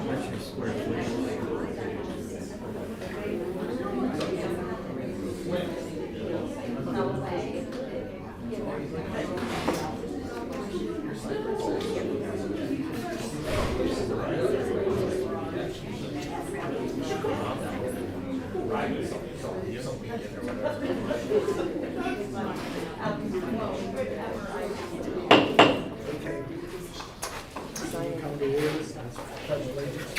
What's your square footage? Okay. Come to order. Pledge allegiance.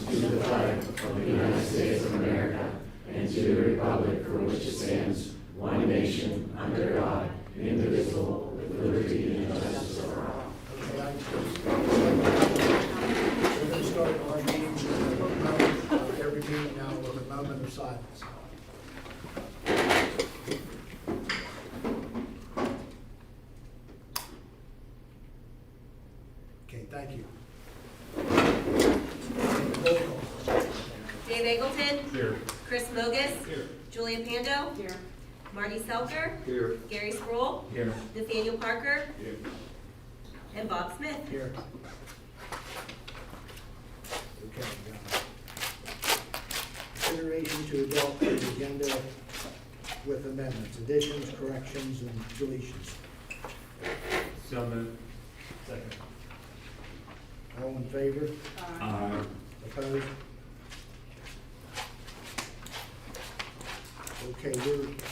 To the flag of the United States of America and to the republic for which it stands, one nation, under God, indivisible, with liberty and justice for all. Okay, we're going to start our meeting with a moment, every meeting now with a moment of silence. Okay, thank you. Roll call. Dave Eggleton. Here. Chris Mogus. Here. Julia Pando. Here. Marty Selker. Here. Gary Sproul. Here. Nathaniel Parker. Here. And Bob Smith. Here. Okay. Consideration to adopt the agenda with amendments, additions, corrections, and deletions. So moved. Second. All in favor? Aye. Opposed? Okay, we've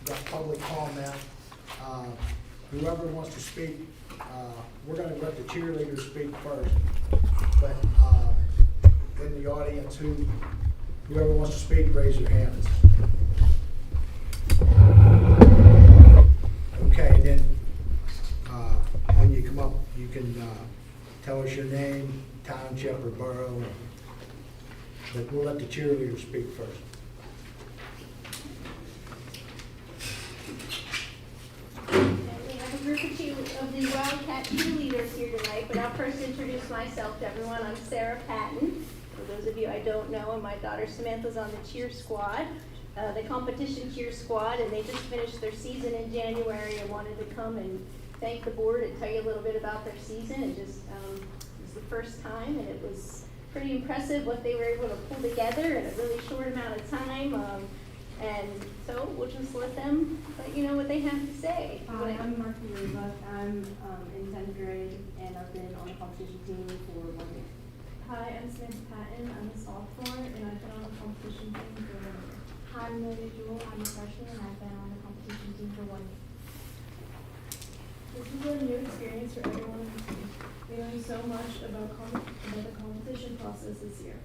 got public comment. Whoever wants to speak, we're gonna let the cheerleaders speak first. But in the audience, whoever wants to speak, raise your hands. Okay, and then when you come up, you can tell us your name, township or borough. But we'll let the cheerleaders speak first. We have a group of the Wildcat cheerleaders here tonight, but I'll first introduce myself to everyone. I'm Sarah Patton. For those of you I don't know, and my daughter Samantha's on the cheer squad, the competition cheer squad, and they just finished their season in January and wanted to come and thank the board and tell you a little bit about their season. It just it was the first time, and it was pretty impressive what they were able to pull together in a really short amount of time. And so we'll just let them let you know what they have to say. Hi, I'm Marky Reba. I'm in 10th grade, and I've been on the competition team for 1 year. Hi, I'm Samantha Patton. I'm a sophomore, and I've been on the competition team for 1 year. Hi, I'm Lily Jewell. I'm a freshman, and I've been on the competition team for 1 year. This is a new experience for everyone on the team. We learned so much about the competition process this year.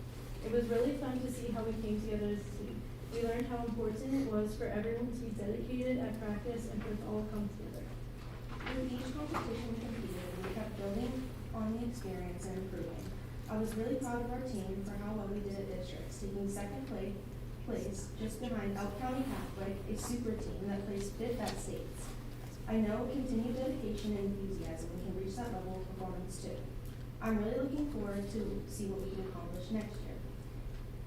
It was really fun to see how we came together as a team. We learned how important it was for everyone to be dedicated at practice and for it all come together. With each competition we competed, we kept building on the experience and improving. I was really proud of our team for how well we did at districts, taking second place just behind Elk County Catholic, a super team that placed 5th at states. I know continued dedication and enthusiasm we can reach that level of performance too. I'm really looking forward to see what we can accomplish next year.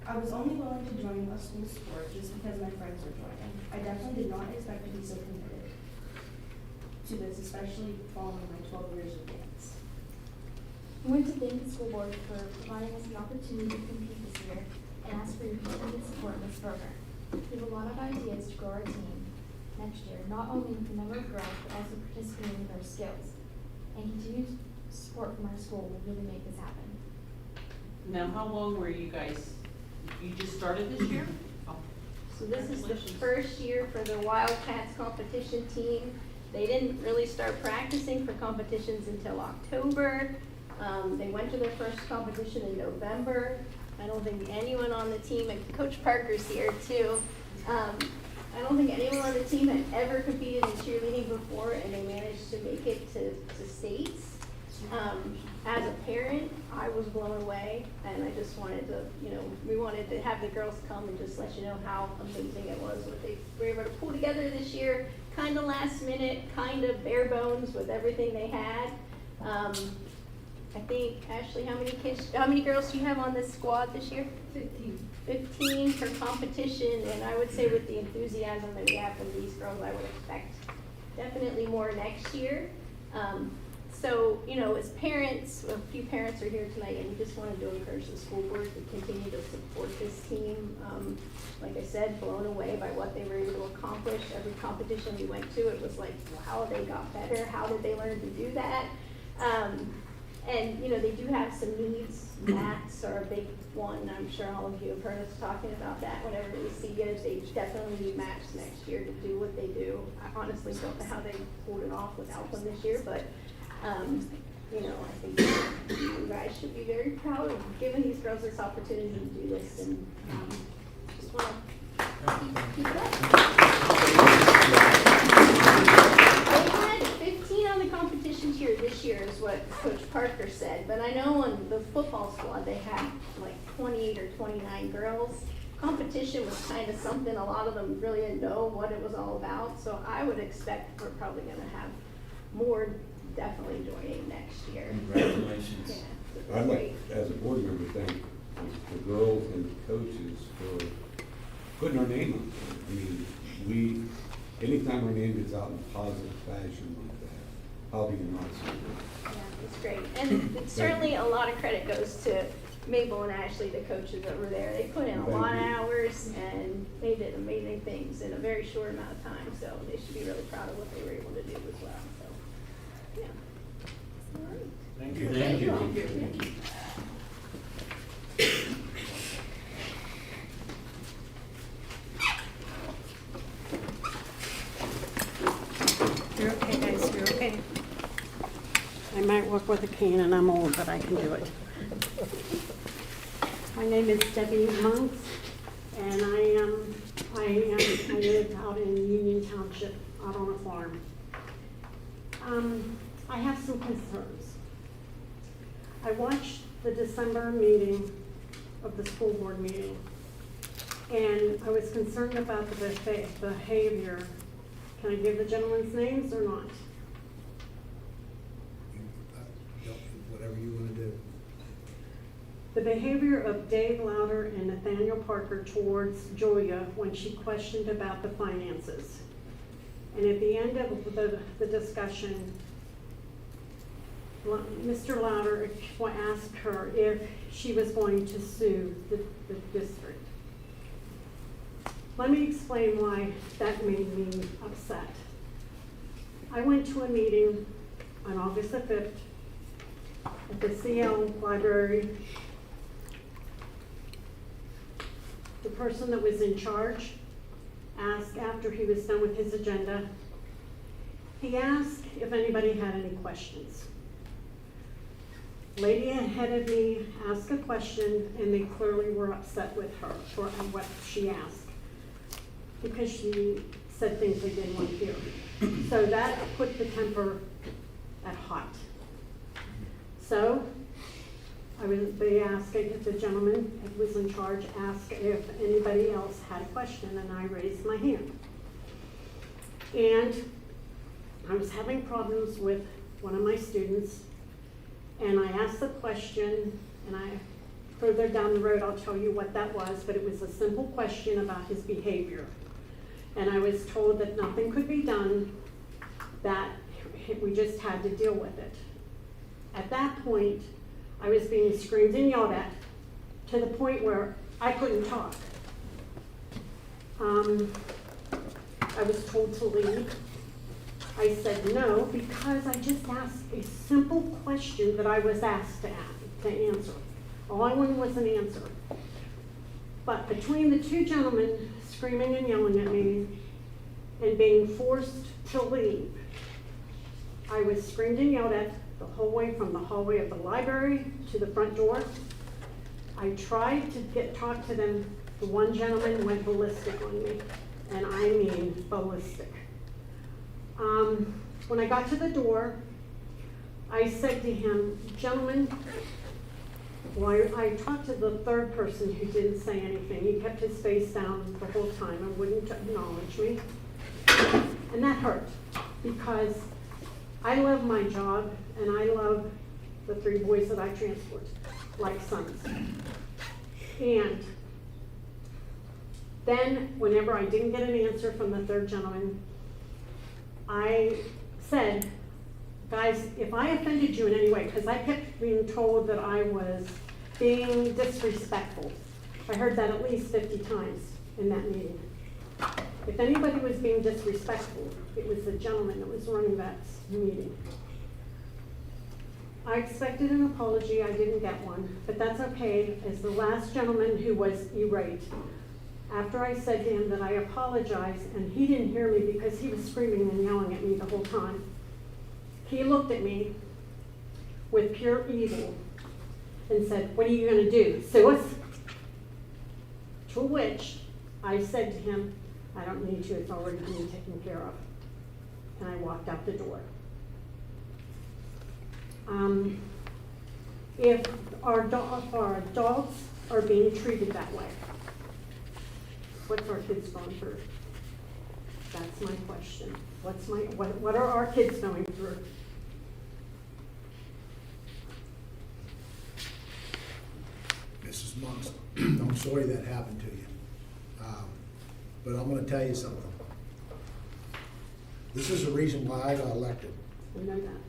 I was only willing to join a school sport just because my friends were joining. I definitely did not expect to be so committed to this, especially following my 12 years of dance. We want to thank the school board for providing us the opportunity to compete this year and ask for your continued support in this program. We have a lot of ideas to grow our team next year, not only with the number of girls, but also participating with our skills. And continued support from our school will really make this happen. Now, how long were you guys, you just started this year? Oh. So this is the first year for the Wildcats competition team. They didn't really start practicing for competitions until October. They went to their first competition in November. I don't think anyone on the team, and Coach Parker's here too, I don't think anyone on the team had ever competed in cheerleading before, and they managed to make it to states. As a parent, I was blown away, and I just wanted to, we wanted to have the girls come and just let you know how amazing it was, what they were able to pull together this year, kind of last minute, kind of bare bones with everything they had. I think, Ashley, how many girls do you have on this squad this year? 15 for competition, and I would say with the enthusiasm that we have from these girls, I would expect definitely more next year. So, you know, as parents, a few parents are here tonight, and we just wanted to encourage the school board to continue to support this team. Like I said, blown away by what they were able to accomplish. Every competition we went to, it was like, wow, they got better. How did they learn to do that? And, you know, they do have some needs. Maths are a big one. I'm sure all of you have heard us talking about that. Whenever we see it, they definitely need maths next year to do what they do. I honestly don't know how they pulled it off without them this year, but, you know, I think you guys should be very proud of giving these girls this opportunity to do this, and just want to keep it up. They had 15 on the competition tier this year is what Coach Parker said, but I know on the football squad they had like 28 or 29 girls. Competition was kind of something a lot of them really didn't know what it was all about, so I would expect we're probably going to have more definitely joining next year. Congratulations. Yeah, I'd great. like, as a board member, thank the girls and the coaches for putting our name on it. I mean, anytime our name gets out in a positive fashion like that, I'll be not so good. Yeah, it's great. And it's certainly a lot of credit goes to Mabel and Ashley, the coaches that were there. They put in a lot of hours and they did amazing things in a very short amount of time. So they should be really proud of what they were able to do as well. So, yeah. All right. Thank you. Thank you. Yeah. You're okay, guys, you're okay. I might work with a cane and I'm old, but I can do it. My name is Debbie Monks, and I live out in Union Township, out on a farm. I have some concerns. I watched the December meeting of the school board meeting, and I was concerned about the behavior. Can I give the gentleman's names or not? Whatever you want to do. The behavior of Dave Louder and Nathaniel Parker towards Julia when she questioned about the finances. And at the end of the discussion, Mr. Louder asked her if she was going to sue the district. Let me explain why that made me upset. I went to a meeting on August the 5th at the CL library. The person that was in charge asked after he was done with his agenda, he asked if anybody had any questions. Lady ahead of me asked a question and they clearly were upset with her for what she asked, because she said things they didn't want to hear. So that put the temper at hot. So they asked, the gentleman who was in charge asked if anybody else had a question, and I raised my hand. And I was having problems with one of my students, and I asked the question, and further down the road I'll tell you what that was, but it was a simple question about his behavior. And I was told that nothing could be done, that we just had to deal with it. At that point, I was being screamed and yelled at to the point where I couldn't talk. I was told to leave. I said no, because I just asked a simple question that I was asked to answer. All I wanted was an answer. But between the two gentlemen screaming and yelling at me and being forced to leave, I was screamed and yelled at the whole way from the hallway of the library to the front door. I tried to talk to them. The one gentleman went ballistic on me, and I mean ballistic. When I got to the door, I said to him, gentlemen, well, I talked to the third person who didn't say anything. He kept his face down the whole time and wouldn't acknowledge me. And that hurt, because I love my job and I love the 3 boys that I transport, like sons. And then, whenever I didn't get an answer from the 3rd gentleman, I said, guys, if I offended you in any way, because I kept being told that I was being disrespectful. I heard that at least 50 times in that meeting. If anybody was being disrespectful, it was the gentleman that was running that meeting. I expected an apology, I didn't get one, but that's okay, as the last gentleman who was irate. After I said to him that I apologized, and he didn't hear me because he was screaming and yelling at me the whole time, he looked at me with pure evil and said, "What are you gonna do, sue us?" To which I said to him, "I don't need to, it's already being taken care of." And I walked out the door. If our adults are being treated that way, what's our kids going through? That's my question. What are our kids going through? Mrs. Monks, I'm sorry that happened to you. But I'm gonna tell you something. This is the reason why I got elected, I know that.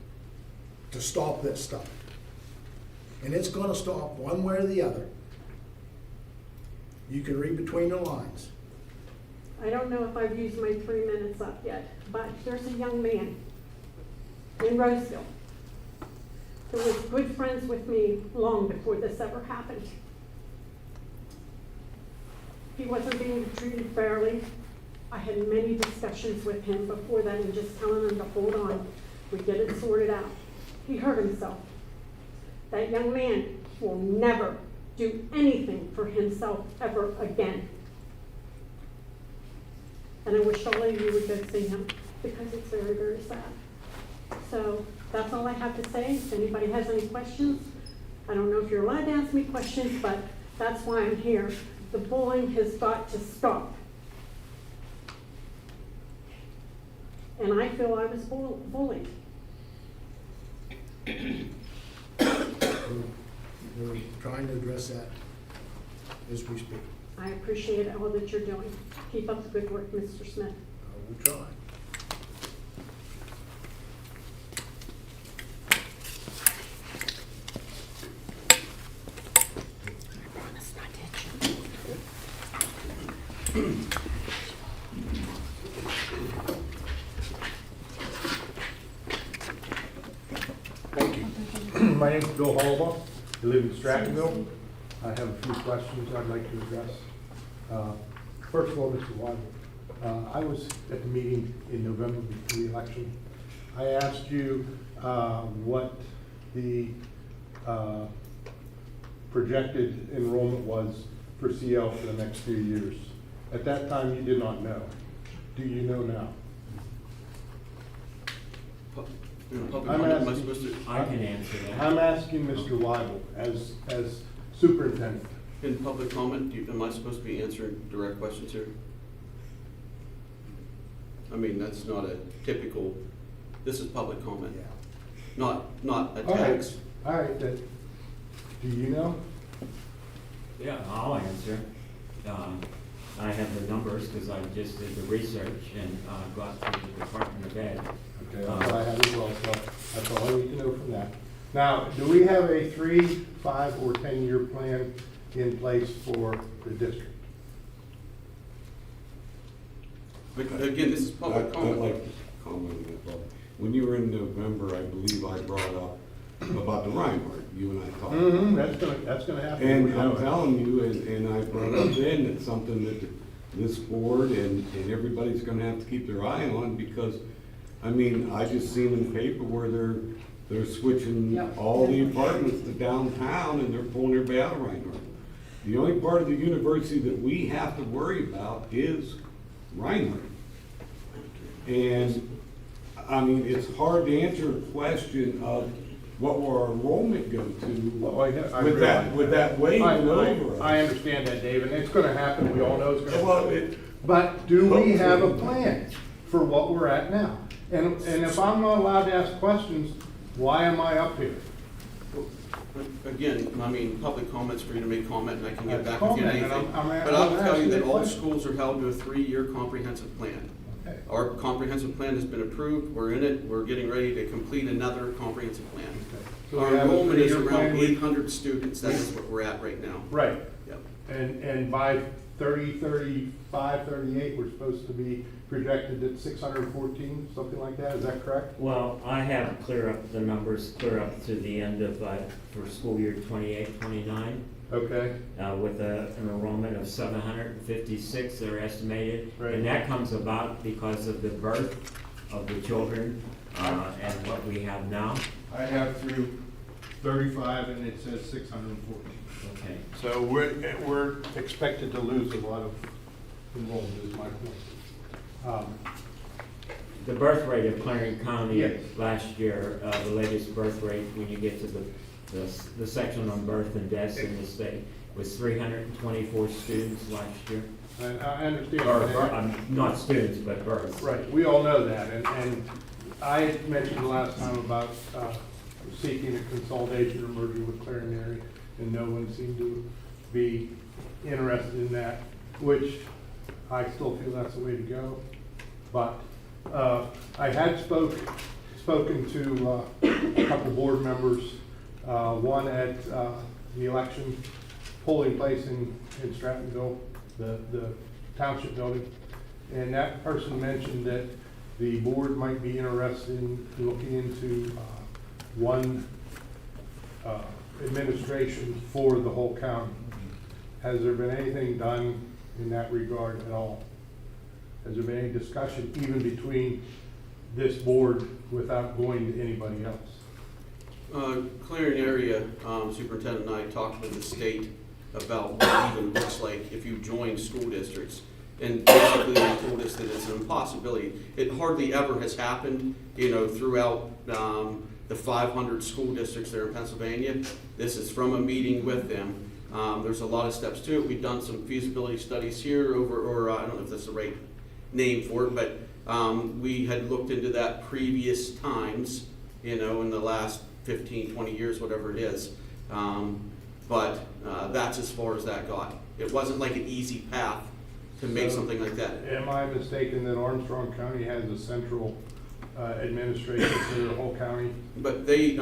to stop this stuff. And it's gonna stop one way or the other. You can read between the lines. I don't know if I've used my 3 minutes up yet, but there's a young man in Roseville who was good friends with me long before this ever happened. He wasn't being treated fairly. I had many discussions with him before that and just telling him to hold on. We'd get it sorted out. He hurt himself. That young man will never do anything for himself ever again. And I wish all of you would go see him because it's very, very sad. So that's all I have to say. If anybody has any questions, I don't know if you're allowed to ask me questions, but that's why I'm here. The bullying has got to stop. And I feel I was bullied. We're trying to address that as we speak. I appreciate all that you're doing. Keep up the good work, Mr. Smith. We'll try. Thank you. My name is Bill Holba. I live in Strattonville. I have a few questions I'd like to address. First of all, Mr. Weidel, I was at the meeting in November before the election. I asked you what the projected enrollment was for CL for the next few years. At that time, you did not know. Do you know now? I can answer that. I'm asking Mr. Weidel as superintendent. In public comment, am I supposed to be answering direct questions here? I mean, that's not a typical, this is public comment, not attacks. All right, then, do you know? Yeah, I'll answer. I have the numbers because I just did the research and got to the Department of Ed. Okay, that's what I have as well, so that's all I need to know from that. Now, do we have a 3, 5, or 10-year plan in place for the district? Again, this is public I'd comment. like to comment on that, Bob. When you were in November, I believe I brought up about the Reinhardt, you and I talked. Mm-hmm, that's gonna happen. And I'm telling you, and I brought up then, it's something that this board and everybody's gonna have to keep their eye on, because, I mean, I just seen in the paper where they're switching all the apartments to downtown and they're pulling everybody out of Reinhardt. The only part of the university that we have to worry about is Reinhardt. And, I mean, it's hard to answer a question of what will our enrollment go to with that wave over us. I understand that, Dave, and it's gonna happen, we all know it's gonna Well, happen. But do we have a plan for what we're at now? And if I'm not allowed to ask questions, why am I up here? Again, I mean, public comments for you to make comment, and I can get That's back with you on comment, and anything. I'm But I will tell you asking that a all question. schools are held to a 3-year comprehensive plan. Okay. Our comprehensive plan has been approved, we're in it, we're getting ready to complete another comprehensive plan. Okay. So Our we have a enrollment is 3-year around plan with- 800 students, that is what we're at right now. Right, Yep. and by 35, 38, we're supposed to be projected at 614, something like that, is that correct? Well, I have the numbers clear up to the end of, for school year 28, 29, Okay, with an enrollment of 756 that are estimated. Right. And that comes about because of the birth of the children, and what we have now. I have through 35 and it says 614. Okay. So we're expected to lose a lot of enrollment is my point. The birth rate of Clarion County Yes. last year, the latest birth rate, when you get to the section on birth and deaths in the state, was 324 students last year. I understand. Or, not students, but births. Right, we all know that, and I mentioned last time about seeking a consolidation or merger with Clarion area, and no one seemed to be interested in that, which I still feel that's the way to go. But I had spoken to a couple board members, one at the election polling place in Strattonville, the township building, and that person mentioned that the board might be interested in looking into one administration for the whole county. Has there been anything done in that regard at all? Has there been any discussion even between this board without going to anybody else? Clarion area superintendent and I talked with the state about what it even looks like if you join school districts. And basically they told us that it's an impossibility. It hardly ever has happened, throughout the 500 school districts there in Pennsylvania. This is from a meeting with them. There's a lot of steps to it. We've done some feasibility studies here or I don't know if that's the right name for it, but we had looked into that previous times, in the last 15, 20 years, whatever it is. But that's as far as that got. It wasn't like an easy path to make something like that. Am I mistaken that Armstrong County has a central administration for the whole county? But they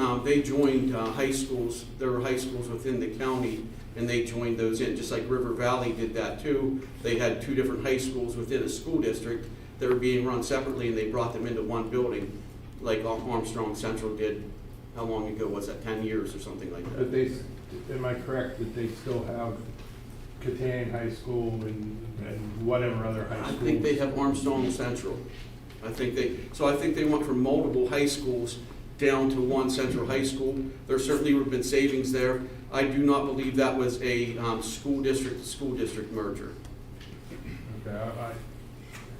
joined high schools. There were high schools within the county, and they joined those in, just like River Valley did that too. They had 2 different high schools within a school district that were being run separately, and they brought them into one building, like Armstrong Central did. How long ago was that? 10 years or something like But that. am I correct that they still have Catanian High School and whatever other high I schools? think they have Armstrong Central. I think they went from multiple high schools down to one central high school. There certainly would have been savings there. I do not believe that was a school district to school district merger. Okay,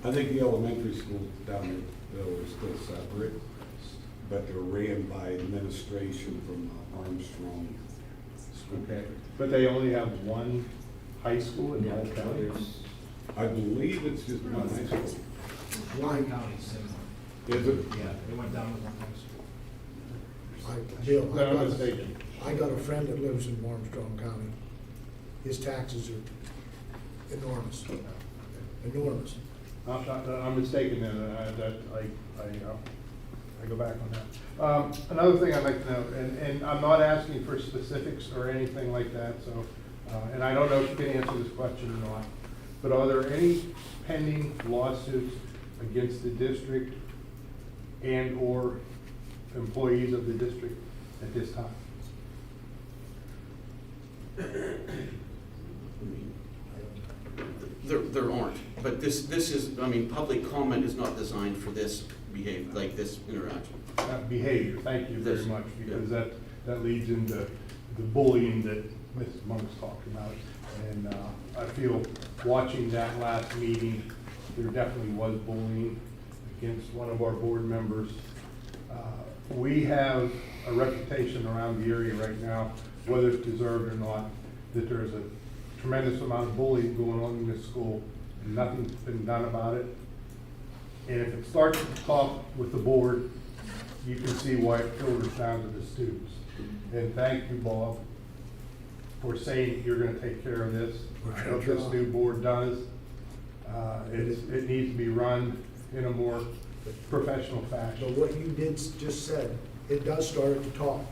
I think the elementary schools down there were still separate, but they're ran by administration from Armstrong School. okay, but they only have one high school in the Yeah, whole county? there's- I believe it's just one high school. Lyon County, same. Is it? Yeah, they went down to one high school. Bill, Then I'm mistaken. I got a friend that lives in Armstrong County. His taxes are enormous, enormous. I'm mistaken then, I go back on that. Another thing I'd like to know, and I'm not asking for specifics or anything like that, so, and I don't know if you can answer this question or not, but are there any pending lawsuits against the district and/or employees of the district at this time? There aren't, but this is, public comment is not designed for this behavior, like this interaction. Behavior, thank you very This- much, yeah. because that leads into the bullying that Mrs. Monk's talked about. And I feel, watching that last meeting, there definitely was bullying against one of our board members. We have a reputation around the area right now, whether it's deserved or not, that there's a tremendous amount of bullying going on in this school, and nothing's been done about it. And if it starts at the top with the board, you can see why it filters down to the students. And thank you, Bob, for saying that you're gonna take care of this. I hope this new board does. It needs to be run in a more professional So fashion. what you just said, it does start at the top.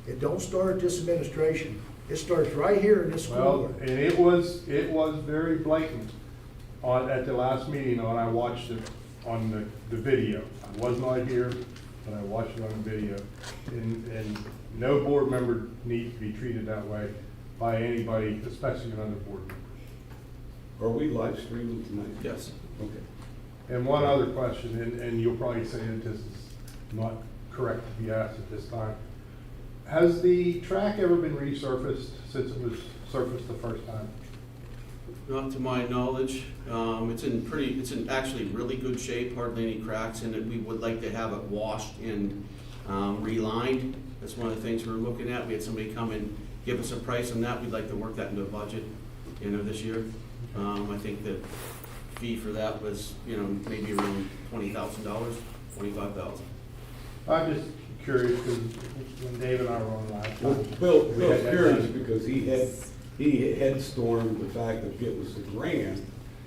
It don't start at this administration. It starts right here in this school Well, board. and it was very blatant at the last meeting, and I watched it on the video. I was not here, but I watched it on the video. And no board member needs to be treated that way by anybody, especially another board member. Are we live streaming tonight? Yes. Okay. And one other question, and you'll probably say that this is not correct to be asked at this time. Has the track ever been resurfaced since it was surfaced the first time? Not to my knowledge. It's in actually really good shape, hardly any cracks in it. We would like to have it washed and relined. That's one of the things we're looking at. We had somebody come and give us a price on that. We'd like to work that into a budget, this year. I think the fee for that was, maybe around $20,000, $25,000. I'm just curious, because when Dave and I were on last Well, time. Bill's we had that curious done. because he had stormed the fact that it was the grant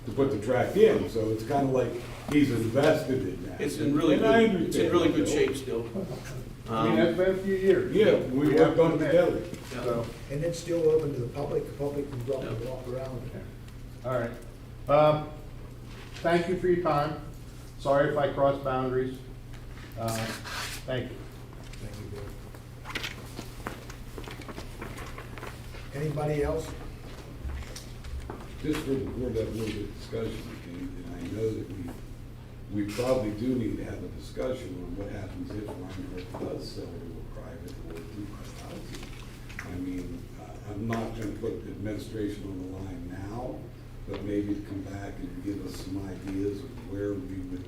to put the track in, so it's kind of like he's invested in that. It's in really And I good, it's in understand really that, good Bill. shape still. I mean, that's been a few years. Yeah, we have worked to on it admit. together. So, And it's still open to the public can drop and walk around. all right. Thank you for your time. Sorry if I crossed boundaries. Thank you. Thank you, Bill. Anybody else? Just for the board to have a little bit of discussion, and I know that we probably do need to have a discussion on what happens if Reinhardt does sell to a private or to housing. I mean, I'm not gonna put the administration on the line now, but maybe to come back and give us some ideas of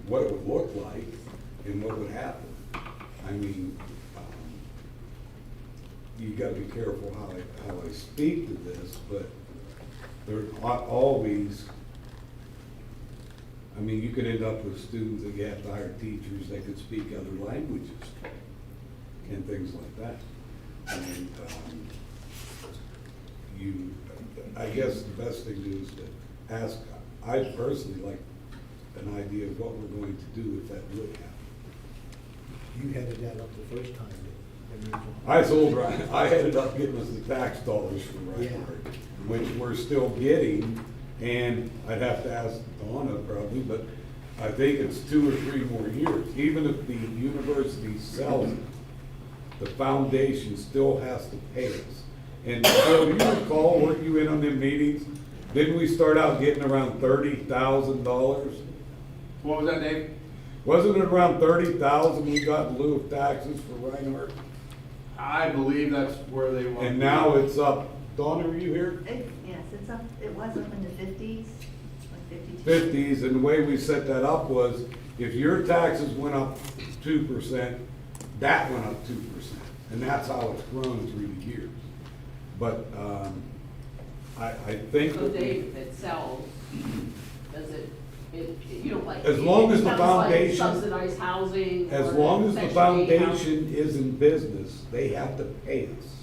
what it would look like and what would happen. I mean, you gotta be careful how I speak to this, but there are always, I mean, you could end up with students that you have to hire teachers that could speak other languages and things like that. And, I guess the best thing to do is to ask, I'd personally like an idea of what we're going to do if that would happen. You headed that up the first time, didn't you? I ended up getting us the tax dollars from Reinhardt, which we're still getting, and I'd have to ask Donna probably, but I think it's 2 or 3 more years. Even if the university sells it, the foundation still has to pay us. And so, do you recall, weren't you in on them meetings? Didn't we start out getting around $30,000? What was that, Dave? Wasn't it around 30,000 we got in lieu of taxes for Reinhardt? I believe that's where they want. And now it's up, Donna, are you here? Yes, it's up, it was up in the 50s, like 52. 50s, and the way we set that up was, if your taxes went up 2%, that went up 2%. And that's how it's grown through the years. But, I think. So Dave, if it sells, does it, you don't like. As long as the it becomes like foundation- Subsidized housing. As or long as the Section 8 housing? foundation is in business, they have to pay us.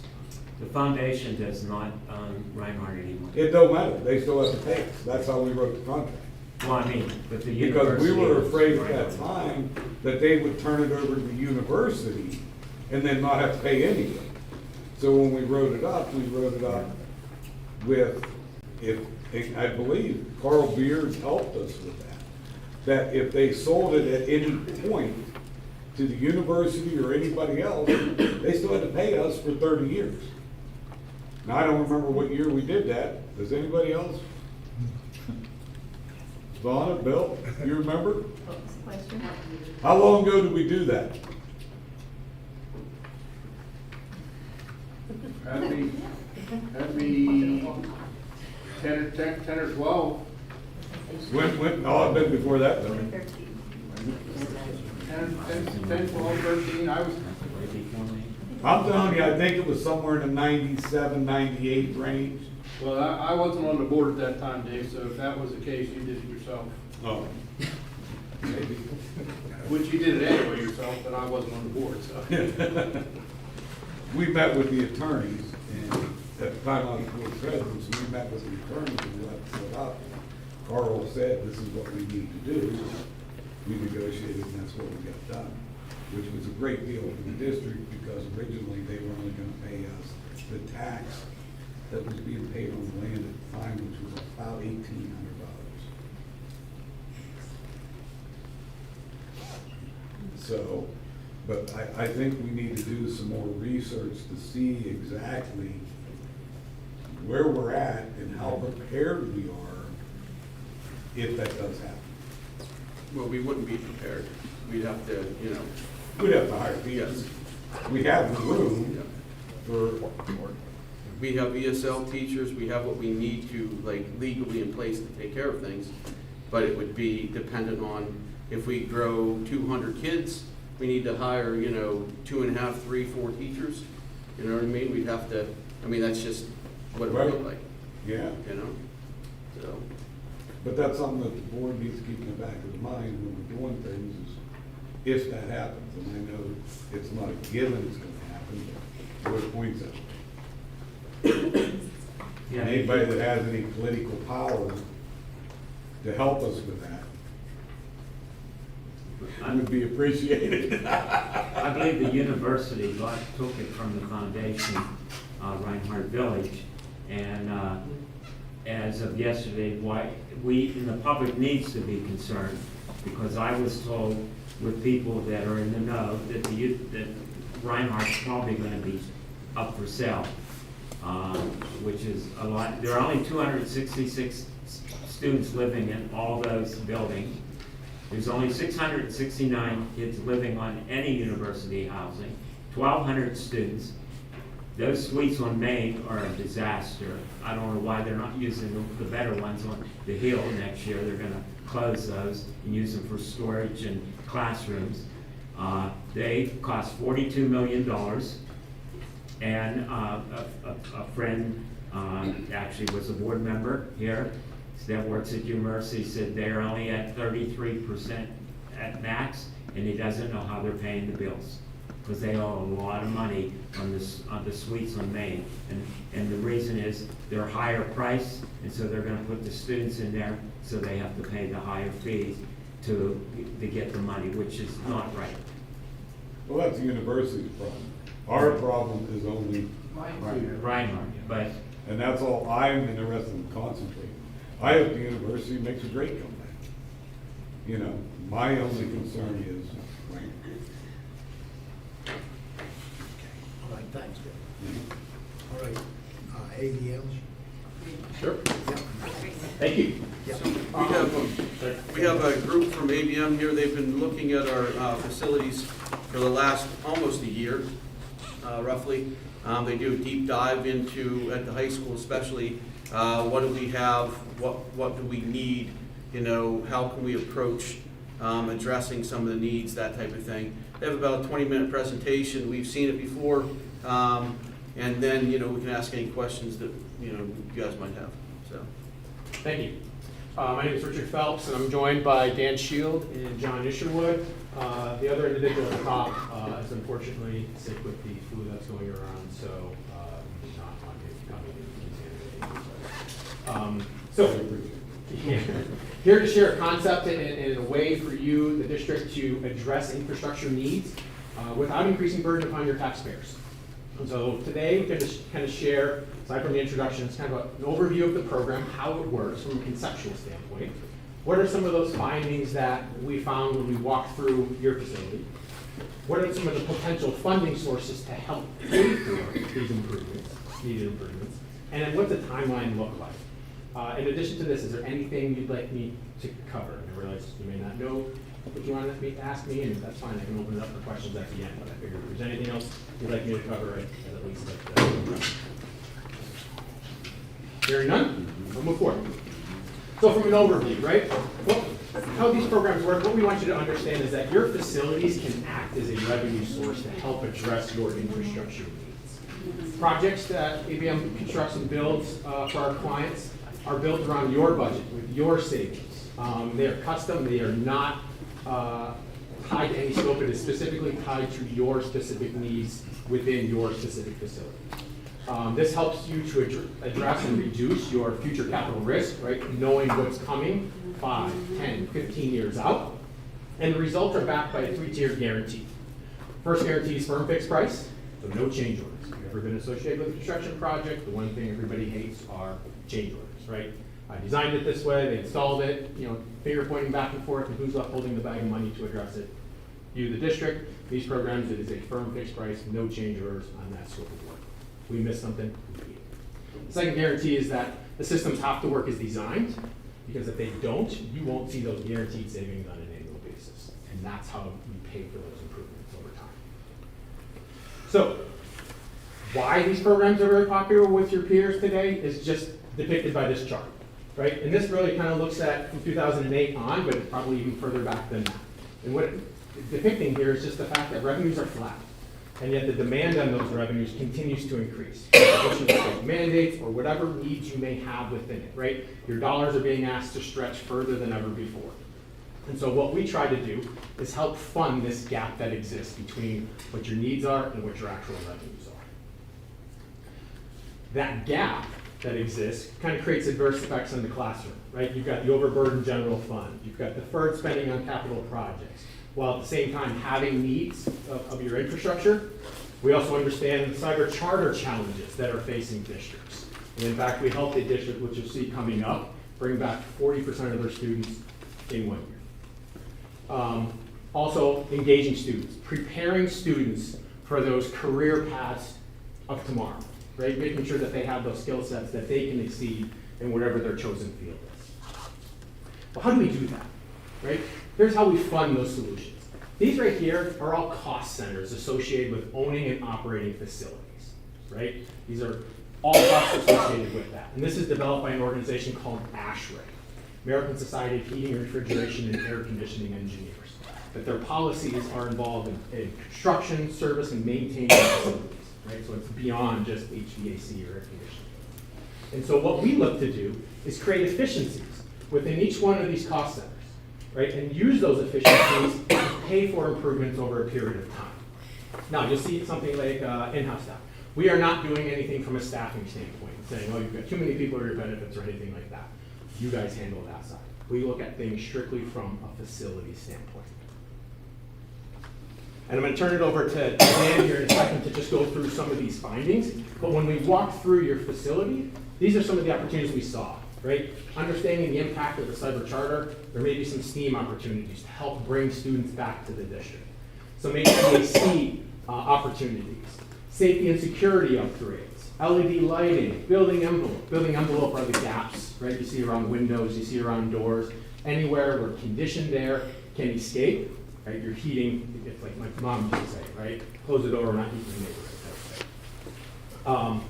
The foundation does not own Reinhardt anymore. It don't matter, they still have to pay us. That's how we wrote the contract. Well, I mean, but the Because university. we were is afraid at that Reinhardt. time that they would turn it over to the university and then not have to pay anything. So when we wrote it up with, I believe Carl Beard helped us with that. That if they sold it at any point to the university or anybody else, they still had to pay us for 30 years. Now, I don't remember what year we did that. Does anybody else? Donna, Bill, you remember? What was the question? How long ago did we do that? That'd be 10 or 12. When, oh, I've been before that, though. 2013. 10, 12, 13, I was, Way before me. I'm telling you, I think it was somewhere in the 97, 98 range. well, I wasn't on the board at that time, Dave, so if that was the case, you did it yourself. Oh. Maybe. Which you did it anyway yourself, but I wasn't on the board, so. we met with the attorneys, and at the time I was board president, so we met with the attorneys and let it up. Carl said, this is what we need to do. We negotiated, and that's what we got done, which was a great deal for the district, because originally they were only gonna pay us the tax that was being paid on the land at the time, which was about $1,800. So, but I think we need to do some more research to see exactly where we're at and how prepared we are if that does happen. Well, we wouldn't be prepared. We'd have to, you know. We'd have to hire people. Yes. We have the room for, We have ESL teachers, we have what we need to, like, legally in place to take care of things, but it would be dependent on, if we grow 200 kids, we need to hire, you know, 2.5, 3, 4 teachers, you know what I mean? We'd have to, I mean, that's just what it would look like, yeah. you know, so. But that's something that the board needs to keep in the back of the mind when we're doing things, is if that happens. And I know it's not a given it's gonna happen, but what it points at. Yeah, And anybody that has any political power to help us with that would be appreciated. I believe the university took it from the foundation, Reinhardt Village, and as of yesterday, why we in the public needs to be concerned, because I was told with people that are in the know that that Reinhardt's probably going to be up for sale, which is a lot. There are only 266 students living in all those buildings. There's only 669 kids living on any university housing, 1,200 students. Those suites on Main are a disaster. I don't know why they're not using the better ones on the Hill next year. They're gonna close those and use them for storage and classrooms. They cost $42 million. And a friend actually was a board member here that works at UMercy, said they're only at 33% at max, and he doesn't know how they're paying the bills, because they owe a lot of money on the suites on Main. And the reason is they're higher price, and so they're gonna put the students in there, so they have to pay the higher fees to get the money, which is not right. Well, that's the university's problem. Our problem is only Reinhardt, but. And that's all I'm interested in concentrating. I hope the university makes a great comeback. You know, my only concern is Reinhardt. All right, thanks, Bill. All right, ADLs? Sure. Yep. Thank you. We have a group from ABM here. They've been looking at our facilities for the last almost a year, roughly. They do a deep dive into, at the high school especially, what do we have, what do we need, you know, how can we approach addressing some of the needs, that type of thing. They have about a 20-minute presentation. We've seen it before, and then, you know, we can ask any questions that, you know, you guys might have, so. Thank you. My name is Richard Phelps, and I'm joined by Dan Shield and John Isherwood. The other individual at the top is unfortunately sick with the flu that's going around, so he's not on his coming. Here to share a concept and a way for you, the district, to address infrastructure needs without increasing burden upon your taxpayers. And so today we're going to kind of share, aside from the introduction, it's kind of an overview of the program, how it works from a conceptual standpoint. What are some of those findings that we found when we walked through your facility? What are some of the potential funding sources to help pay for these improvements, needed improvements? And then what's the timeline look like? In addition to this, is there anything you'd like me to cover? I realize you may not know what you want me to ask me, and that's fine. I can open it up for questions at the end, but I figured if there's anything else you'd like me to cover, at least hearing none, we'll move forward. So from an overview, right? How these programs work, what we want you to understand is that your facilities can act as a revenue source to help address your infrastructure needs. Projects that ABM constructs and builds for our clients are built around your budget with your savings. They are custom, they are not tied to any scope. It is specifically tied to your specific needs within your specific facility. This helps you to address and reduce your future capital risk, right? Knowing what's coming 5, 10, 15 years out. And the results are backed by a 3-tiered guarantee. First guarantee is firm fixed price, so no change orders. If you've ever been associated with a construction project, the one thing everybody hates are change orders, right? I designed it this way, they installed it, finger pointing back and forth, and who's left holding the bag of money to address it? You, the district. These programs, it is a firm fixed price, no change orders on that scope of work. If we miss something, we pay it. The second guarantee is that the systems have to work as designed, because if they don't, you won't see those guaranteed savings on an annual basis. And that's how you pay for those improvements over time. So, why these programs are very popular with your peers today is just depicted by this chart, right? And this really kind of looks at from 2008 on, but it's probably even further back than that. And what it's depicting here is just the fact that revenues are flat, and yet the demand on those revenues continues to increase. Mandates or whatever needs you may have within it, right? Your dollars are being asked to stretch further than ever before. And so what we try to do is help fund this gap that exists between what your needs are and what your actual revenues are. That gap that exists kind of creates adverse effects on the classroom, right? You've got the overburdened general fund. You've got deferred spending on capital projects, while at the same time having needs of your infrastructure. We also understand the cyber charter challenges that are facing districts. And in fact, we helped a district, which you'll see coming up, bring back 40% of their students in 1 year. Also, engaging students, preparing students for those career paths of tomorrow, right? Making sure that they have those skill sets that they can exceed in whatever their chosen field is. Well, how do we do that, right? Here's how we fund those solutions. These right here are all cost centers associated with owning and operating facilities, right? These are all costs associated with that. And this is developed by an organization called ASHRAE, American Society of Heating, Refrigeration, and Air Conditioning Engineers. That their policies are involved in construction, service, and maintaining facilities, right? So it's beyond just HVAC or air conditioning. And so what we look to do is create efficiencies within each one of these cost centers, right? And use those efficiencies to pay for improvements over a period of time. Now, you'll see something like in-house staff. We are not doing anything from a staffing standpoint, saying, oh, you've got too many people or your benefits or anything like that. You guys handle that side. We look at things strictly from a facility standpoint. And I'm going to turn it over to Dan here in a second to just go through some of these findings. But when we walk through your facility, these are some of the opportunities we saw, right? Understanding the impact of the cyber charter, there may be some STEAM opportunities to help bring students back to the district. Some HVAC opportunities, safety and security upgrades, LED lighting, building envelope. Building envelope are the gaps, right? You see around windows, you see around doors, anywhere where conditioned air can escape, right? You're heating, it's like my mom used to say, right? Close the door, we're not heating the neighborhood.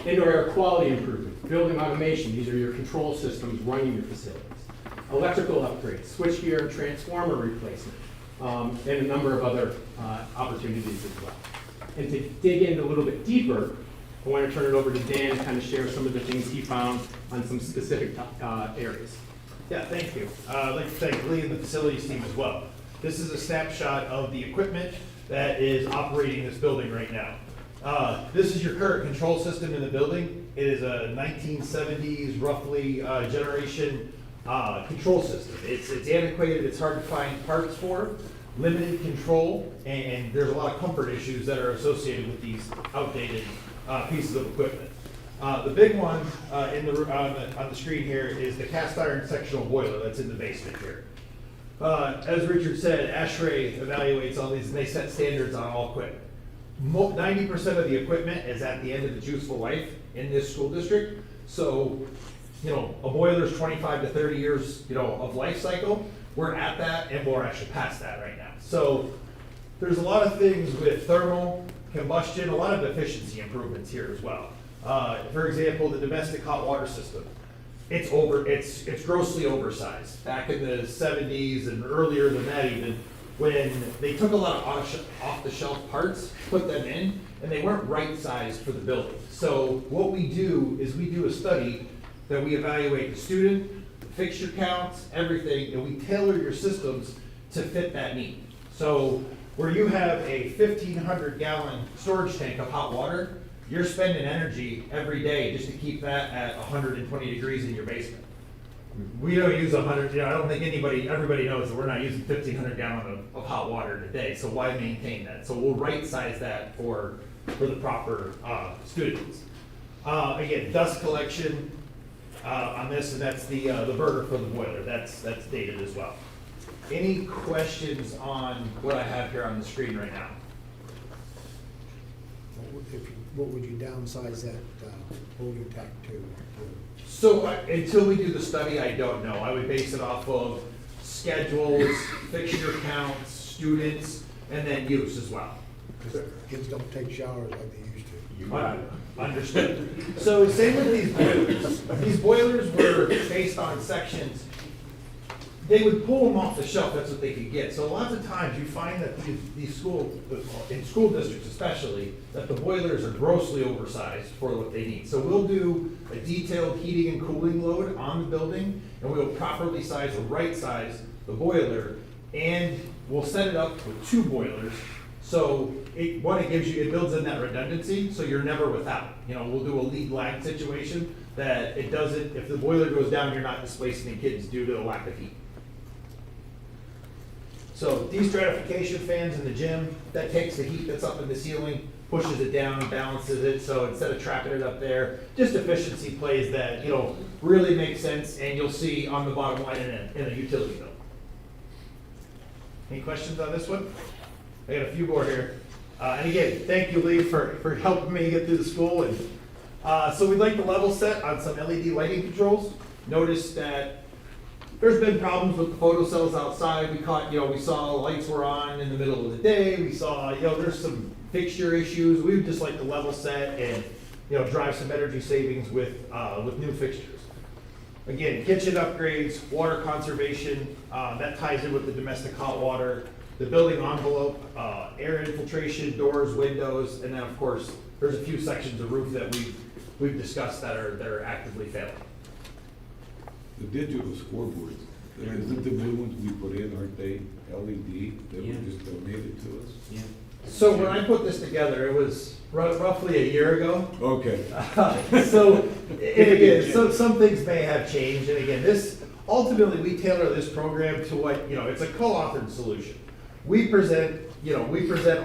Indoor air quality improvement, building automation, these are your control systems running your facilities. Electrical upgrades, switchgear and transformer replacement, and a number of other opportunities as well. And to dig in a little bit deeper, I want to turn it over to Dan to kind of share some of the things he found on some specific areas. Yeah, thank you. I'd like to thank Lee and the facilities team as well. This is a snapshot of the equipment that is operating this building right now. This is your current control system in the building. It is a 1970s, roughly, generation control system. It's antiquated, it's hard to find parts for, limited control, and there's a lot of comfort issues that are associated with these outdated pieces of equipment. The big one on the screen here is the cast iron sectional boiler that's in the basement here. As Richard said, ASHRAE evaluates all these and they set standards on all equipment. 90% of the equipment is at the end of its useful life in this school district. So, a boiler is 25 to 30 years, of life cycle. We're at that and we're actually past that right now. So there's a lot of things with thermal combustion, a lot of efficiency improvements here as well. For example, the domestic hot water system. It's grossly oversized. Back in the 70s and earlier than that even, when they took a lot of off-the-shelf parts, put them in, and they weren't right-sized for the building. So what we do is we do a study that we evaluate the student, the fixture counts, everything, and we tailor your systems to fit that need. So where you have a 1,500 gallon storage tank of hot water, you're spending energy every day just to keep that at 120 degrees in your basement. We don't use 100, I don't think everybody knows that we're not using 1,500 gallon of hot water in a day, so why maintain that? So we'll right size that for the proper students. Again, dust collection on this, and that's the burner for the boiler, that's dated as well. Any questions on what I have here on the screen right now? What would you downsize that holding tank to? So until we do the study, I don't know. I would base it off of schedules, fixture counts, students, and then use as well. Because kids don't take showers like they used to. Understood. So same with these boilers. These boilers were based on sections. They would pull them off the shelf, that's what they could get. So lots of times you find that in school districts especially, that the boilers are grossly oversized for what they need. So we'll do a detailed heating and cooling load on the building, and we'll properly size or right size the boiler, and we'll set it up with 2 boilers. So it builds in that redundancy, so you're never without. We'll do a lead lag situation that it doesn't, if the boiler goes down, you're not displacing the kids due to a lack of heat. So destratification fans in the gym, that takes the heat that's up in the ceiling, pushes it down and balances it, so instead of trapping it up there, just efficiency plays that, really make sense, and you'll see on the bottom line in a utility bill. Any questions on this one? I got a few more here. And again, thank you, Lee, for helping me get through the school. And so we'd like to level set on some LED lighting controls. Notice that there's been problems with the photocells outside. We saw lights were on in the middle of the day. We saw, there's some fixture issues. We would just like to level set and, drive some energy savings with new fixtures. Again, kitchen upgrades, water conservation, that ties in with the domestic hot water, the building envelope, air infiltration, doors, windows, and then of course, there's a few sections of roof that we've discussed that are actively failing. The digital scoreboards, isn't the new ones we put in, aren't they LED? They were just donated to us? Yeah. So when I put this together, it was roughly a year ago. Okay. And again, some things may have changed, and again, ultimately, we tailor this program to what, it's a co-authored solution. We present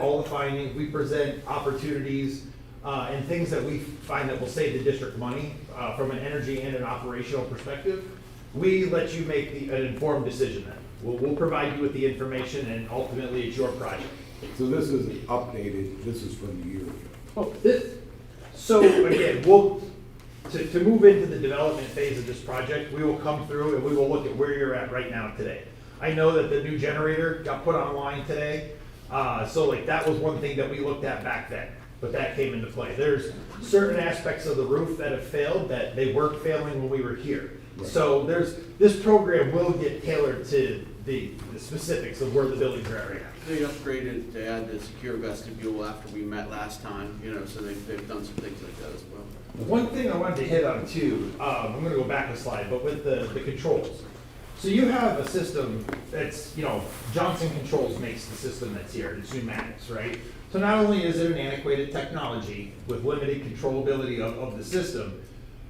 all the findings, we present opportunities, and things that we find that will save the district money from an energy and an operational perspective. We let you make an informed decision then. We'll provide you with the information, and ultimately it's your project. So this isn't updated, this is from a year ago. So again, to move into the development phase of this project, we will come through and we will look at where you're at right now today. I know that the new generator got put online today, so that was one thing that we looked at back then, but that came into play. There's certain aspects of the roof that have failed that they weren't failing when we were here. Right. So this program will get tailored to the specifics of where the buildings are at right now. They upgraded to add the secure vestibule after we met last time, so they've done some things like that as well. One thing I wanted to hit on too, I'm gonna go back a slide, but with the controls. So you have a system that's, Johnson Controls makes the system that's here, it's pneumatics, right? So not only is it an antiquated technology with limited controllability of the system,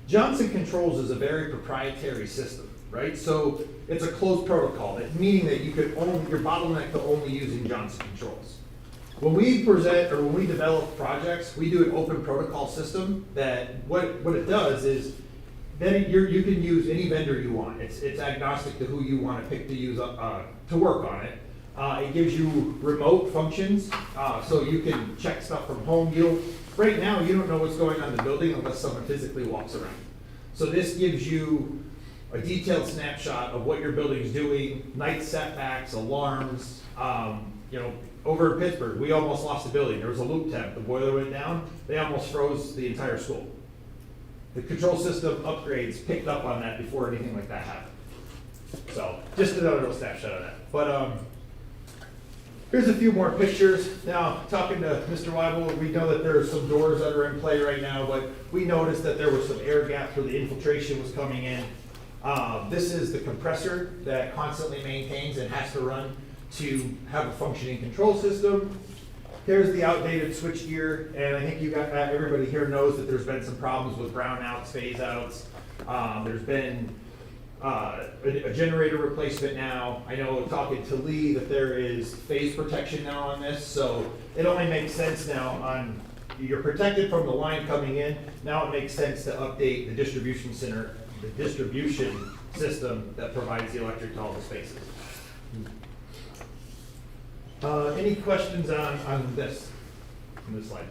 Johnson Controls is a very proprietary system, right? So it's a closed protocol, meaning that you're bottlenecked to only using Johnson Controls. When we develop projects, we do an open protocol system that what it does is then you can use any vendor you want. It's agnostic to who you want to pick to use to work on it. It gives you remote functions, so you can check stuff from home. Right now, you don't know what's going on in the building unless someone physically walks around. So this gives you a detailed snapshot of what your building's doing, night setbacks, alarms. Over in Pittsburgh, we almost lost the building. There was a loop temp. The boiler went down. They almost froze the entire school. The control system upgrades picked up on that before anything like that happened. So just another little snapshot of that. But here's a few more pictures. Now, talking to Mr. Weibel, we know that there are some doors that are in play right now, but we noticed that there was some air gaps where the infiltration was coming in. This is the compressor that constantly maintains and has to run to have a functioning control system. Here's the outdated switchgear, and I think you got, everybody here knows that there's been some problems with brownouts, phase outs. There's been a generator replacement now. I know talking to Lee that there is phase protection now on this, so it only makes sense now on, you're protected from the line coming in. Now it makes sense to update the distribution center, the distribution system that provides the electric to all the spaces. Any questions on this slide?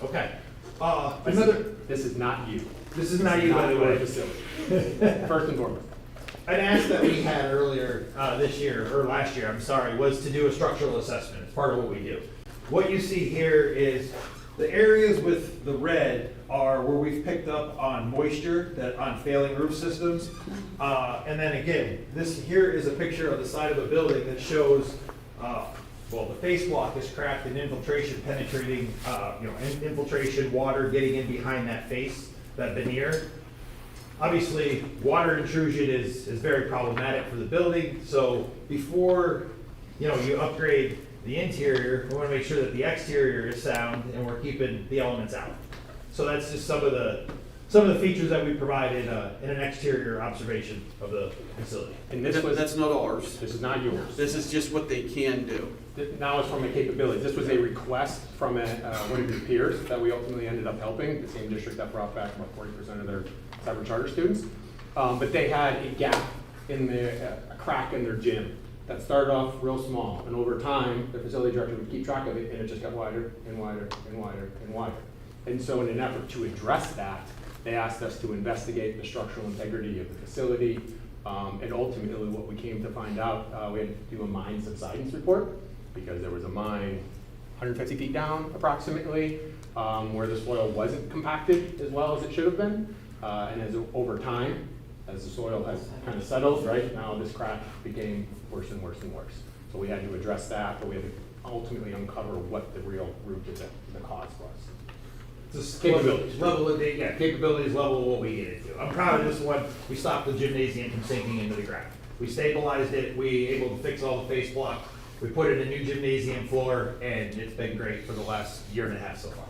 Okay. This is not you. This is not you, by the way. First and foremost. An ask that we had earlier this year, or last year, I'm sorry, was to do a structural assessment. It's part of what we do. What you see here is the areas with the red are where we've picked up on moisture that on failing roof systems. And then again, this here is a picture of the side of a building that shows, well, the face block is cracked and infiltration penetrating, infiltration, water getting in behind that face, that veneer. Obviously, water intrusion is very problematic for the building. So before, you upgrade the interior, we want to make sure that the exterior is sound and we're keeping the elements out. So that's just some of the features that we provided in an exterior observation of the facility. And That's not ours. This is not yours. This is just what they can do. Now it's from a capability. This was a request from one of your peers that we ultimately ended up helping, the same district that brought back about 40% of their cyber charter students. But they had a gap in a crack in their gym that started off real small. And over time, the facility director would keep track of it, and it just got wider and wider and wider and wider. And so in an effort to address that, they asked us to investigate the structural integrity of the facility. And ultimately, what we came to find out, we had to do a mine subsidence report because there was a mine 150 feet down approximately, where the soil wasn't compacted as well as it should have been. And over time, as the soil has kind of settled, right, now this crack became worse and worse and worse. So we had to address that, but we had to ultimately uncover what the real root of the cause was. Just Capabilities. Capabilities level of what we get into. I'm proud of this one. We stopped the gymnasium from sinking into the ground. We stabilized it. We able to fix all the face block. We put in a new gymnasium floor, and it's been great for the last year and a half so far.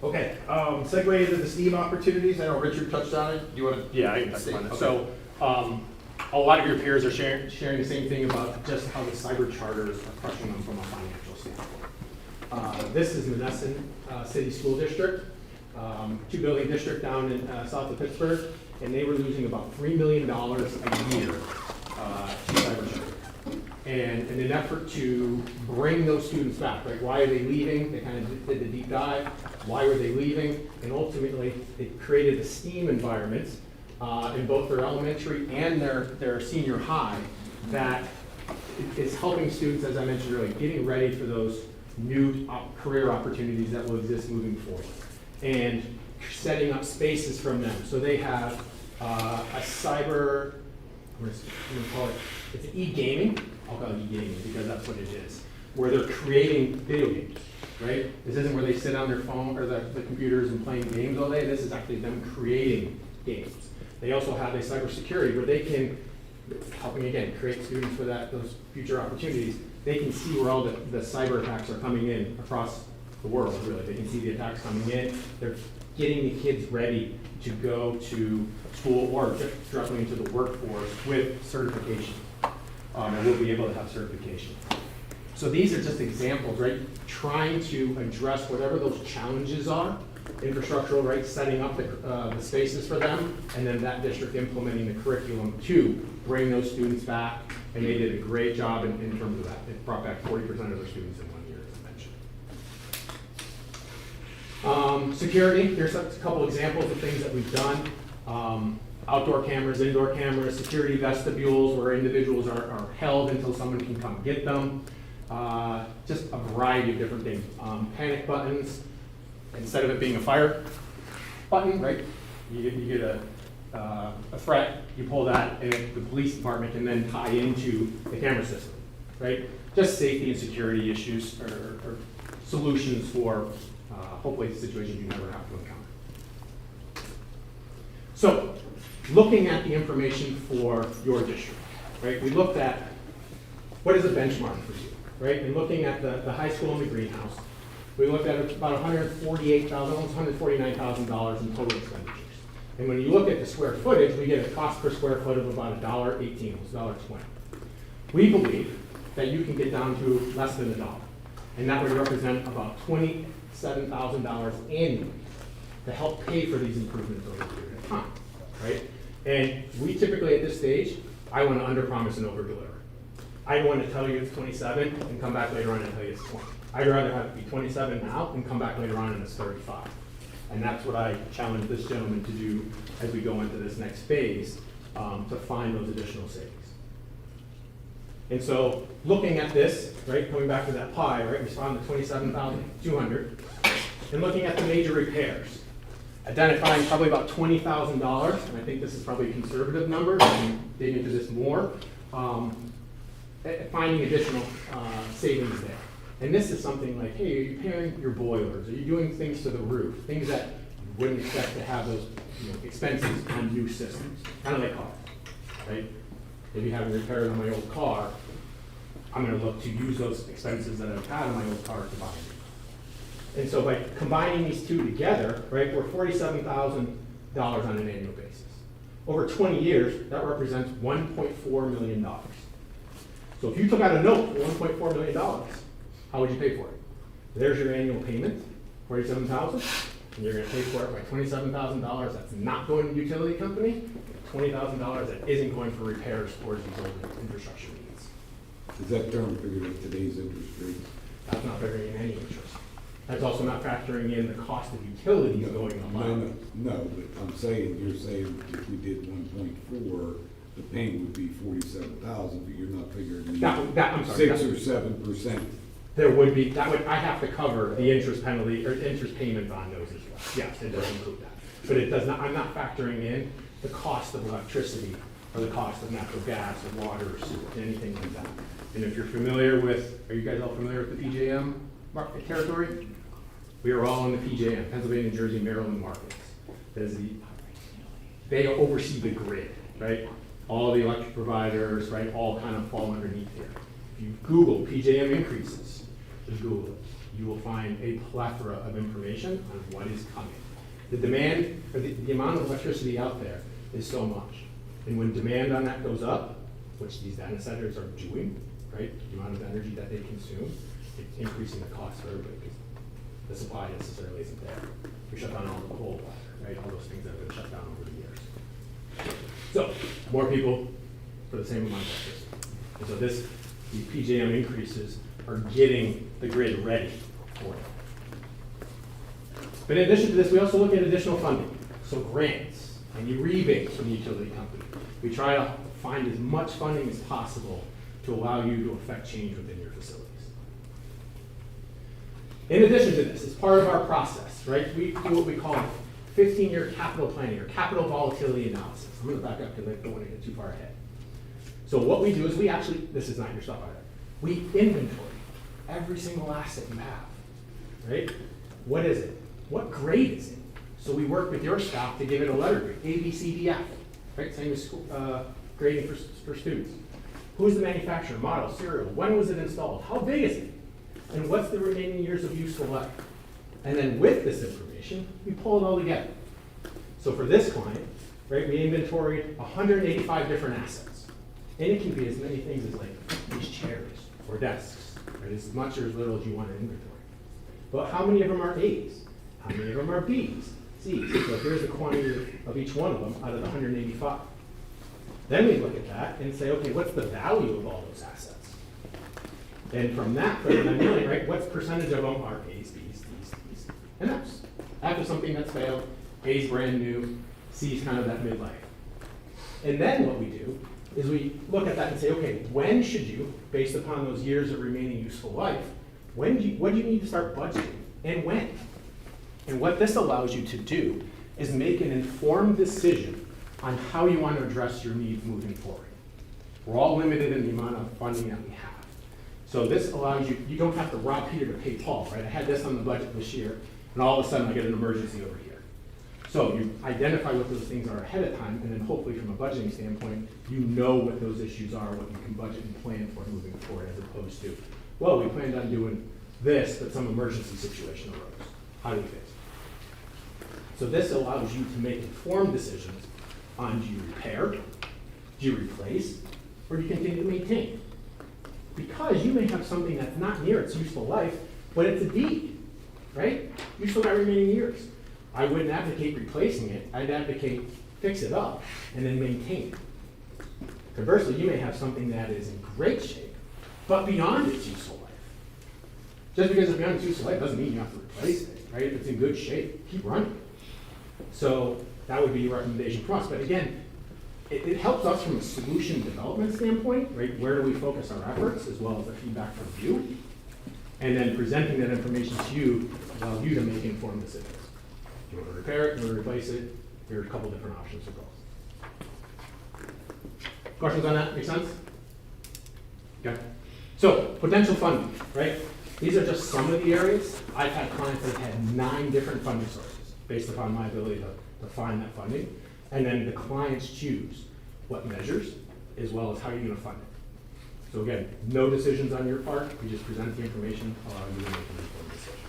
Okay, segue into the STEAM opportunities. I know Richard touched on it. Do you want to? Yeah, I can touch on it. So a lot of your peers are sharing the same thing about just how the cyber charters are crushing them from a financial standpoint. This is Menneson City School District, 2-building district down in south of Pittsburgh, and they were losing about $3 million a year to cyber charter. And in an effort to bring those students back, right? Why are they leaving? They kind of did the deep dive. Why were they leaving? And ultimately, they created a STEAM environment in both their elementary and their senior high that is helping students, as I mentioned earlier, getting ready for those new career opportunities that will exist moving forward. And setting up spaces from them. So they have a cyber, I'm going to call it, it's e-gaming. I'll call it e-gaming because that's what it is, where they're creating video games, right? This isn't where they sit on their phone or the computers and playing games all day. This is actually them creating games. They also have a cybersecurity where they can, helping again, create students for those future opportunities. They can see where all the cyber attacks are coming in across the world, really. They can see the attacks coming in. They're getting the kids ready to go to school or just directly into the workforce with certification. And we'll be able to have certification. So these are just examples, right? Trying to address whatever those challenges are, infrastructural, right? Setting up the spaces for them, and then that district implementing the curriculum to bring those students back. And they did a great job in terms of that. It brought back 40% of their students in 1 year, as I mentioned. Security, here's a couple examples of things that we've done. Outdoor cameras, indoor cameras, security vestibules where individuals are held until someone can come get them. Just a variety of different things. Panic buttons, instead of it being a fire button, right? You get a threat, you pull that, and the police department can then tie into the camera system, right? Just safety and security issues or solutions for hopefully situations you never have to encounter. So, looking at the information for your district, right? We looked at what is a benchmark for you, right? And looking at the high school and the greenhouse, we looked at about $148,000, almost $149,000 in total expenditures. And when you look at the square footage, we get a cost per square foot of about $1.18, it's $1.20. We believe that you can get down to less than $1, and that would represent about $27,000 annually to help pay for these improvements over a period of time, right? And we typically at this stage, I want to underpromise and overdeliver. I don't want to tell you it's 27 and come back later on and tell you it's 20. I'd rather have it be 27 now and come back later on and it's 35. And that's what I challenge this gentleman to do as we go into this next phase, to find those additional savings. And so looking at this, right, coming back to that pie, right, we found the 27,200, and looking at the major repairs, identifying probably about $20,000, and I think this is probably a conservative number, we can dig into this more, finding additional savings there. And this is something like, hey, are you repairing your boilers? Are you doing things to the roof? Things that you wouldn't expect to have those expenses on new systems, kind of like cars, right? If you have repairs on my old car, I'm going to look to use those expenses that I've had on my old car to buy it. And so by combining these two together, right, we're $47,000 on an annual basis. Over 20 years, that represents $1.4 million. So if you took out a note for $1.4 million, how would you pay for it? There's your annual payment, $47,000, and you're going to pay for it by $27,000 that's not going to the utility company, $20,000 that isn't going for repairs towards these old infrastructure needs. Is that term figured at today's interest rate? That's not figuring in any interest. That's also not factoring in the cost of utilities going up. No, but I'm saying, you're saying if we did 1.4, the payment would be 47,000, but you're not figuring I'm sorry, 6 or 7%. There would be, I have to cover the interest penalty or interest payment on those as well. Yes, it does include that. But it does not, I'm not factoring in the cost of electricity or the cost of natural gas or water or sewer, anything like that. And if you're familiar with, are you guys all familiar with the PJM market territory? We are all in the PJM, Pennsylvania, New Jersey, Maryland markets. They oversee the grid, right? All the electric providers, right, all kind of fall underneath here. If you Google PJM increases, just Google it, you will find a plethora of information on what is coming. The demand, or the amount of electricity out there is so much. And when demand on that goes up, which these data centers are doing, right, the amount of energy that they consume, it's increasing the cost for everybody because the supply necessarily isn't there. We shut down all the coal, right, all those things that have been shut down over the years. So, more people for the same amount of electricity. And so the PJM increases are getting the grid ready for it. But in addition to this, we also look at additional funding. So grants and rebates from the utility company. We try to find as much funding as possible to allow you to affect change within your facilities. In addition to this, as part of our process, right, we do what we call 15-year capital planning or capital volatility analysis. I'm going to back up because I don't want to get too far ahead. So what we do is we actually, this is not your stuff either, we inventory every single asset you have, right? What is it? What grade is it? So we work with your staff to give it a letter grade, A, B, C, D, F, right? Same as school, grading for students. Who's the manufacturer, model, serial? When was it installed? How big is it? And what's the remaining years of useful life? And then with this information, we pull it all together. So for this client, right, we inventoried 185 different assets. And it can be as many things as like these chairs or desks, right? As much or as little as you want to inventory. But how many of them are A's? How many of them are B's, C's? So here's the quantity of each one of them out of the 185. Then we look at that and say, okay, what's the value of all those assets? And from that, for the $9 million, right, what percentage of them are A's, B's, D's, and F's? After something that's failed, A's brand new, C's kind of that midlife. And then what we do is we look at that and say, okay, when should you, based upon those years of remaining useful life, what do you need to start budgeting, and when? And what this allows you to do is make an informed decision on how you want to address your needs moving forward. We're all limited in the amount of funding that we have. So this allows you don't have to rob Peter to pay Paul, right? I had this on the budget this year, and all of a sudden I get an emergency over here. So you identify what those things are ahead of time, and then hopefully from a budgeting standpoint, you know what those issues are, what you can budget and plan for moving forward, as opposed to, well, we planned on doing this, but some emergency situation arose. How do we fix it? So this allows you to make informed decisions on, do you repair, do you replace, or do you continue to maintain? Because you may have something that's not near its useful life, but it's a deed, right? You still got remaining years. I wouldn't advocate replacing it, I'd advocate fix it up and then maintain it. Conversely, you may have something that is in great shape, but beyond its useful life. Just because it's beyond its useful life doesn't mean you have to replace it, right? If it's in good shape, keep running. So that would be your recommendation from us. But again, it helps us from a solution development standpoint, right? Where do we focus our efforts, as well as the feedback from you? And then presenting that information to you allows you to make informed decisions. Do you want to repair it? Do you want to replace it? There are a couple different options for both. Questions on that? Make sense? Okay. So, potential funding, right? These are just some of the areas. I've had clients that have had 9 different funding sources based upon my ability to find that funding. And then the clients choose what measures, as well as how you're going to fund it. So again, no decisions on your part. We just present the information, allow you to make an informed decision.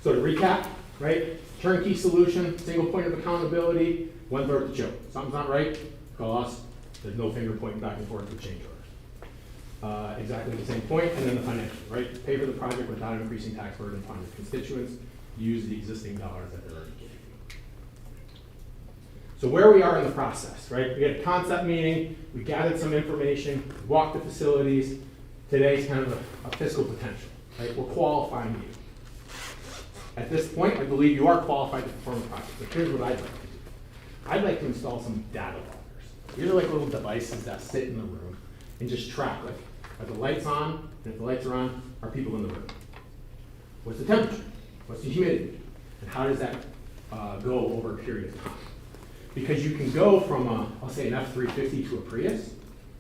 So to recap, right? Turnkey solution, single point of accountability, one throat to choke. Something's not right, call us. There's no finger pointing back and forth with change orders. Exactly the same point, and then the financial, right? Pay for the project without increasing tax burden upon your constituents. Use the existing dollars that they're already giving you. So where we are in the process, right? We had a concept meeting, we gathered some information, walked the facilities. Today's kind of a fiscal potential, right? We're qualifying you. At this point, I believe you are qualified to perform the project, but here's what I'd like to do. I'd like to install some data loggers. These are like little devices that sit in the room and just track, like, are the lights on? And if the lights are on, are people in the room? What's the temperature? What's the humidity? And how does that go over a period of time? Because you can go from, I'll say an F-350 to a Prius,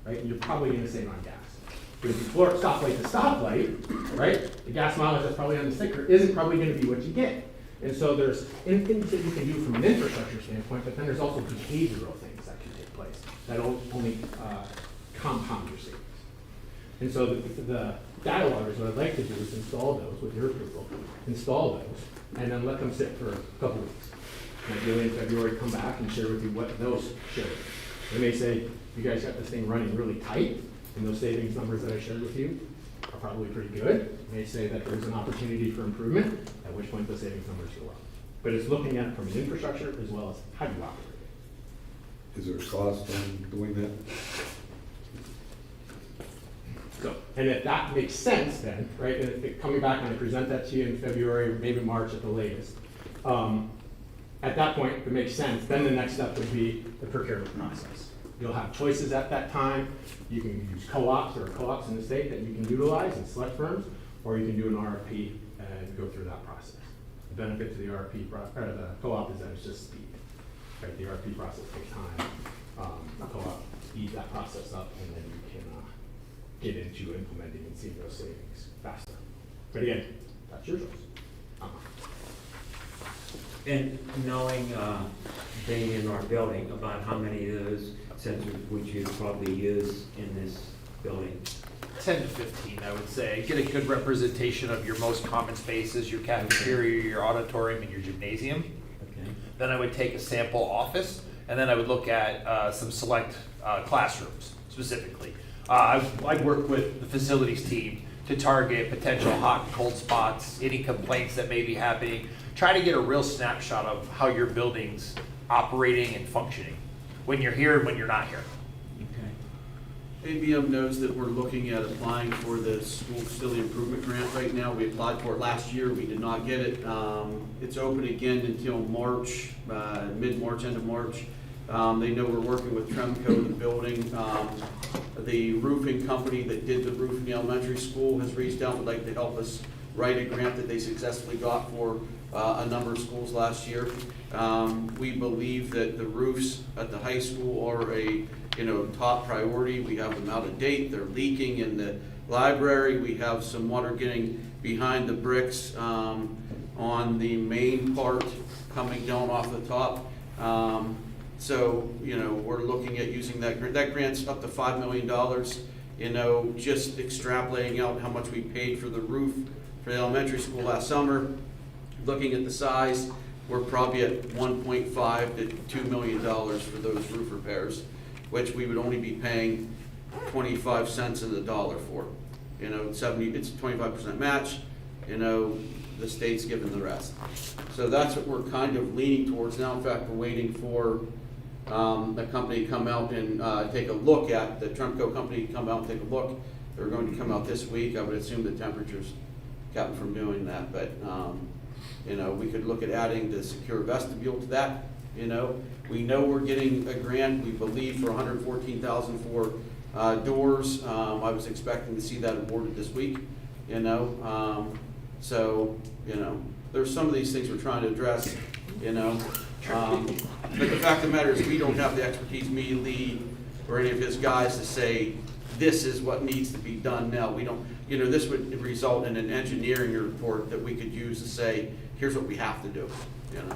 right? And you're probably going to save on gas. Because if you floor stoplight to stoplight, right? The gas mileage that's probably on the sticker isn't probably going to be what you get. And so there's things that you can do from an infrastructure standpoint, but then there's also behavioral things that can take place that only compound your savings. And so the data loggers, what I'd like to do is install those with your approval, install those, and then let them sit for a couple weeks. Ideally in February, come back and share with you what those show. They may say, you guys got this thing running really tight, and those savings numbers that I shared with you are probably pretty good. They may say that there's an opportunity for improvement, at which point the savings numbers go up. But it's looking at it from an infrastructure as well as how do you operate it. Is there a cost on doing that? So, and if that makes sense then, right, and if coming back and I present that to you in February, or maybe March at the latest, at that point, if it makes sense, then the next step would be the procurement process. You'll have choices at that time. You can use co-ops or co-ops in the state that you can utilize and select firms, or you can do an RFP and go through that process. The benefit to the the co-op is that it's just speed. Right? The RFP process takes time. The co-op speeds that process up, and then you can get into implementing and seeing those savings faster. But again, that's your choice. And knowing, being in our building, about how many of those sensors would you probably use in this building? 10 to 15, I would say. Get a good representation of your most common spaces, your cafeteria, your auditorium, and your gymnasium. Okay. Then I would take a sample office, and then I would look at some select classrooms specifically. I'd work with the facilities team to target potential hot and cold spots, any complaints that may be happening. Try to get a real snapshot of how your building's operating and functioning when you're here and when you're not here. ABM knows that we're looking at applying for the school facility improvement grant right now. We applied for it last year, we did not get it. It's open again until March, mid-March, end of March. They know we're working with Tremco, the building. The roofing company that did the roof in the elementary school has reached out, would like to help us write a grant that they successfully got for a number of schools last year. We believe that the roofs at the high school are a top priority. We have them out of date, they're leaking in the library, we have some water getting behind the bricks. on the main part coming down off the top. So, you know, we're looking at using that grant. That grant's up to $5 million. You know, just extrapolating out how much we paid for the roof for the elementary school last summer, looking at the size, we're probably at $1.5 to $2 million for those roof repairs, which we would only be paying 25 cents in the dollar for. You know, it's 25% match, you know, the state's giving the rest. So that's what we're kind of leaning towards now. In fact, we're waiting for a company to come out and take a look at, the Tremco company to come out and take a look. They're going to come out this week. I would assume the temperature's kept them from doing that, but you know, we could look at adding the secure vestibule to that. You know, we know we're getting a grant, we believe, for $114,000 for doors. I was expecting to see that awarded this week, you know. So, you know, there's some of these things we're trying to address, you know. But the fact of the matter is we don't have the expertise, me, Lee, or any of his guys to say, this is what needs to be done now. We don't, you know, this would result in an engineering report that we could use to say, here's what we have to do, you know.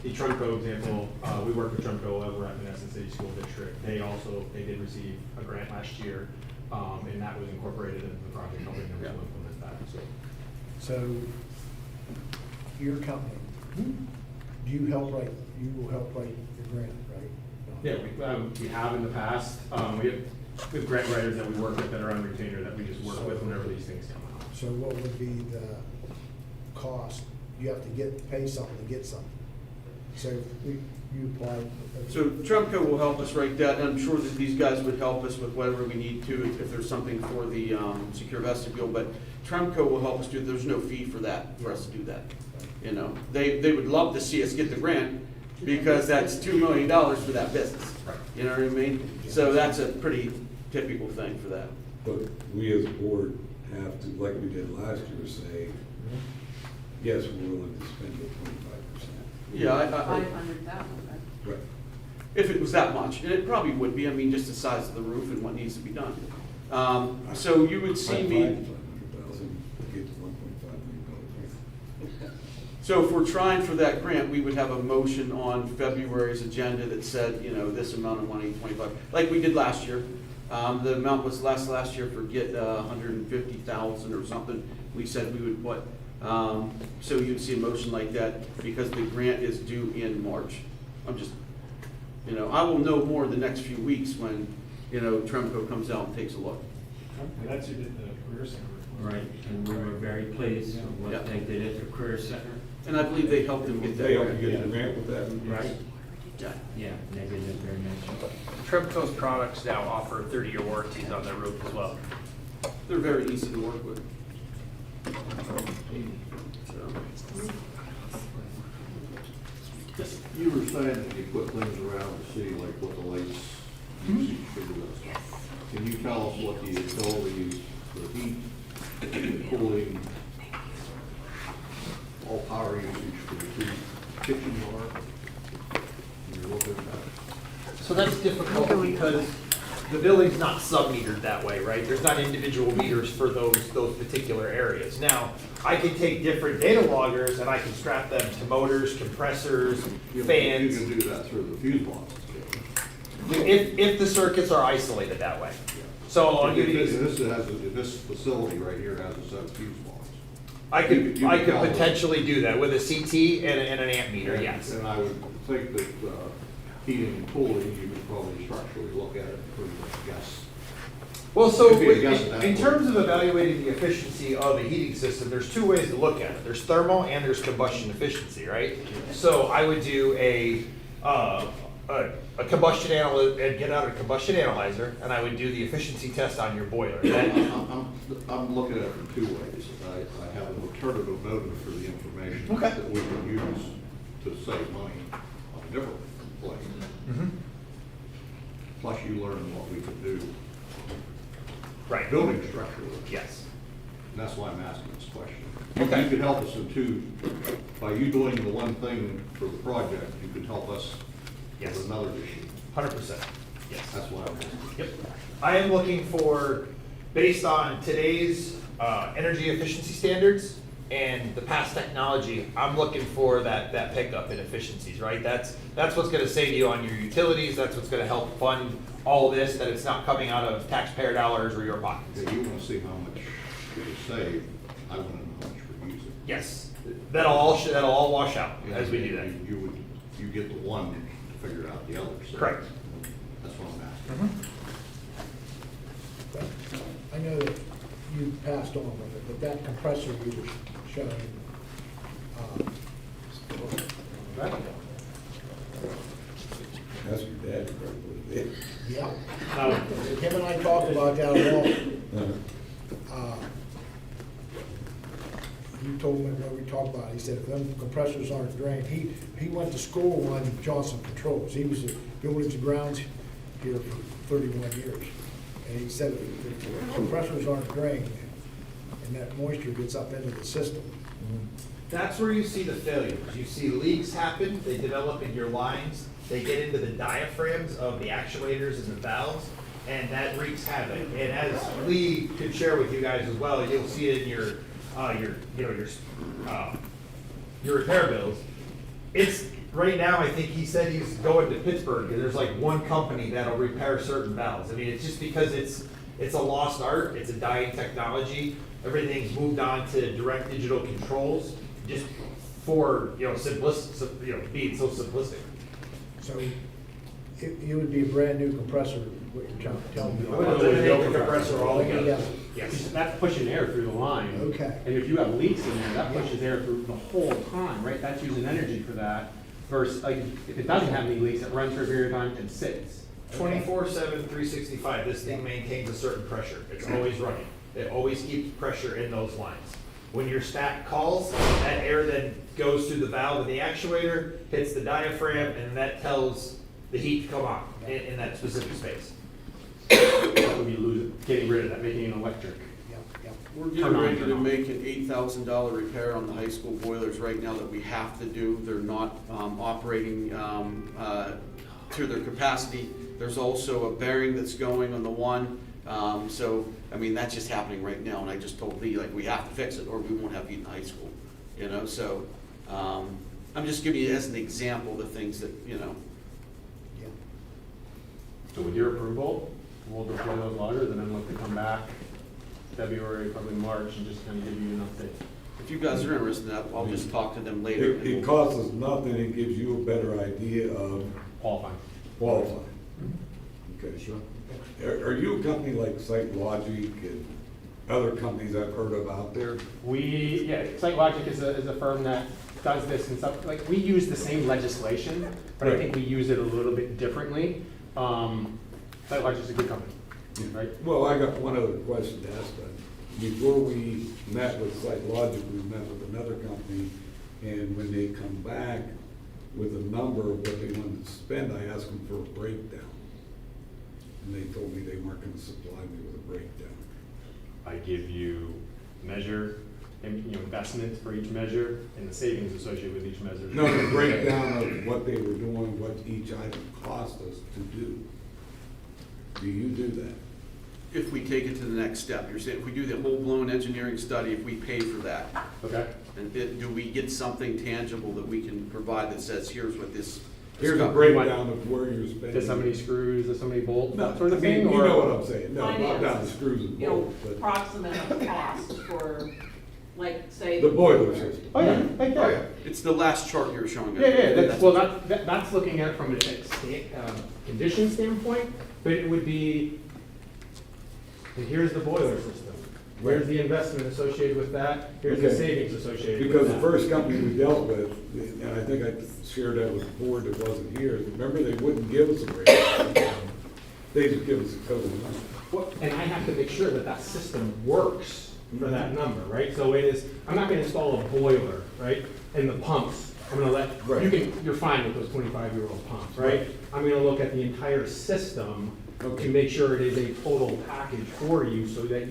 The Tremco example, we work with Tremco over at Menneson City School District. They did receive a grant last year, and that was incorporated into the project, helping them to implement that. So, your company, you will help write the grant, right? Yeah, we have in the past. We have grant writers that we work with that are on retainer that we just work with whenever these things come out. So what would be the cost? You have to pay something to get something. So you apply. So Tremco will help us write that, and I'm sure that these guys would help us with whatever we need to, if there's something for the secure vestibule, but Tremco will help us do, there's no fee for that, for us to do that. You know, they would love to see us get the grant, because that's $2 million for that business. Right. You know what I mean? So that's a pretty typical thing for that. But we as a board have to, like we did last year, say, yes, we're willing to spend the 25%. Yeah, 500,000, Right. if it was that much, and it probably would be, I mean, just the size of the roof and what needs to be done. So you would see me. 500,000 to get to $1.5 million. So if we're trying for that grant, we would have a motion on February's agenda that said, you know, this amount of money, 25, like we did last year. The amount was less last year, forget 150,000 or something. We said we would put, so you'd see a motion like that because the grant is due in March. I'm just, you know, I will know more in the next few weeks when, you know, Tremco comes out and takes a look. That's who did the career center. Right, and we were very pleased with what they did at the Career Center. And I believe they helped them get that. They helped you get the grant with that? Right. Yeah. Yeah, they did it very nice. Tremco's products now offer 30-year warranties on their roof as well. They're very easy to work with. You were saying that you put things around to see like what the lights usage should be. Can you tell us what the utilities, the heat, the cooling, all power usage for the two kitchens are? Can you look at that? So that's difficult because the building's not sub-metered that way, right? There's not individual meters for those particular areas. Now, I can take different data loggers and I can strap them to motors, compressors, fans. You can do that through the fuse boxes. If the circuits are isolated that way. So I'll give you. This facility right here has a set of fuse boxes. I could potentially do that with a CT and an amp meter, yes. And I would think that heating and cooling, you could probably structurally look at it and pretty much guess. Well, so Could be a guess at that in point. terms of evaluating the efficiency of a heating system, there's two ways to look at it. There's thermal and there's combustion efficiency, right? So I would do a combustion analyzer and get out a combustion analyzer, and I would do the efficiency test on your boiler. I'm looking at it from two ways. I have an alternative motive for the information Okay. that we can use to save money on a different place. Mm-hmm. Plus you learn what we can do. Right. Building structurally. Yes. And that's why I'm asking this question. Okay. You could help us in two, by you doing the one thing for the project, you could help us Yes. with another issue. 100%. Yes. That's why I'm asking. Yep. I am looking for, based on today's energy efficiency standards, and the past technology, I'm looking for that pickup in efficiencies, right? That's what's gonna save you on your utilities, that's what's gonna help fund all of this, that it's not coming out of taxpayer dollars or your pockets. If you wanna see how much you save, I wanna know how much we're using. Yes, that'll all wash out as we do that. You get the one to figure out the other. So Correct. That's what I'm asking. I know that you passed on with it, but that compressor you were showing, That's your dad, probably. yeah. Him and I talked about that a lot. He told me what we talked about, he said if them compressors aren't drained, he went to school on Johnson Controls. He was the buildings and grounds here for 31 years. And he said if the compressors aren't drained and that moisture gets up into the system. That's where you see the failures. You see leaks happen, they develop in your lines, they get into the diaphragms of the actuators and the valves, and that wreaks havoc. And as Lee could share with you guys as well, you'll see it in your repair bills. It's right now, I think he said he's going to Pittsburgh, and there's like one company that'll repair certain valves. I mean, it's just because it's a lost art, it's a dying technology. Everything's moved on to direct digital controls, just for being so simplistic. So it would be a brand new compressor, what you're telling me. I would eliminate the compressor altogether. Yeah. Yes. That's pushing air through the line. Okay. And if you have leaks in there, that pushes air through the whole time, right? That's using energy for that. Versus, like, if it doesn't have any leaks, it runs for a period of time and sits. 24/7, 365, this thing maintains a certain pressure. It's always running. It always keeps pressure in those lines. When your stat calls, that air then goes through the valve of the actuator, hits the diaphragm, and that tells the heat to come on in that specific space. That would be getting rid of that, making it electric. We're getting ready to make an $8,000 repair on the high school boilers right now that we have to do. They're not operating to their capacity. There's also a bearing that's going on the one. So, I mean, that's just happening right now. And I just told Lee, like, we have to fix it or we won't have heat in high school. You know, so I'm just giving you as an example the things that, you know. So with your approval, we'll deploy those loggers and then look to come back February, probably March, and just kind of give you an update. If you guys are interested in that, I'll just talk to them later. It costs us nothing, it gives you a better idea of Qualifying. Okay, sure. Are you a company like SiteLogic and other companies I've heard of out there? SiteLogic is a firm that does this and stuff. Like, we use the same legislation, but I think we use it a little bit differently. SiteLogic is a good company, right? Well, I got one other question to ask. Before we met with SiteLogic, we met with another company, and when they come back with a number of what they wanted to spend, I asked them for a breakdown. And they told me they weren't gonna supply me with a breakdown. I give you measure, investments for each measure and the savings associated with each measure. No, the breakdown of what they were doing, what each item cost us to do. Do you do that? If we take it to the next step, you're saying if we do the whole-blown engineering study, if we pay for that. Okay. And do we get something tangible that we can provide that says, here's what this. Here's a breakdown of where you're spending. There's so many screws, there's so many bolts, No, that sort of I mean, thing? you or- know what I'm saying. No, not down the Finances. screws and You know, bolts, but approximate cost for, like, say. the boiler system. Oh, yeah, like that. Oh, yeah. It's the last chart you're showing us. That's looking at it from a condition standpoint, but it would be, and here's the boiler system. Where's the investment associated with that? Here's the Okay. savings associated with Because that. the first company we dealt with, and I think I shared that with the board that wasn't here, remember they wouldn't give us a breakdown. They just give us a total number. Well, and I have to make sure that that system works for that number, right? So it is, I'm not gonna install a boiler, right? And the pumps, I'm gonna let, you're fine with those 25-year-old pumps, right? I'm gonna look at the entire system to make sure it is a total package for you so that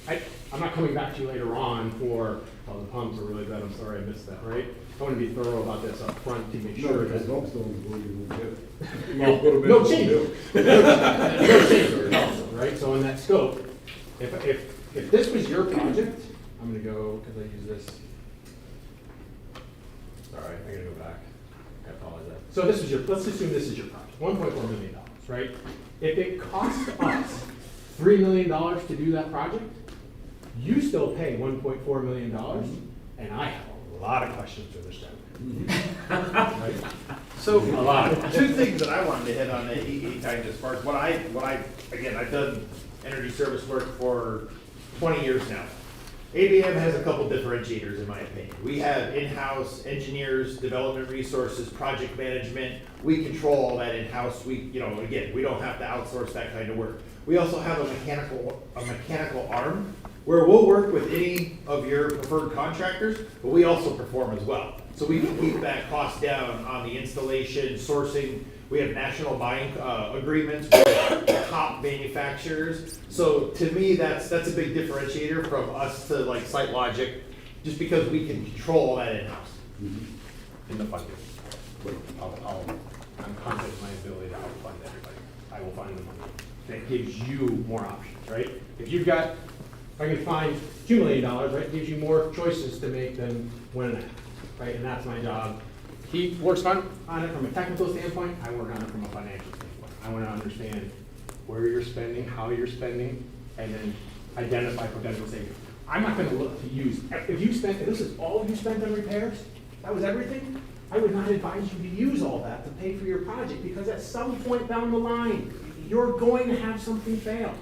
I'm not coming back to you later on for, oh, the pumps are really bad, I'm sorry I missed that, right? I want to be thorough about this up front to make No, sure because that. pumps don't go, you won't get it. No change. No change order also, right? So in that scope, if this was your project, I'm gonna go, because I use this So this is let's assume this is your project, $1.4 million, right? If it costs us $3 million to do that project, you still pay $1.4 million, and I have a lot of questions for this gentleman. Right? So, A lot. two things that I wanted to hit on that he kind of as far as again, I've done energy service work for 20 years now. ABM has a couple differentiators in my opinion. We have in-house engineers, development resources, project management. We control all that in-house. We don't have to outsource that kind of work. We also have a mechanical arm where we'll work with any of your preferred contractors, but we also perform as well. So we can keep that cost down on the installation, sourcing. We have national buying agreements with top manufacturers. So to me, that's a big differentiator from us to like SiteLogic, just because we can control all that in-house. In the funding. I'm confident in my ability to outfund everybody. I will find the money. That gives you more options, right? If I can find $2 million, right, it gives you more choices to make than 1.5, right? And that's my job. He works on it from a technical standpoint, I work on it from a financial standpoint. I want to understand where you're spending, how you're spending, and then identify potential savings. I'm not going to look to use, if this is all you spent on repairs, that was everything, I would not advise you to use all that to pay for your project, because at some point down the line, you're going to have something fail.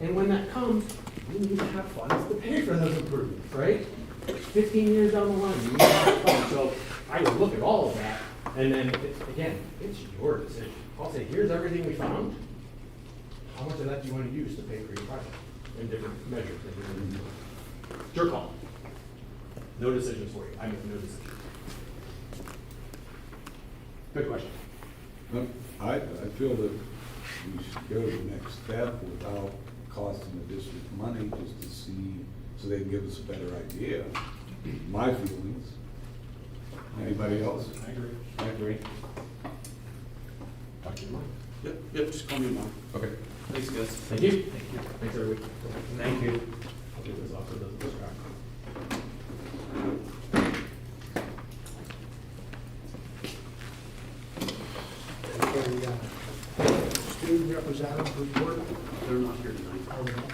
And when that comes, you need to have funds to pay for those improvements, right? 15 years down the line, you need to have funds. So I would look at all of that, and then, it's your decision. I'll say, here's everything we found. How much of that do you want to use to pay for your project in different measures? It's your call. No decisions for you. I make no decisions. Good question. I feel that we should go to the next step without costing the district money, just to see, so they can give us a better idea. My feelings. Anybody else? I agree. Talk to your mom. Yep, just call me tomorrow. Okay. Thanks, guys. Thank you. Thanks, everybody. Thank you. I'll get this off so it doesn't distract. Okay, student representative report. They're not here tonight. Oh, they're not?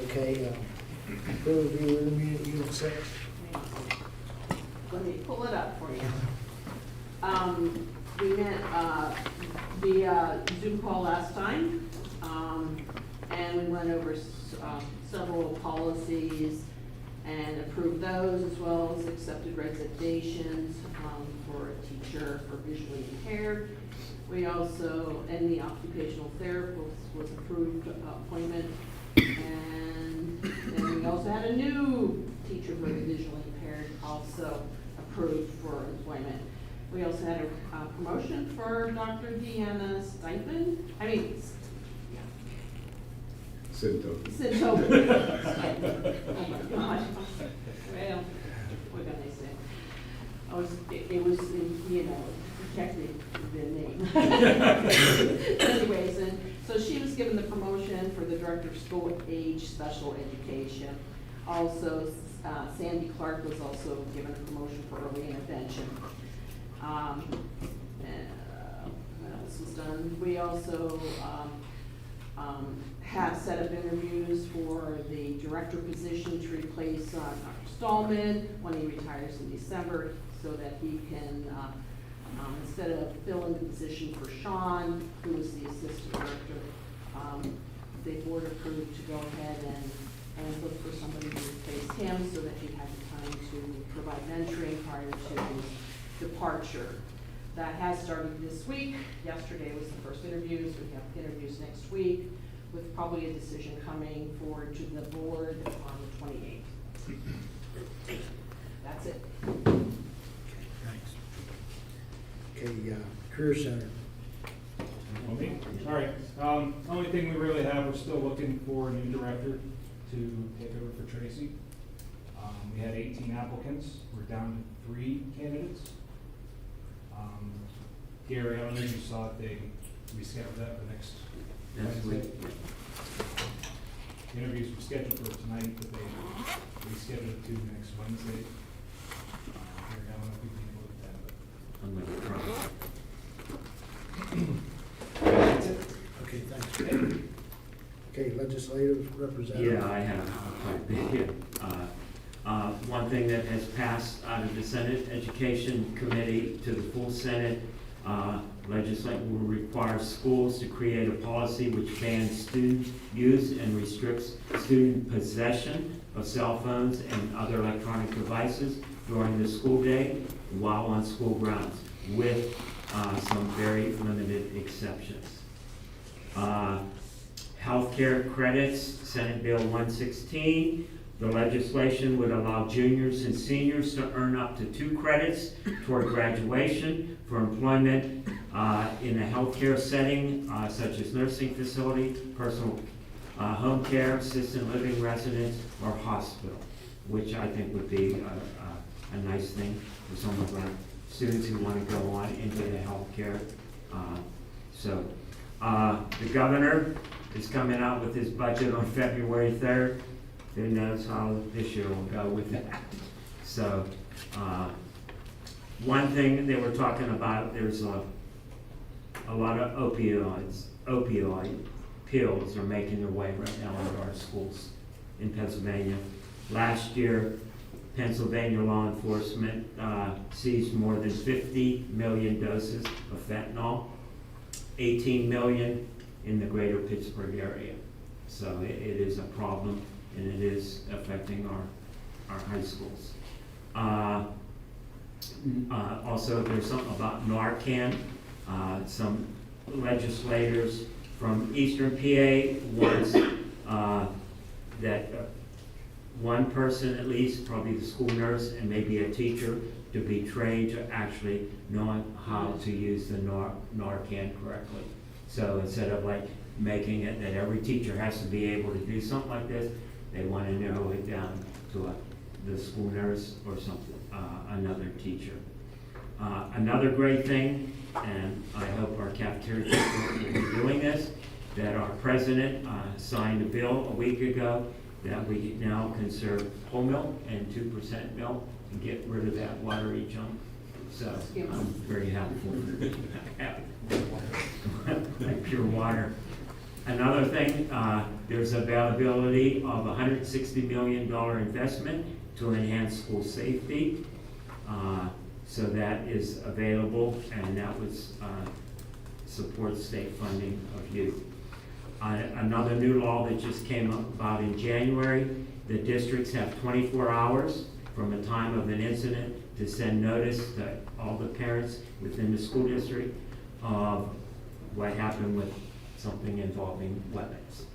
Okay, peer review intermediate unit 6. Let me pull it up for you. We met via Zoom call last time, and we went over several policies and approved those, as well as accepted resignations for a teacher for visually impaired. We also, and the occupational therapist was approved appointment, and then we also had a new teacher for the visually impaired also approved for employment. We also had a promotion for Dr. Deanna Stipend. Sintober. Oh my gosh. Well, what can I say? It was, protecting the name. Anyways, and so she was given the promotion for the Director of School Age Special Education. Also, Sandy Clark was also given a promotion for early intervention. What else was done? We also have set up interviews for the director position to replace Dr. Stallman when he retires in December, so that he can, instead of filling the position for Sean, who was the assistant director, the board approved to go ahead and look for somebody to replace him, so that he'd have the time to provide mentoring prior to his departure. That has started this week. Yesterday was the first interviews. We have interviews next week, with probably a decision coming forward to the board on the 28th. That's it. Thanks. Okay, Career Center. Okay, all right. Only thing we really have, we're still looking for a new director to take over for Tracy. We had 18 applicants. We're down to 3 candidates. Gary, I don't know if you saw it, they rescheduled that for next Wednesday. The interviews were scheduled for tonight, but they rescheduled it to next Wednesday. Gary, I don't know if you can look at that, but unlimited progress. Okay, thanks. Okay, legislative representative. Yeah, I have quite a bit here. One thing that has passed out of the Senate Education Committee to the full Senate, legislation will require schools to create a policy which bans student use and restricts student possession of cell phones and other electronic devices during the school day while on school grounds, with some very limited exceptions. Healthcare credits, Senate Bill 116. The legislation would allow juniors and seniors to earn up to 2 credits toward graduation for employment in a healthcare setting, such as nursing facility, personal home care, assisted living residence, or hospital, which I think would be a nice thing for some of our students who want to go on into the healthcare. The governor is coming out with his budget on February 3rd. Who knows how this year will go with that. So, one thing they were talking about, there's a lot of opioid pills are making their way right now into our schools in Pennsylvania. Last year, Pennsylvania law enforcement seized more than 50 million doses of fentanyl, 18 million in the greater Pittsburgh area. So it is a problem, and it is affecting our high schools. Also, there's something about Narcan. Some legislators from Eastern PA wants that one person at least, probably the school nurse and maybe a teacher, to be trained to actually know how to use the Narcan correctly. So instead of like making it that every teacher has to be able to do something like this, they want to narrow it down to the school nurse or something, another teacher. Another great thing, and I hope our cafeteria people will be doing this, that our president signed a bill a week ago that we now can serve whole milk and 2% milk and get rid of that watery junk. So I'm very happy like pure water. Another thing, there's availability of $160 million investment to enhance school safety. So that is available, and that was support state funding of youth. Another new law that just came about in January, the districts have 24 hours from the time of an incident to send notice to all the parents within the school district of what happened with something involving weapons.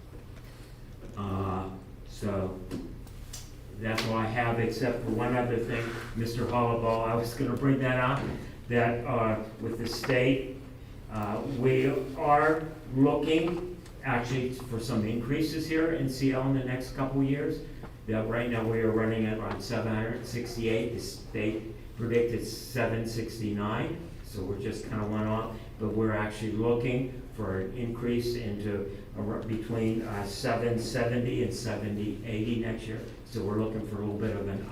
So that's all I have, except for one other thing, Mr. Hollaball, I was going to bring that up, that with the state, we are looking actually for some increases here in CL in the next couple years. That right now we are running at around 768. The state predicted 769, so we're just kind of one off. But we're actually looking for an increase into between 770 and 780 next year. So we're looking for a little bit of an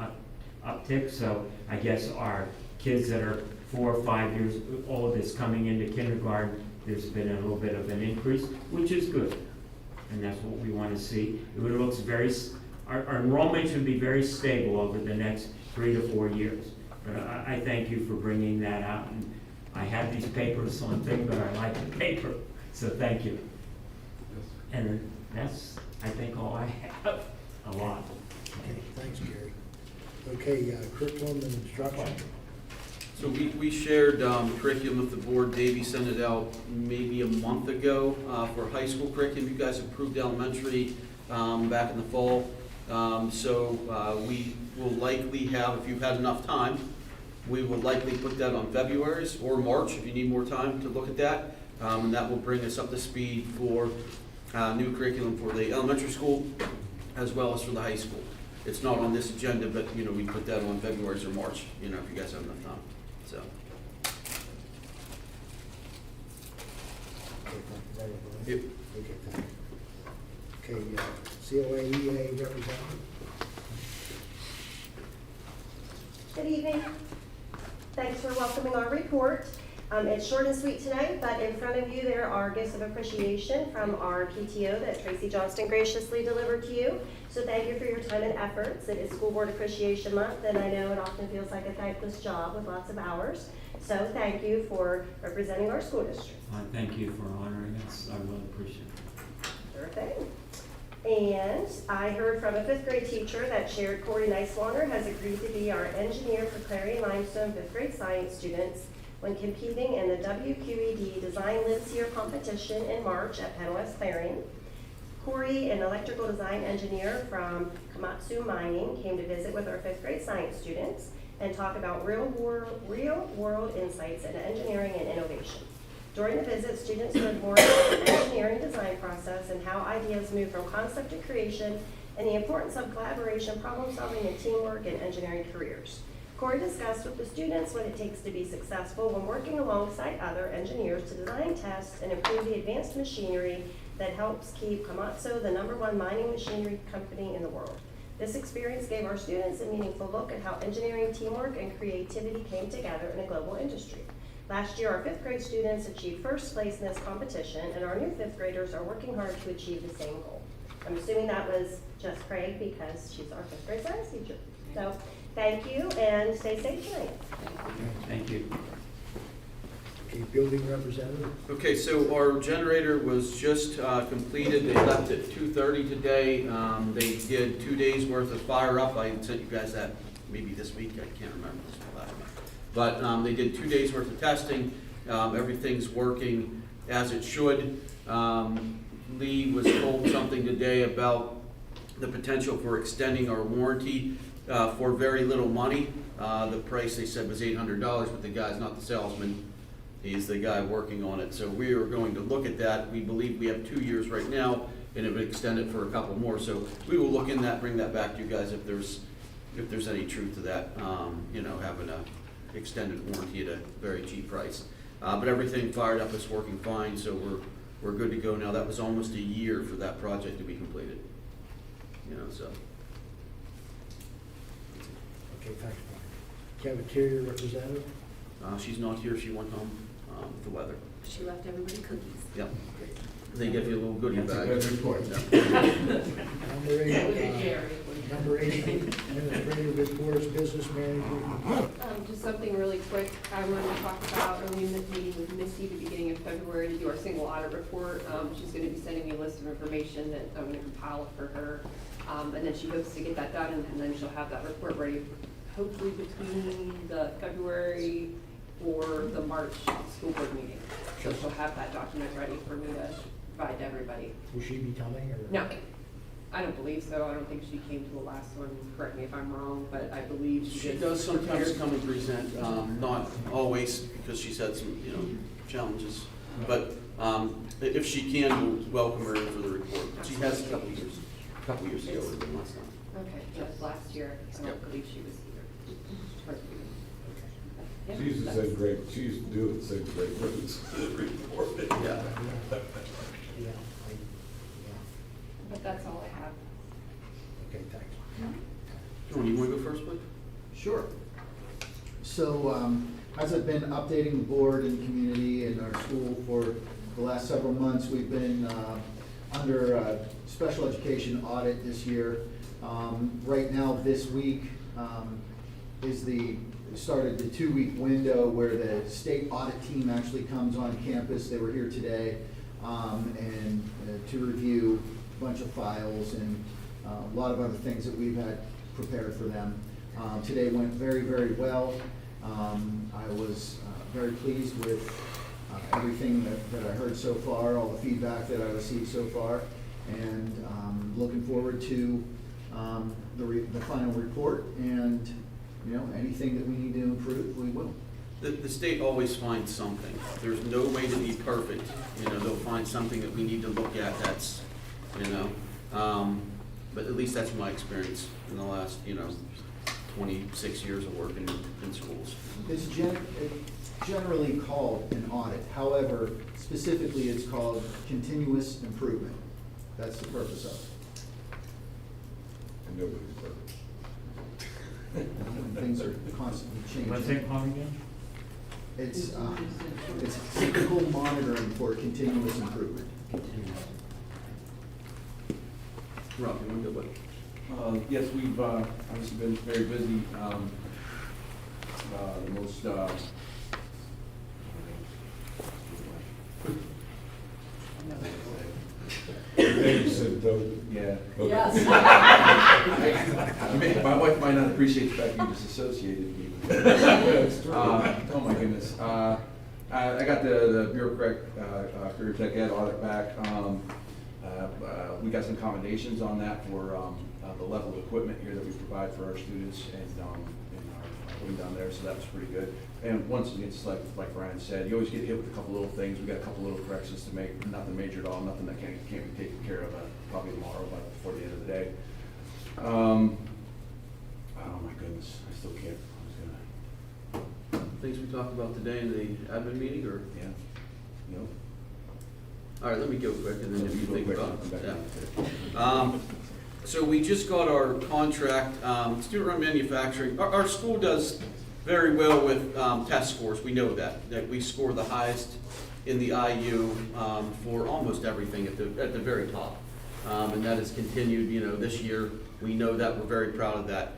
uptick. So I guess our kids that are 4 or 5 years old that's coming into kindergarten, there's been a little bit of an increase, which is good. And that's what we want to see. It looks our enrollment should be very stable over the next 3 to 4 years. But I thank you for bringing that out. And I had these papers on thing, but I like the paper, so thank you. And that's, I think, all I have, a lot. Okay, thanks, Gary. Okay, curriculum and instruction. So we shared curriculum with the board. Davey sent it out maybe a month ago for high school curriculum. You guys approved elementary back in the fall. We will likely have, if you've had enough time, we will likely put that on February's or March if you need more time to look at that. And that will bring us up to speed for new curriculum for the elementary school as well as for the high school. It's not on this agenda, but we put that on February's or March, if you guys have enough time. So. Yep. Okay, thank you. Okay, COAEA representative. Good evening. Thanks for welcoming our report. It's short and sweet tonight, but in front of you there are gifts of appreciation from our PTO that Tracy Johnston graciously delivered to you. So thank you for your time and efforts. It is School Board Appreciation Month, and I know it often feels like a thankless job with lots of hours. So thank you for representing our school district. Thank you for honoring us. I really appreciate it. Sure thing. And I heard from a 5th grade teacher that shared Corey Neiswanger has agreed to be our engineer for Clarion-Limestone 5th grade science students when competing in the WQED Design Lives Here competition in March at Penn West Clarion. Corey, an electrical design engineer from Komatsu Mining, came to visit with our 5th grade science students and talk about real world insights in engineering and innovation. During the visit, students learned more about the engineering design process and how ideas move from concept to creation and the importance of collaboration, problem solving, and teamwork in engineering careers. Corey discussed with the students what it takes to be successful when working alongside other engineers to design, test, and improve the advanced machinery that helps keep Komatsu the #1 mining machinery company in the world. This experience gave our students a meaningful look at how engineering, teamwork, and creativity came together in a global industry. Last year, our 5th grade students achieved first place in this competition, and our new 5th graders are working hard to achieve the same goal. I'm assuming that was just Craig because she's our 5th grade science teacher. So thank you and stay safe tonight. Thank you. Okay, building representative. Okay, so our generator was just completed. They left at 2:30 today. They did 2 days worth of fire up. I sent you guys that maybe this week. I can't remember. This was last week. But they did 2 days worth of testing. Everything's working as it should. Lee was told something today about the potential for extending our warranty for very little money. The price they said was $800, but the guy's not the salesman. He's the guy working on it. So we are going to look at that. We believe we have 2 years right now, and it would extend it for a couple more. So we will look in that, bring that back to you guys if there's any truth to that, having a extended warranty at a very cheap price. But everything fired up is working fine, so we're good to go now. That was almost a year for that project to be completed. So. Okay, thanks, Brian. Cafeteria representative. She's not here. She went home with the weather. She left everybody cookies. Yep. They give you a little goodie bag. That's a good report. Number 8, administrative reports, business manager. Just something really quick. I wanted to talk about a meeting with Misty at the beginning of February to do our single audit report. She's going to be sending me a list of information that I'm going to compile for her. And then she hopes to get that done, and then she'll have that report ready, hopefully between the February or the March school board meeting. So she'll have that document ready for me to provide to everybody. Will she be coming or? No, I don't believe so. I don't think she came to the last one. Correct me if I'm wrong, but I believe She does sometimes come and present, not always, because she's had some, challenges. But if she can, we'll welcome her in for the report. She has a couple years ago, or last time. Okay, just last year. I don't believe she was here. Yeah, She used to that's- say great, she used to do it, say great words. Yeah. Yeah. But that's all I have. Okay, thanks. John, you want to go first, please? Sure. So, as I've been updating the board and community and our school for the last several months, we've been under a special education audit this year. Right now, this week started the 2-week window where the state audit team actually comes on campus. They were here today and to review a bunch of files and a lot of other things that we've had prepared for them. Today went very, very well. I was very pleased with everything that I heard so far, all the feedback that I received so far, and looking forward to the final report, and anything that we need to improve, we will. The state always finds something. There's no way to be perfect. They'll find something that we need to look at. That's, but at least that's my experience in the last, 26 years of working in schools. It's generally called an audit. However, specifically, it's called continuous improvement. That's the purpose of it. And nobody's perfect. Things are constantly changing. What's it called again? It's cyclical monitoring for continuous improvement. Rob, you want to go what? Yes, we've obviously been very busy. The most, yeah. Yes. My wife might not appreciate the fact you disassociated me. Oh my goodness. I got the Bureau Career Tech Ed audit back. We got some commendations on that for the level of equipment here that we provide for our students and our putting down there, so that was pretty good. And once again, just like Brian said, you always get hit with a couple little things. We got a couple little corrections to make, nothing major at all, nothing that can't be taken care of probably tomorrow, but before the end of the day. Oh my goodness, I still can't. Things we talked about today in the admin meeting, or? Yeah. Yep. All right, let me go quick and then if you think about it. Yeah. So we just got our contract, student-run manufacturing. Our school does very well with test scores. We know that we score the highest in the IU for almost everything at the very top. And that has continued, this year. We know that. We're very proud of that.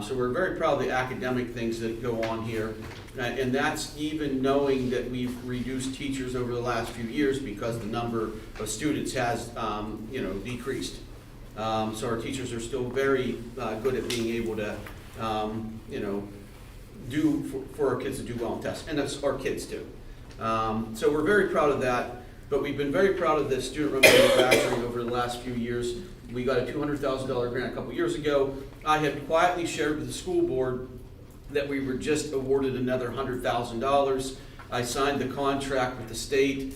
So we're very proud of the academic things that go on here. And that's even knowing that we've reduced teachers over the last few years because the number of students has, decreased. So our teachers are still very good at being able to, do for our kids to do well in tests, and that's our kids too. So we're very proud of that, but we've been very proud of the student-run manufacturing over the last few years. We got a $200,000 grant a couple years ago. I had quietly shared with the school board that we were just awarded another $100,000. I signed the contract with the state.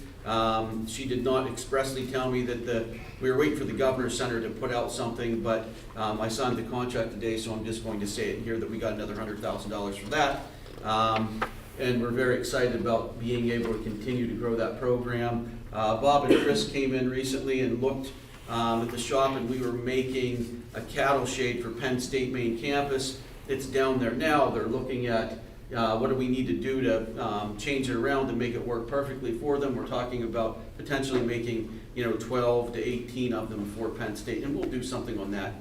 She did not expressly tell me that we were waiting for the governor's center to put out something, but I signed the contract today, so I'm just going to say it here that we got another $100,000 for that. And we're very excited about being able to continue to grow that program. Bob and Chris came in recently and looked at the shop, and we were making a cattle shade for Penn State main campus. It's down there now. They're looking at what do we need to do to change it around and make it work perfectly for them. We're talking about potentially making 12 to 18 of them for Penn State, and we'll do something on that.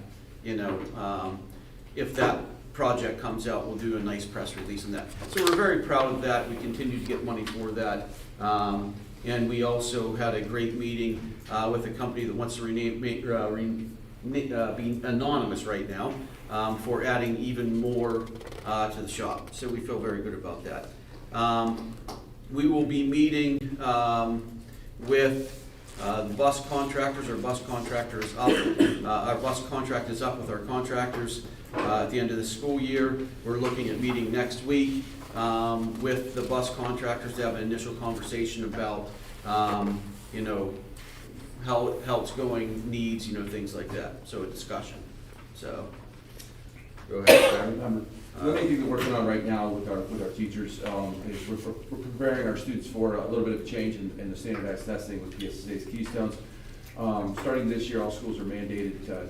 If that project comes out, we'll do a nice press release on that. So we're very proud of that. We continue to get money for that. And we also had a great meeting with a company that wants to be anonymous right now for adding even more to the shop. So we feel very good about that. We will be meeting with the bus contractors. Our bus contractor is up. Our bus contract is up with our contractors at the end of the school year. We're looking at meeting next week with the bus contractors to have an initial conversation about, how it's going, needs, things like that. So a discussion. So, go ahead. The main thing we're working on right now with our teachers is we're preparing our students for a little bit of a change in the standardized testing with PSSA's Keystones. Starting this year, all schools are mandated to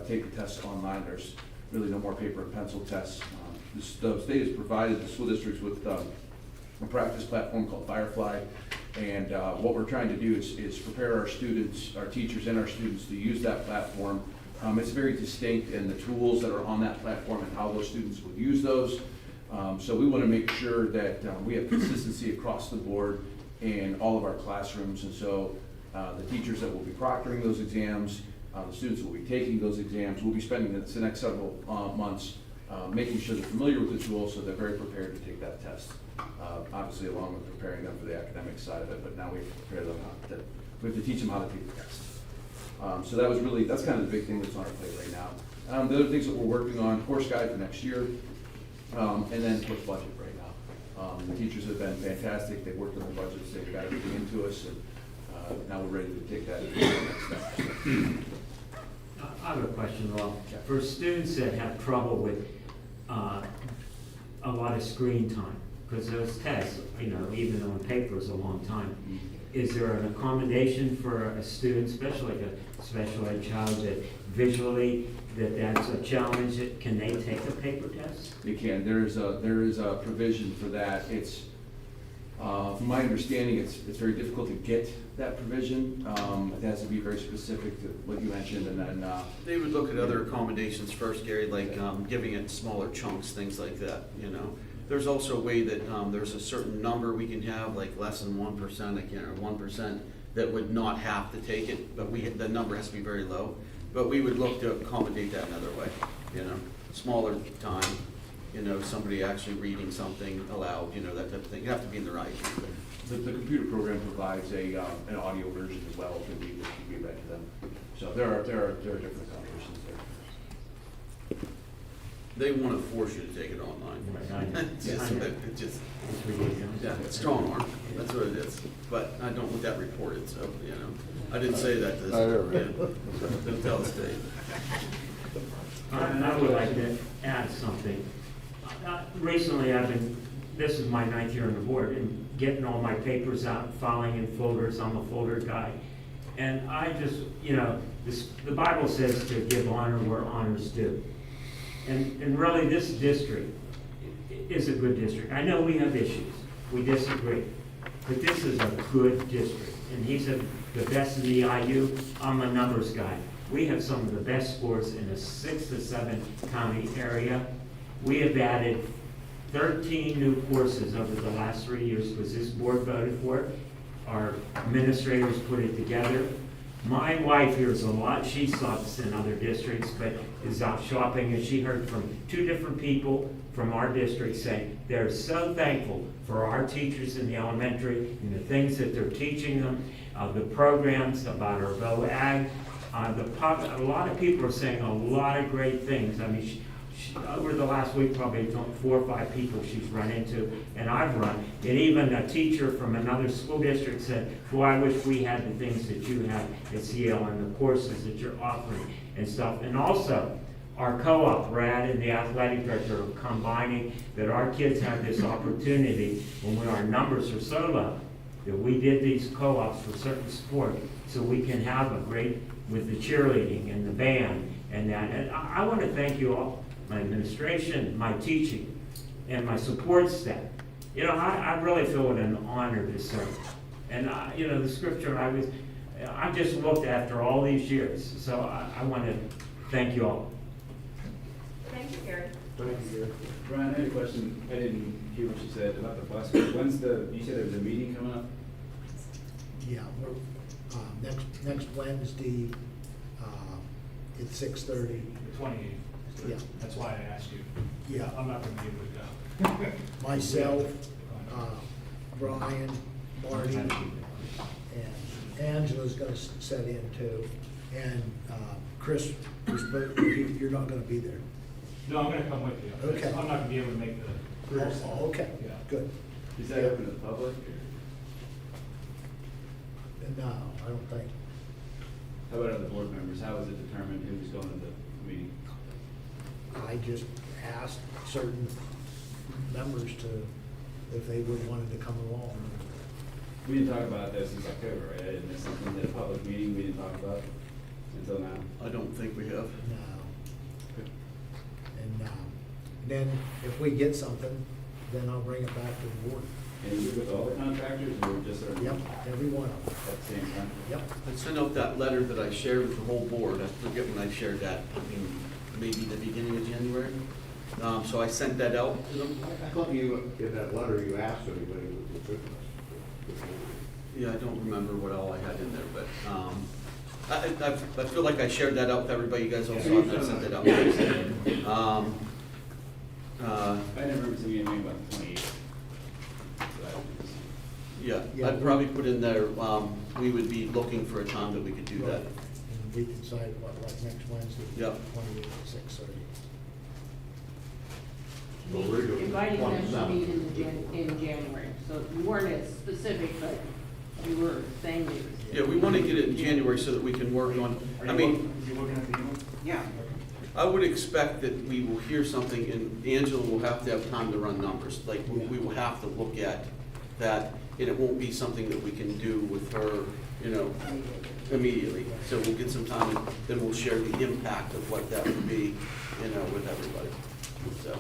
take the tests online. There's really no more paper and pencil tests. The state has provided the school districts with a practice platform called Firefly, and what we're trying to do is prepare our students, our teachers and our students to use that platform. It's very distinct in the tools that are on that platform and how those students will use those. So we want to make sure that we have consistency across the board in all of our classrooms. And so the teachers that will be proctoring those exams, the students will be taking those exams, we'll be spending the next several months making sure they're familiar with the tool so they're very prepared to take that test. Obviously along with preparing them for the academic side of it, but now we have to prepare them we have to teach them how to take the test. So that's kind of the big thing that's on our plate right now. The other things that we're working on, course guide for next year, and then course budget right now. The teachers have been fantastic. They've worked on their budgets. They've got everything into us, and now we're ready to take that to the next step. I have a question, Rob. For students that have trouble with a lot of screen time, because those tests, even on paper is a long time, is there an accommodation for a student, especially like a special ed child, that visually that's a challenge? Can they take a paper test? They can. There is a provision for that. It's From my understanding, it's very difficult to get that provision. It has to be very specific to what you mentioned, and then, They would look at other accommodations first, Gary, like giving it smaller chunks, things like that, you know. There's also a way that there's a certain number we can have, like less than 1%, I can't remember, 1%, that would not have to take it, but the number has to be very low. But we would look to accommodate that another way, you know, smaller time, you know, somebody actually reading something aloud, you know, that type of thing. You have to be in the right. the computer program provides an audio version as well, that we read to them. So there are different accommodations there. They want to force you to take it online. It's just, yeah, it's strong arm, that's what it is. But I don't want that reported, so, you know, I didn't say that to don't tell the state. And I would like to add something. Recently, this is my 9th year on the board, and getting all my papers out, filing in folders. I'm a folder guy. And I just, you know, the Bible says to give honor where honor's due. And really, this district is a good district. I know we have issues. We disagree. But this is a good district. And he said the best in the IU. I'm a numbers guy. We have some of the best scores in a 6 to 7 county area. We have added 13 new courses over the last 3 years because this board voted for it. Our administrators put it together. My wife hears a lot. She saw this in other districts, but is out shopping, and she heard from 2 different people from our district saying they're so thankful for our teachers in the elementary and the things that they're teaching them, the programs about our VOAG. A lot of people are saying a lot of great things. I mean, over the last week, probably 4 or 5 people she's run into, and I've run. And even a teacher from another school district said, boy, I wish we had the things that you have at CL and the courses that you're offering and stuff. And also, our co-op, Brad and the athletic director, are combining that our kids have this opportunity when our numbers are so low, that we did these co-ops for certain sport, so we can have a great, with the cheerleading and the band and that. And I want to thank you all, my administration, my teaching, and my support staff. You know, I really feel it an honor to serve. And, you know, the scripture, I just looked after all these years. So I want to thank you all. Thank you, Gary. Brian, I had a question. I didn't hear what you said about the bus. You said there was a meeting coming up? Yeah, we're, next Wednesday, at 6:30. The 28th. Yeah. That's why I asked you. Yeah. I'm not gonna be able to go. Myself, Brian, Marty, and Angela's gonna set in too. And Chris, you're not gonna be there. No, I'm gonna come with you. Okay. I'm not gonna be able to make the career center. Oh, okay, Yeah. good. Is that open to the public? No, I don't think. How about other board members? How was it determined who was going to the meeting? I just asked certain members if they would wanted to come along. We didn't talk about this since October, right? Isn't this something that a public meeting we didn't talk about until now? I don't think we have. No. And then if we get something, then I'll bring it back to the board. And you with all the contractors or just our? Yep, every one of them. At the same time? Yep. I sent out that letter that I shared with the whole board. I forget when I shared that. I mean, maybe the beginning of January. So I sent that out to them. I thought you, in that letter, you asked everybody what the Yeah, I don't remember what all I had in there, but I feel like I shared that out with everybody. You guys all saw it, and I sent it out. I never remember seeing anything about the 28th. Yeah, I'd probably put in there, we would be looking for a time that we could do that. And we can decide what, like next Wednesday? Yep. 28 at 6:30. We invited them to meet in January, so we weren't as specific, but we were saying it. Yeah, we want to get it in January so that we can work on, I mean, You looking at the email? Yeah. I would expect that we will hear something, and Angela will have to have time to run numbers. Like, we will have to look at that, and it won't be something that we can do with her, you know, immediately. So we'll get some time, and then we'll share the impact of what that would be, you know, with everybody, so.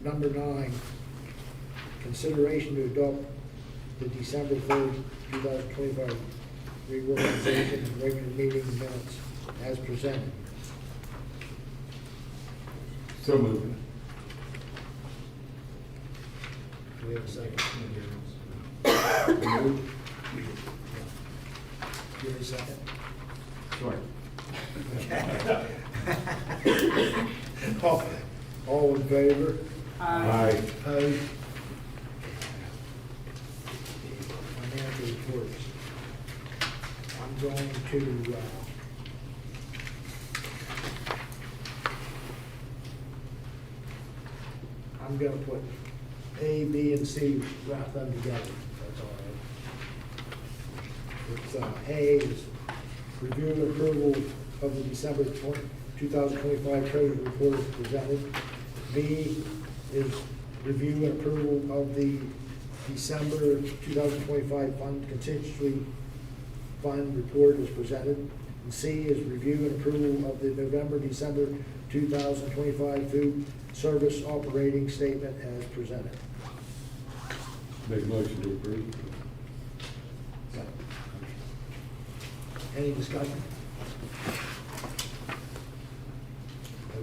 Number 9, consideration to adopt the December 3rd, 2025 reorganization and regular meeting minutes as presented. So moved. Do we have a second? Moved. Do we have a second? Sure. All in favor? Aye. Opposed? Financial reports. I'm going to, I'm gonna put A, B, and C, wrap them together, that's all right. It's, A is review and approval of the December 2025 treasury report as presented. B is review and approval of the December 2025 fund contingency fund report as presented. And C is review and approval of the November, December 2025 food service operating statement as presented. Make a motion to approve. Any discussion?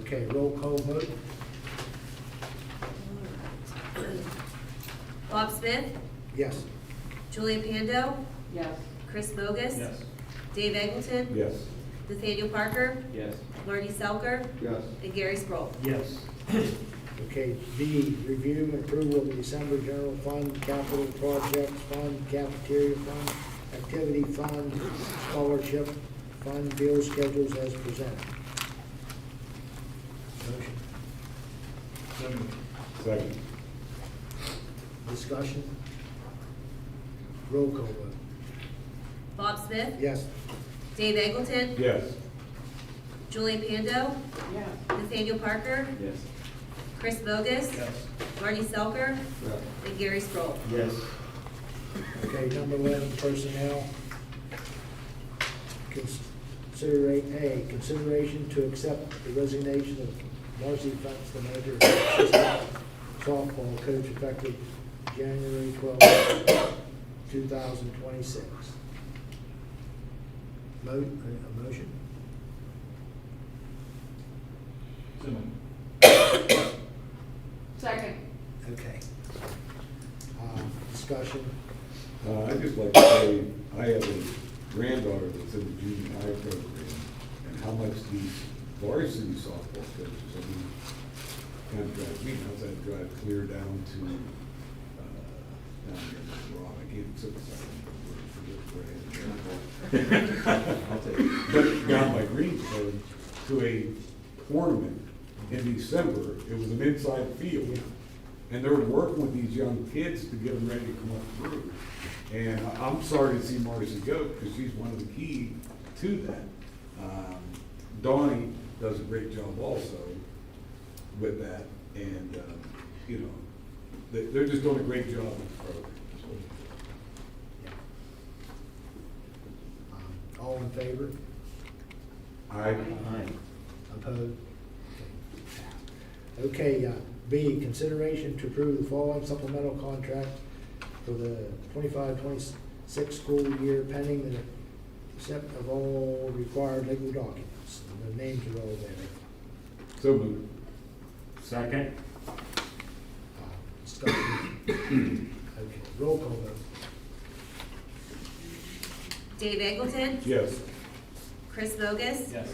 Okay, roll call vote. Bob Smith, Yes. Julia Pando, Yes. Chris Bogus. Yes. Dave Eggleton. Yes. Nathaniel Parker, Yes. Marty Selker, Yes. and Gary Sproul. Yes. Okay, B, review and approval of the December general fund, capital projects fund, cafeteria fund, activity fund, scholarship fund, bill schedules as presented. Motion. So moved. Second. Discussion? Roll call vote. Bob Smith, Yes. Dave Eggleton, Yes. Julia Pando, Yes. Nathaniel Parker, Yes. Chris Bogus, Yes. Marty Selker, Yes. and Gary Sproul. Yes. Okay, number 11, personnel. Consideration to accept the resignation of Marcy Fentz, the manager of assistant softball coach, effective January 12, 2026. A motion? So moved. Second. Okay. Discussion? I'd just like to say, I have a granddaughter that's in the junior high program, and how much these varsity softball coaches, I mean, kind of drives me nuts. I drive clear down to, down here in Rock. I can't synthesize I'll take it. but down by Greensburg to a tournament in December. It was an inside field. And they're working with these young kids to get them ready to come up through. And I'm sorry to see Marcy go, because she's one of the key to that. Donnie does a great job also with that, and, you know, they're just doing a great job with the program. All in favor? I, Opposed? Okay, B, consideration to approve the following supplemental contract for the 25-26 school year pending the accept of all required legal documents. And the names are all there. so moved. Second? Discussion. Okay, roll call vote. Dave Eggleton, Yes. Chris Bogus, Yes.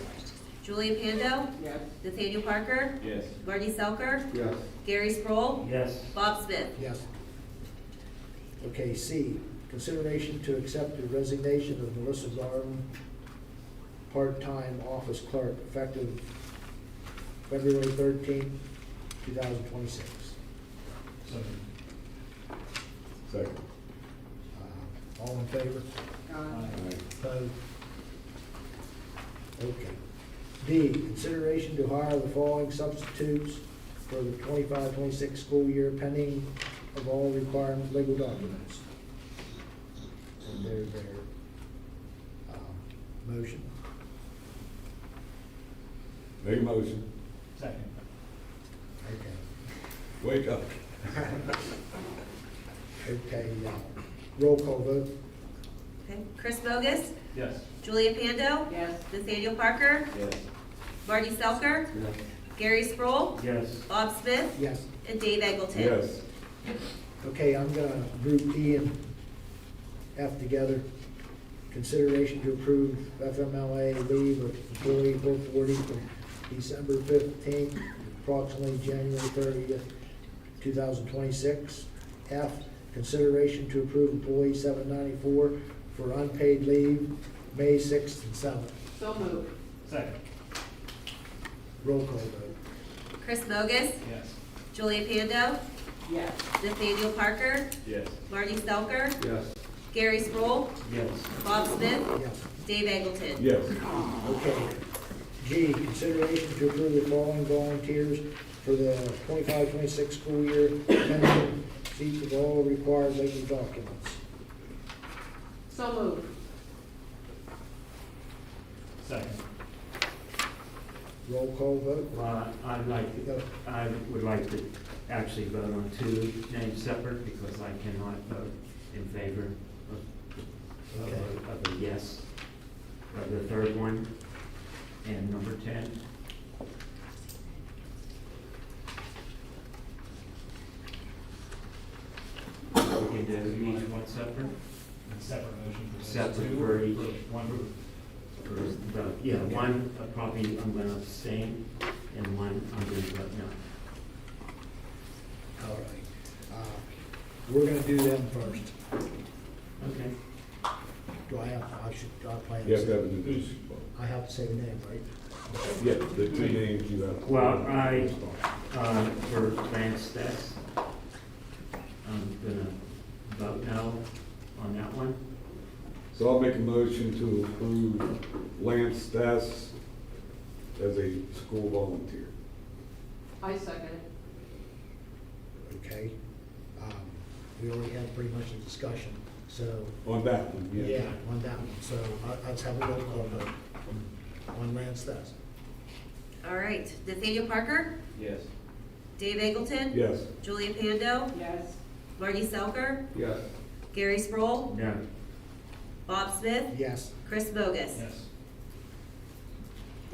Julia Pando, Yes. Nathaniel Parker, Yes. Marty Selker, Yes. Gary Sproul, Yes. Bob Smith. Yes. Okay, C, consideration to accept the resignation of Melissa Garland, part-time office clerk, effective February 13th, 2026. So moved. Second. All in favor? Aye. Opposed? Okay. D, consideration to hire the following substitutes for the 25-26 school year pending of all required legal documents. And there's their motion. Make a motion. Second. Okay. Wake up. Okay, roll call vote. Okay. Chris Bogus? Yes. Julia Pando? Yes. Nathaniel Parker? Yes. Marty Selker? Gary Sproul? Yes. Bob Smith? Yes. And Dave Eggleton? Yes. Okay, I'm gonna group E and F together. Consideration to approve FMLA leave of employee work 40 from December 15th, approximately January 30th, 2026. F, consideration to approve employee 794 for unpaid leave, May 6th and 7th. So moved. Second. Roll call vote. Chris Bogus? Yes. Julia Pando? Yes. Nathaniel Parker? Yes. Marty Selker? Yes. Gary Sproul? Yes. Bob Smith? Yes. Dave Eggleton? Yes. Okay. G, consideration to approve the following volunteers for the 25-26 school year, pending receipt of all required legal documents. So moved. Second. Roll call vote. Well, I would like to actually vote on two names separate because I cannot vote in favor of a yes. The third one and number 10. We can do each one separate? Separate motion for those Separate two. for each. One. Yeah, one, probably I'm gonna abstain, and one I'm gonna vote no. All right. We're gonna do them first. Okay. Do I plan. You have to have an who's, I have to say the name, right? yeah, the two names you have. Well, for Lance Stess, I'm gonna vote no on that one. So I'll make a motion to approve Lance Stess as a school volunteer. I second it. Okay. We already had pretty much a discussion, so. On that one, yeah. Yeah, on that one. So let's have a roll call vote on Lance Stess. All right. Nathaniel Parker? Yes. Dave Eggleton? Yes. Julia Pando? Yes. Marty Selker? Yes. Gary Sproul? No. Bob Smith? Yes. Chris Bogus? Yes.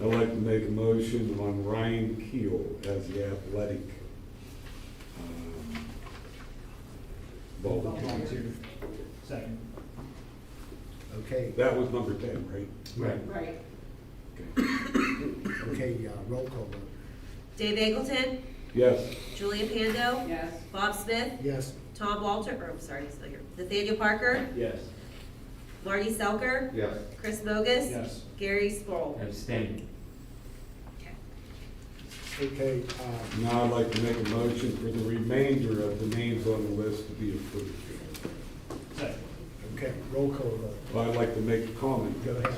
I'd like to make a motion on Ryan Keel as the athletic volunteer. Volunteer. Second. Okay. That was number 10, right? Right. Right. Okay, roll call vote. Dave Eggleton? Yes. Julia Pando? Yes. Bob Smith? Yes. Tom Walter, or I'm sorry, he's still here. Nathaniel Parker? Yes. Marty Selker? Yes. Chris Bogus? Yes. Gary Sproul? Abstain. Okay, Now I'd like to make a motion for the remainder of the names on the list to be approved. Second. okay, roll call vote. Well, I'd like to make a comment. Go ahead.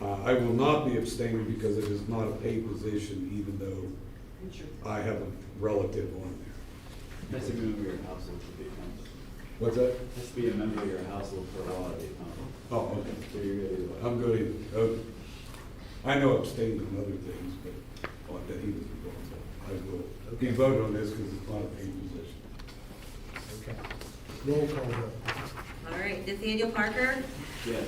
I will not be abstaining because it is not a paid position, even though I have a relative on there. Has to be a member of your household to be accountable. What's that? Has to be a member of your household for a while to be accountable. Oh, okay. So you're good either way. I'm good either. Okay. I know abstain on other things, but on that he doesn't go on. I will be voted on this because it's not a paid position. Okay. Roll call vote. All right. Nathaniel Parker? Yes.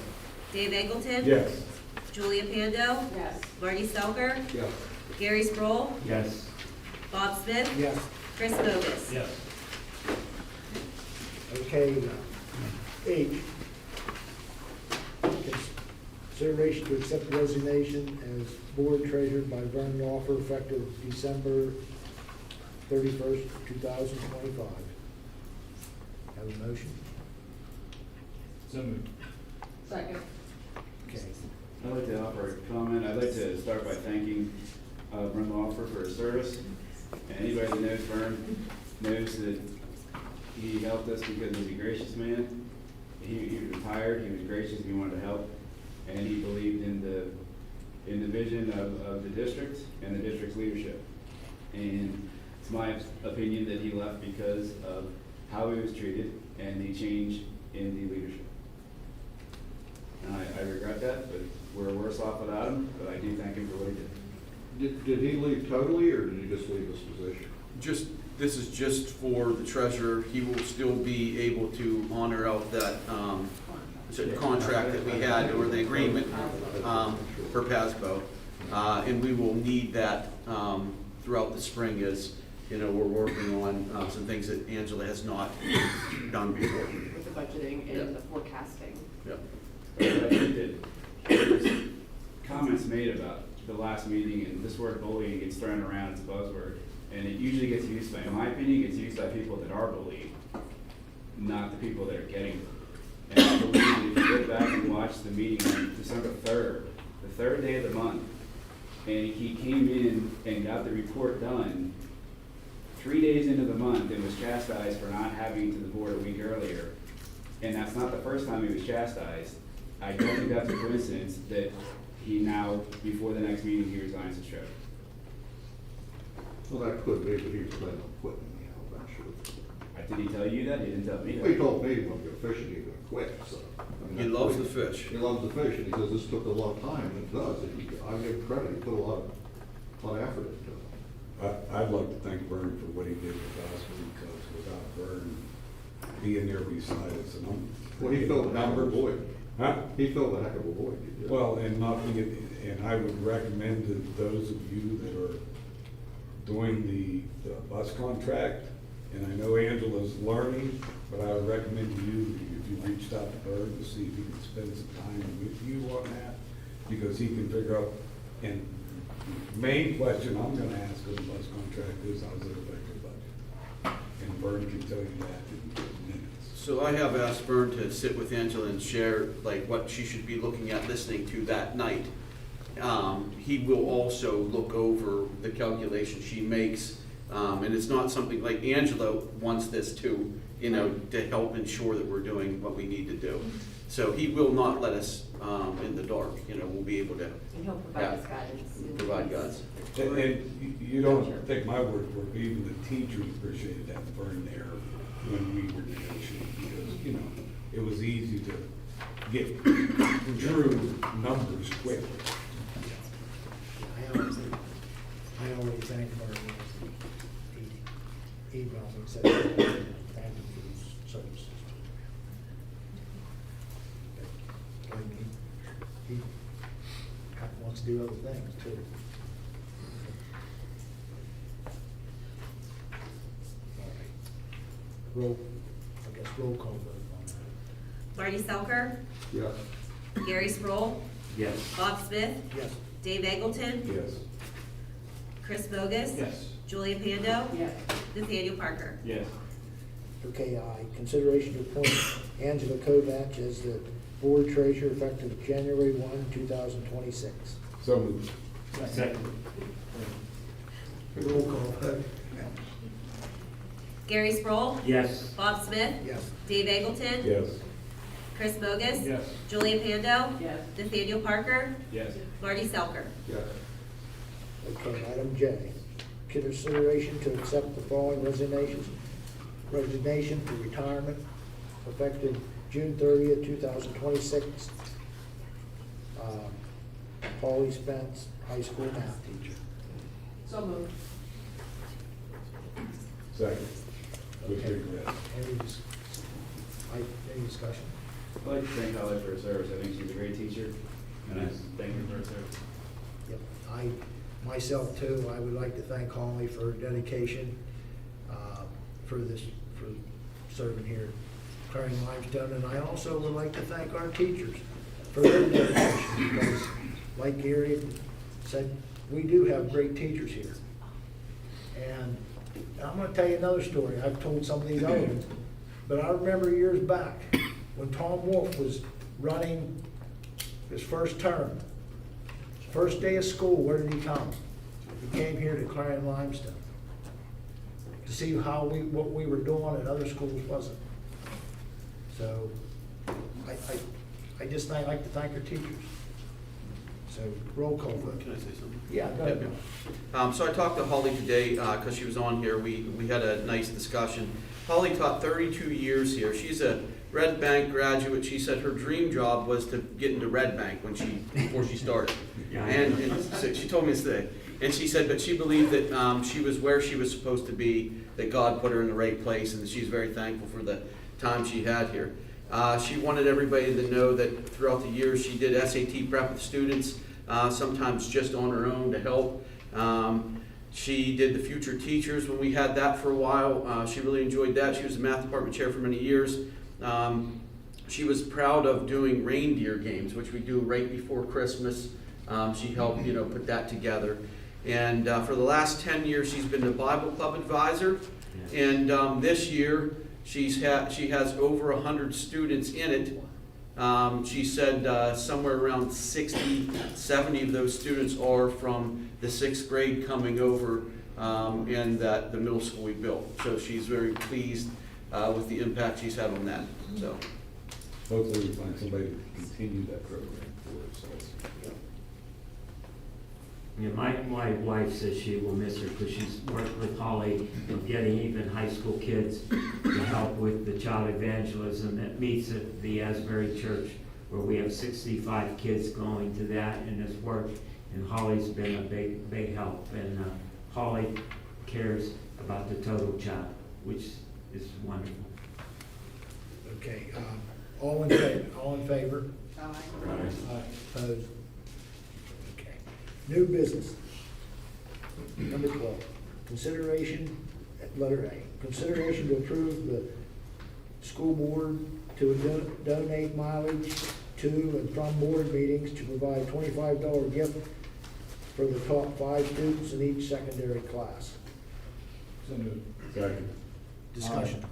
Dave Eggleton? Yes. Julia Pando? Yes. Marty Selker? Yes. Gary Sproul? Yes. Bob Smith? Yes. Chris Bogus? Yes. Okay, H. Consideration to accept the resignation as board treasurer by Vernon Lawfer effective December 31st, 2025. Have a motion? So moved. Second. Okay. I'd like to offer a comment. I'd like to start by thanking Vern Lawfer for his service. And anybody that knows Vern knows that he helped us because he's a gracious man. He retired, he was gracious, he wanted to help, and he believed in the vision of the district and the district's leadership. And it's my opinion that he left because of how he was treated and the change in the leadership. And I regret that, but we're worse off without him, but I do thank him for what he did. Did he leave totally, or did he just leave his position? This is just for the treasurer. He will still be able to honor out that, contract that we had, or the agreement, for PASBO. And we will need that, throughout the spring as, we're working on, some things that Angela has not done before. With the budgeting and the forecasting. Yeah. But I think that there's comments made about the last meeting, and this word bullying gets thrown around as a buzzword, and it usually gets used by, in my opinion, gets used by people that are bullied, not the people that are getting bullied. And I believe that if you go back and watch the meeting on December 3rd, the third day of the month, and he came in and got the report done 3 days into the month and was chastised for not having to the board a week earlier, and that's not the first time he was chastised. I don't think that's a coincidence that he now, before the next meeting, he resigns his trip. Well, that could be, but he was planning on quitting anyhow eventually. Did he tell you that? He didn't tell me that. Well, he told me when we were fishing, he was gonna quit, so. I mean, He that's loves what the fish. He loves the fish, and he says this took a lot of time, and it does. I give him credit, he put a lot of effort into it. I'd like to thank Vern for what he did with us, because without Vern being there beside us, and Well, he filled a heck of a void. Huh? He filled a heck of a void. he did. Well, and and I would recommend to those of you that are doing the bus contract, and I know Angela's learning, but I would recommend to you, if you reached out to Vern, to see if he can spend some time with you on that, because he can figure out, and the main question I'm gonna ask of the bus contract is, how's it affect your budget? And Vern can tell you that in minutes. So I have asked Vern to sit with Angela and share like what she should be looking at, listening to that night. He will also look over the calculation she makes, and it's not something like Angela wants this to, to help ensure that we're doing what we need to do. So he will not let us in the dark. We'll be able to. And he'll provide us guidance. Provide guidance. And you don't take my word for it, even the teachers appreciated that Vern there when we were negotiating, because, it was easy to get true numbers quickly. I already thanked Marty. He emailed me and said, thank you for these services. But, he wants to do other things too. All right. Roll call vote on that. Marty Selker, Yes. Gary Sproul, Yes. Bob Smith, Yes. Dave Eggleton, Yes. Chris Bogus, Yes. Julia Pando, Yes. Nathaniel Parker. Yes. Okay, consideration to appoint Angela Kovac as the board treasurer effective January 1, 2026. So moved. Second. Roll call vote. Gary Sproul, Yes. Bob Smith, Yes. Dave Eggleton, Yes. Chris Bogus, Yes. Julia Pando, Yes. Nathaniel Parker, Yes. Marty Selker. Yes. Okay, item J, consideration to accept the following resignation for retirement effective June 30th, 2026. Paulie Spence, high school math teacher. So moved. Second. With Okay. regret. Any discussion? I'd like to thank Holly for her service. I think she's a great teacher, and I thank her for her service. Yep, myself too, I would like to thank Holly for her dedication, for serving here at Clarion-Limestone, and I also would like to thank our teachers for their dedication, because like Gary said, we do have great teachers here. And I'm gonna tell you another story, I've told some of these other ones, but I remember years back, when Tom Wolf was running his first term, first day of school, where did he come? He came here to Clarion-Limestone to see what we were doing and other schools wasn't. So, I just like to thank our teachers. So, roll call vote. Can I say something? Yeah, go ahead. So I talked to Holly today, because she was on here, we had a nice discussion. Holly taught 32 years here, she's a Red Bank graduate. She said her dream job was to get into Red Bank before she started. Yeah. And so she told me this today. And she said, but she believed that she was where she was supposed to be, that God put her in the right place, and she's very thankful for the time she had here. She wanted everybody to know that throughout the years she did SAT prep with students, sometimes just on her own to help. She did the future teachers when we had that for a while. She really enjoyed that. She was the math department chair for many years. She was proud of doing reindeer games, which we do right before Christmas. She helped, put that together. And for the last 10 years, she's been the Bible Club advisor. And this year, she has over 100 students in it. She said somewhere around 60, 70 of those students are from the 6th grade coming over and the middle school we built. So she's very pleased with the impact she's had on that. So hopefully we find somebody to continue that program for us. Yeah, my wife says she will miss her because she's worked with Holly of getting even high school kids to help with the child evangelism that meets at the Asbury Church, where we have 65 kids going to that and this work. And Holly's been a big help. And Holly cares about the total child, which is wonderful. Okay, all in favor? Aye. Opposed? Okay. New business. Number 12, consideration, letter A, consideration to approve the school board to donate mileage to and from board meetings to provide $25 gift for the top 5 students in each secondary class. So moved. Second. Discussion.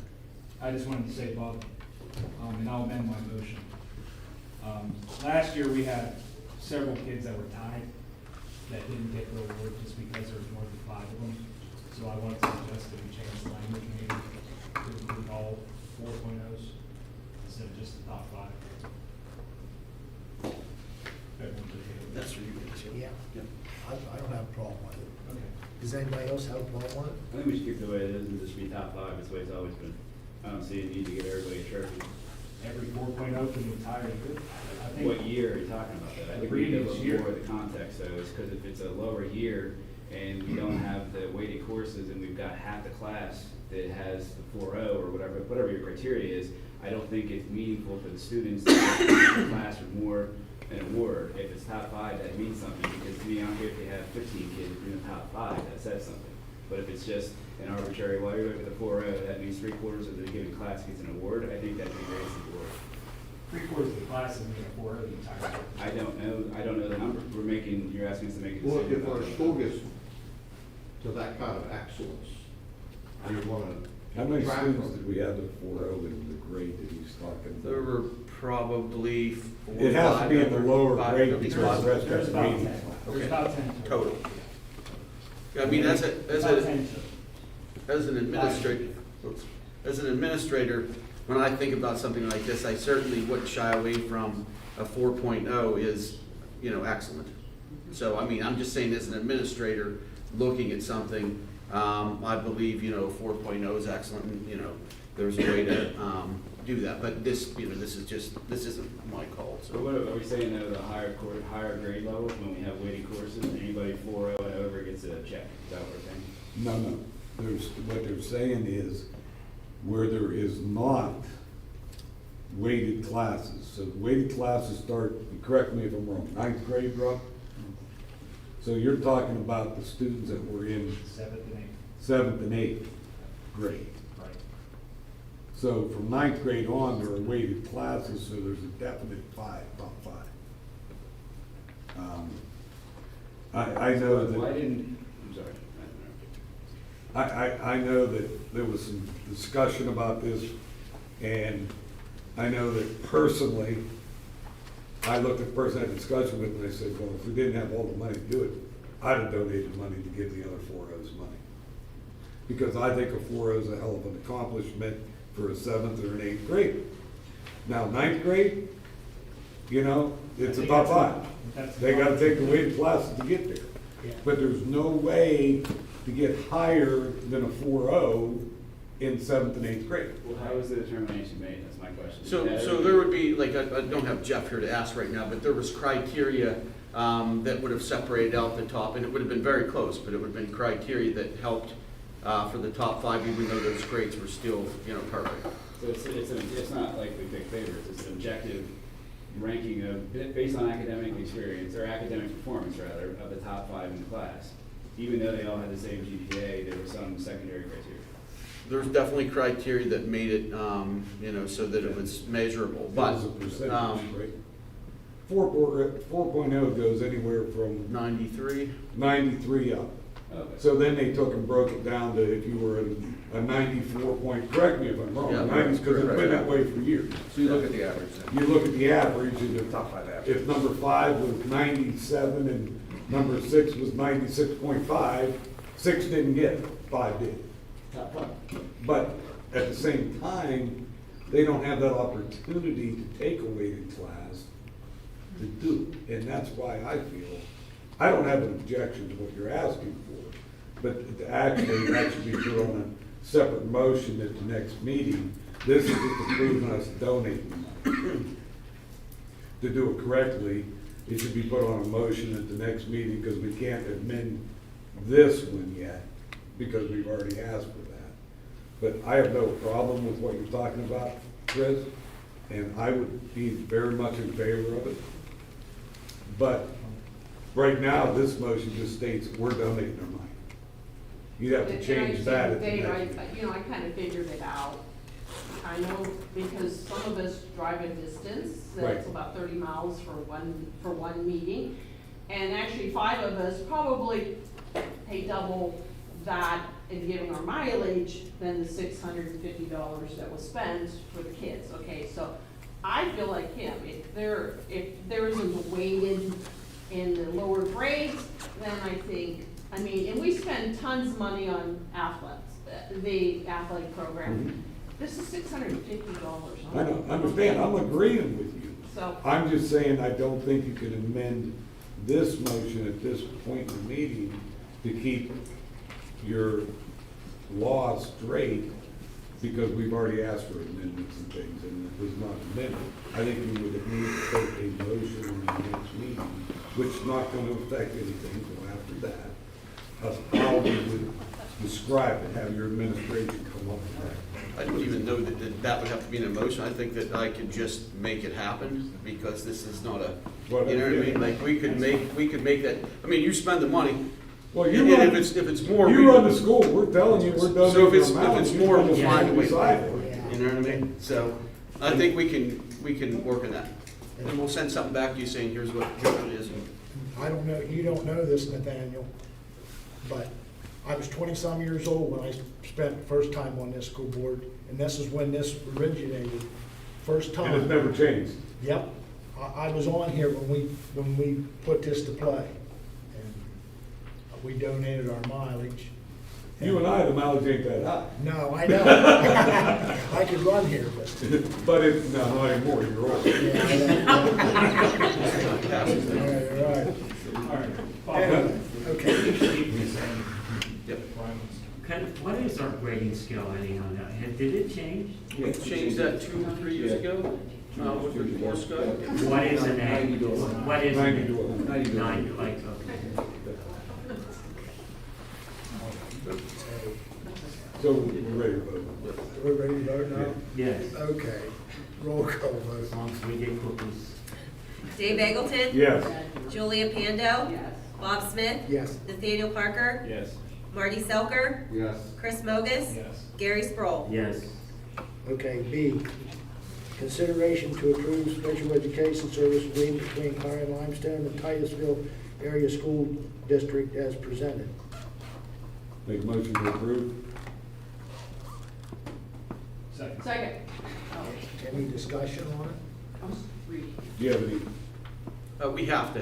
I just wanted to say, Bob, and I'll amend my motion. Last year, we had several kids that were tied that didn't get the award just because there was more than 5 of them. So I wanted to suggest that we change the language maybe to include all 4.0s instead of just the top 5. Everyone's okay with that? that's for you guys. Yeah. I don't have a problem with it. Okay. Does anybody else have a problem with it? I think we should keep it the way it is and just be top 5. It's the way it's always been. I don't see a need to give everybody a trophy. Every 4.0 for the entire year? I think. What year are you talking about that? I think we need to look more at the context though, is because if it's a lower year and we don't have the weighted courses and we've got half the class that has the 4.0 or whatever your criteria is, I don't think it's meaningful for the students to get in the class with more an award. If it's top 5, that means something, because to me, I don't care if they have 15 kids in the top 5, that says something. But if it's just an arbitrary, well, you look at the 4.0, that means 3/4 of the given class gets an award, I think that degrades the award. 3/4 of the class isn't going to 4.0 the entire year. I don't know the number. You're asking us to make a Well, decision. if our about school that. gets to that kind of excellence, you wanna. How many track students them. did we have at 4.0 in the grade that he's talking about? There were probably 4 It has to be in the lower grade at least because 5. the rest There's has about to 10. be. There's about 10 Total. I mean, as an administrator, when I think about something like this, I certainly wouldn't shy away from a 4.0 is, excellent. So, I mean, I'm just saying as an administrator, looking at something, I believe, 4.0 is excellent, and, there's a way to, do that. But this isn't my call, So so. what are we saying though, the higher grade levels, when we have weighted courses, anybody 4.0 and over gets a check? Is that what we're saying? No. What they're saying is where there is not weighted classes. So weighted classes start, correct me if I'm wrong, 9th grade, Rob? So you're talking about the students that were in 7th and 8th grade. Right. So from 9th grade on, there are weighted classes, so there's a definite top 5. I know that. Why didn't, I'm sorry. I know that there was some discussion about this, and I know that personally, I looked at the person I had a discussion with, and I said, well, if we didn't have all the money to do it, I'd have donated money to give the other 4.0s money. Because I think a 4.0 is a hell of an accomplishment for a 7th or an 8th grade. Now, 9th grade, it's a top 5. They gotta take the weighted classes to get there. Yeah. But there's no way to get higher than a 4.0 in 7th and 8th grade. Well, how was the determination made? That's my question. So there would be, like, I don't have Jeff here to ask right now, but there was criteria that would have separated out the top, and it would have been very close, but it would have been criteria that helped for the top 5, even though those grades were still, perfect. So it's not like we pick favorites, it's an objective ranking of, based on academic experience, or academic performance rather, of the top 5 in the class. Even though they all had the same GPA, there were some secondary criteria. There's definitely criteria that made it, so that it was measurable, but. As a percentage, right? 4.0 goes anywhere from 93. 93 up. Okay. So then they took and broke it down to if you were a 94 point, correct me if I'm wrong, Yeah, 90s, because it's been that way for years. So you look at the average then. You look at the average, and if, Top 5 average. if number 5 was 97 and number 6 was 96.5, 6 didn't get it, 5 did. But at the same time, they don't have that opportunity to take a weighted class to do it. And that's why I feel, I don't have an objection to what you're asking for, but actually, that should be put on a separate motion at the next meeting. This is just approving us donating money. To do it correctly, it should be put on a motion at the next meeting, because we can't amend this one yet, because we've already asked for that. But I have no problem with what you're talking about, Chris, and I would be very much in favor of it. But right now, this motion just states we're donating our money. You'd have to change that at the next meeting. I kind of figured it out. I know because some of us drive a distance Right. that's about 30 miles for one meeting. And actually 5 of us probably pay double that in giving our mileage than the $650 that was spent for the kids, okay? So I feel like him, if there isn't a weighted in the lower grades, then I think, and we spend tons of money on the athletic program. This is $650. I don't understand, I'm agreeing with you. So, I'm just saying I don't think you can amend this motion at this point in the meeting to keep your law straight, because we've already asked for amendments and things, and it was not amended. I think you would need to take a motion in the next meeting, which is not going to affect anything until after that, of how we would describe it, have your administration come up with that. I don't even know that would have to be an emotion. I think that I could just make it happen, because this is not a, you know what I mean? Like, we could make that, you spend the money. Well, And you run, if it's more. you run the school, we're telling you, we're done. So if it's more, we'll find a way. Decide. You know what I mean? So I think we can work on that. And we'll send something back to you saying, here's what it is. I don't know, you don't know this, Nathaniel, but I was 20-some years old when I spent the first time on this school board, and this is when this originated, first time. And it's never changed. Yep, I was on here when we put this to play, and we donated our mileage. You and I, the mileage ain't that high. No, I know. I could run here, but. But it's not anymore, you're old. Yeah, I know. All right. Anyway, okay. Yep. What is our grading scale anyhow now? Did it change? We changed that 2 or 3 years ago, with the course guide. What is an A? What is an 90 A? to 100. 90, like, okay. So we're ready to vote. We're ready to vote now? Yes, Okay, roll call vote. as long as we get cookies. Dave Eggleton. Yes. Julia Pando. yes. Bob Smith. Yes. Nathaniel Parker. Yes. Marty Selker. Yes. Chris Mogus. Yes. Gary Sproul. Yes. Okay, B, consideration to approve special education service agreement between Clarion-Limestone and Titusville Area School District as presented. Make a motion to approve. Second. Any discussion on it? I'm just reading. Do you have any? We have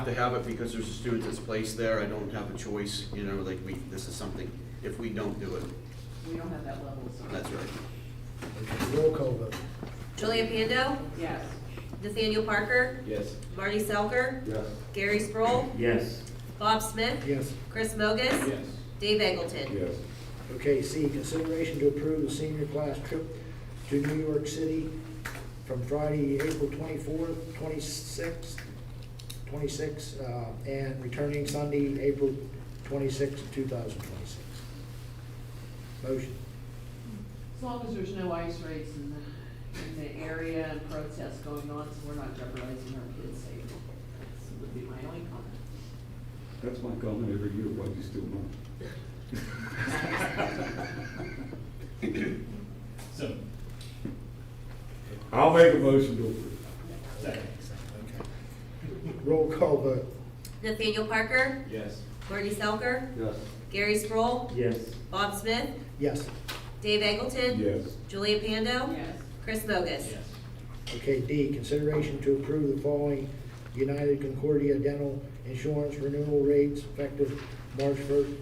to have it because there's a student that's placed there. I don't have a choice, this is something, if we don't do it, We don't have that level, so. that's right. Okay, roll call vote. Julia Pando. Yes. Nathaniel Parker. Yes. Marty Selker. Yes. Gary Sproul. Yes. Bob Smith. Yes. Chris Mogus. Yes. Dave Eggleton. Yes. Okay, C, consideration to approve the senior class trip to New York City from Friday, April 24th, 26th 26, and returning Sunday, April 26, 2026. Motion. As long as there's no ice raids in the area and protests going on, so we're not jeopardizing our kids' safety. That would be my only comment. That's my comment every year, why do you still want? So, I'll make a motion to approve. second. Roll call vote. Nathaniel Parker, Yes. Marty Selker, Yes. Gary Sproul, Yes. Bob Smith, Yes. Dave Eggleton, Yes. Julia Pando, Yes. Chris Bogus. Yes. Okay, D, consideration to approve the following United Concordia dental insurance renewal rates effective March 1st,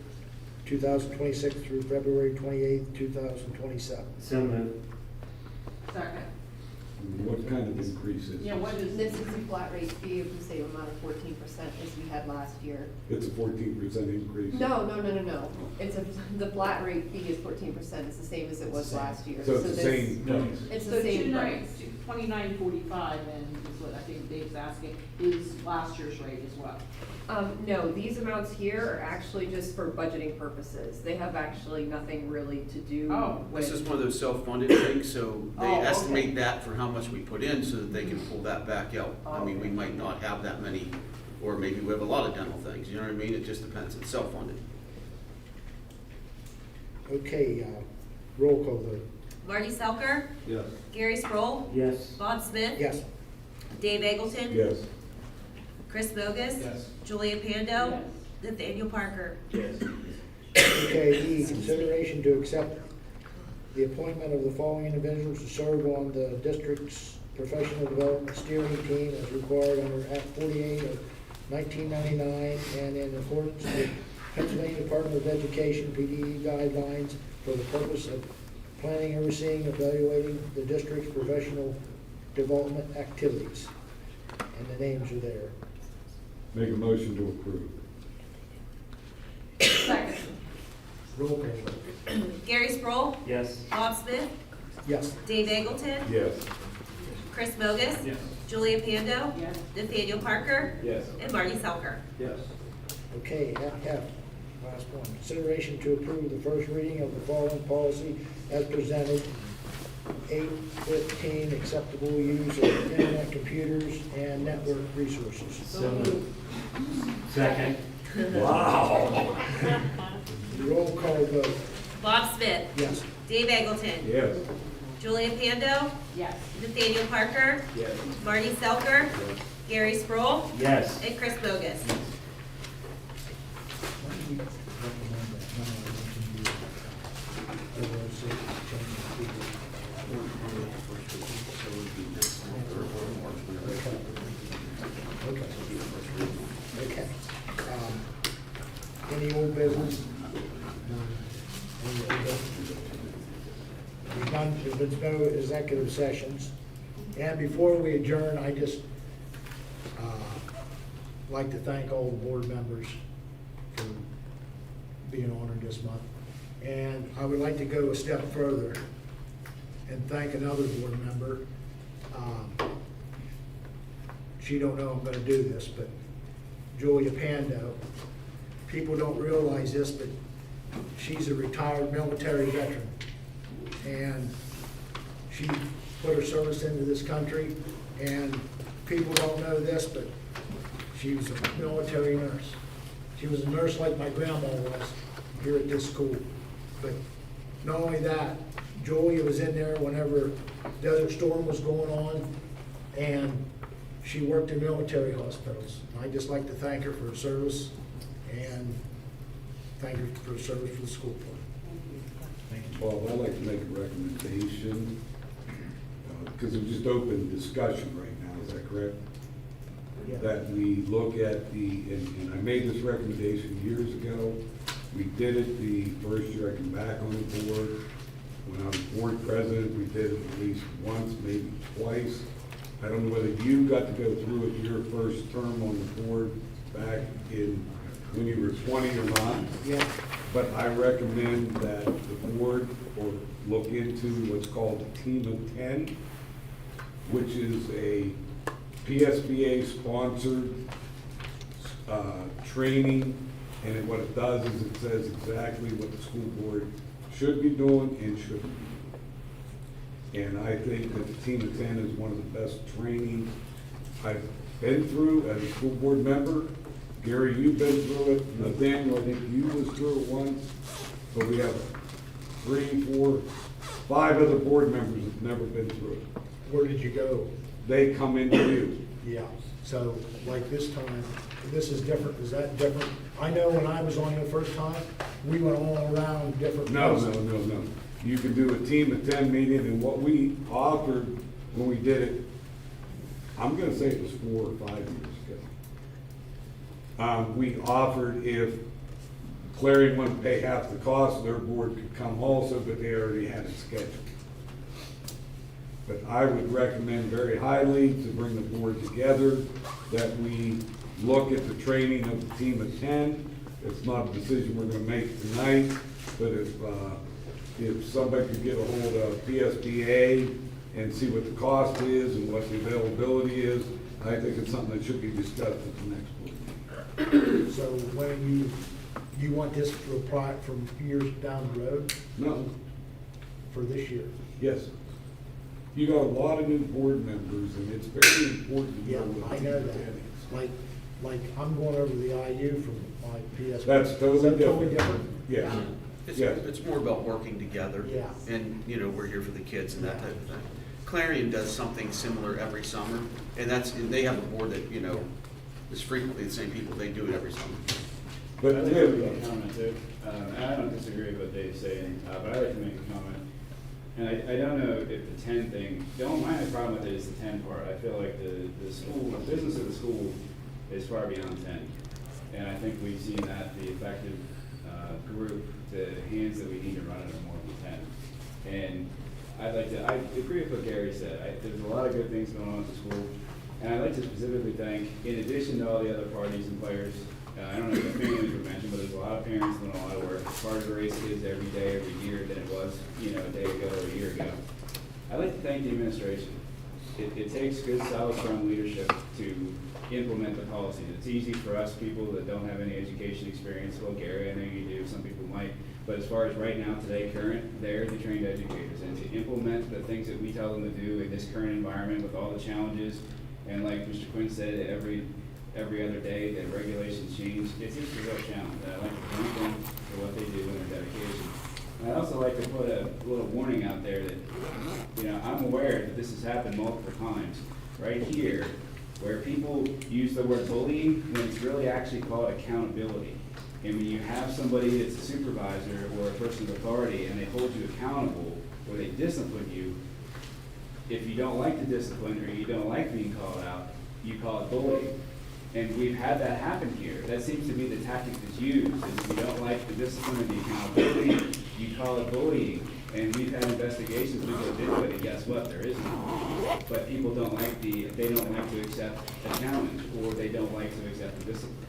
2026 through February 28th, 2027. So moved. Second. What kind of increases? Yeah, what is This is a flat rate fee of the same amount of 14% as we had last year. It's a 14% increase. No. It's the flat rate fee is 14%. It's the same as it was last year. So it's the this- same price. It's the same So price. 29.45, and is what I think Dave's asking, is last year's rate as well. No, these amounts here are actually just for budgeting purposes. They have actually nothing really to do with. This is one of those self-funded things, so they Oh, okay. estimate that for how much we put in so that they can pull that back out. I mean, we Okay. might not have that many, or maybe we have a lot of dental things, you know what I mean? It just depends, it's self-funded. Okay, roll call vote. Marty Selker, Yes. Gary Sproul, Yes. Bob Smith, Yes. Dave Eggleton, Yes. Chris Bogus, Yes. Julia Pando, Yes. Nathaniel Parker. Yes. Okay, E, consideration to accept the appointment of the following individuals to serve on the district's professional development steering team as required under Act 48 of 1999 and in accordance with Pennsylvania Department of Education PDE guidelines for the purpose of planning, overseeing, evaluating the district's professional development activities. And the names are there. Make a motion to approve. Second. Roll call vote. Gary Sproul, Yes. Bob Smith, Yes. Dave Eggleton, Yes. Chris Bogus, Yes. Julia Pando, Yes. Nathaniel Parker, Yes. and Marty Selker. Yes. Okay, F, last one. Consideration to approve the first reading of the following policy as presented. 815, acceptable use of internet computers and network resources. So moved. Second. Wow. Roll call vote. Bob Smith, Yes. Dave Eggleton, Yes. Julia Pando, Yes. Nathaniel Parker, Yes. Marty Selker, Gary Sproul, Yes. and Chris Bogus. Okay. Any old business? There's no executive sessions. And before we adjourn, I just like to thank all the board members for being honored this month. And I would like to go a step further and thank another board member. She don't know I'm gonna do this, but Julia Pando. People don't realize this, but she's a retired military veteran. And she put her service into this country, and people don't know this, but she was a military nurse. She was a nurse like my grandma was here at this school. But not only that, Julia was in there whenever Desert Storm was going on, and she worked in military hospitals. I'd just like to thank her for her service and thank her for her service for the school board. Bob, I'd like to make a recommendation, because it was just open discussion right now, is that correct? Yeah. That we look at and I made this recommendation years ago. We did it the first year I came back on the board. When I was board president, we did it at least once, maybe twice. I don't know whether you got to go through it your first term on the board back in, when you were 20 or not. Yeah. But I recommend that the board or look into what's called a Team of 10, which is a PSBA-sponsored training, and what it does is it says exactly what the school board should be doing and shouldn't be doing. And I think that the Team of 10 is one of the best training I've been through as a school board member. Gary, you've been through it. Nathaniel, I think you was through it once. But we have 3, 4, 5 other board members that have never been through it. Where did you go? They come into you. Yeah, so like this time, this is different, is that different? I know when I was on the first time, we went all around different No, places. no. You can do a Team of 10 meeting, and what we offered when we did it, I'm gonna say it was 4 or 5 years ago. We offered if Clarion wanted to pay half the cost, their board could come also, but they already had it scheduled. But I would recommend very highly to bring the board together, that we look at the training of the Team of 10. It's not a decision we're gonna make tonight, but if somebody could get a hold of PSBA and see what the cost is and what the availability is, I think it's something that should be discussed at the next board meeting. So when you want this to apply from years down the road? No. For this year? Yes. You got a lot of new board members, and it's very important to Yeah, know what I the know Team of that. 10 is. Like I'm going over the IU from my PS. That's totally Is that totally different. different? Yeah. It's, Yeah. it's more about working together. Yeah. And, you know, we're here for the kids and that type of thing. Clarion does something similar every summer, and and they have a board that, you know, is frequently the same people, they do it every summer. But I'd like to make a comment too. I don't disagree with what Dave's saying, but I'd like to make a comment. And I don't know if the 10 thing, the only my problem with it is the 10 part. I feel like the school, the business of the school is far beyond 10. And I think we've seen that the effective group, the hands that we need to run it are more than 10. And I agree with what Gary said. There's a lot of good things going on at the school. And I'd like to specifically thank, in addition to all the other parties and players, I don't know if the families were mentioned, but there's a lot of parents doing a lot of work. It's harder to raise kids every day, every year than it was, you know, a day ago or a year ago. I'd like to thank the administration. It takes good, solid, strong leadership to implement the policies. It's easy for us people that don't have any education experience. Well, Gary, I know you do, some people might. But as far as right now, today, current, they're the trained educators. And to implement the things that we tell them to do in this current environment with all the challenges, and like Mr. Quinn said, every other day the regulations change, it's just a real challenge. And I like to thank them for what they do and their dedication. And I'd also like to put a little warning out there that, you know, I'm aware that this has happened multiple times. Right here, where people use the word bullying when it's really actually called accountability. And when you have somebody that's a supervisor or a person of authority and they hold you accountable or they discipline you, if you don't like the discipline or you don't like being called out, you call it bullying. And we've had that happen here. That seems to be the tactic that's used. Is if you don't like the discipline and the accountability, you call it bullying. And we've had investigations, we go into it, and guess what? There is none. But people don't like they don't like to accept a challenge, or they don't like to accept the discipline.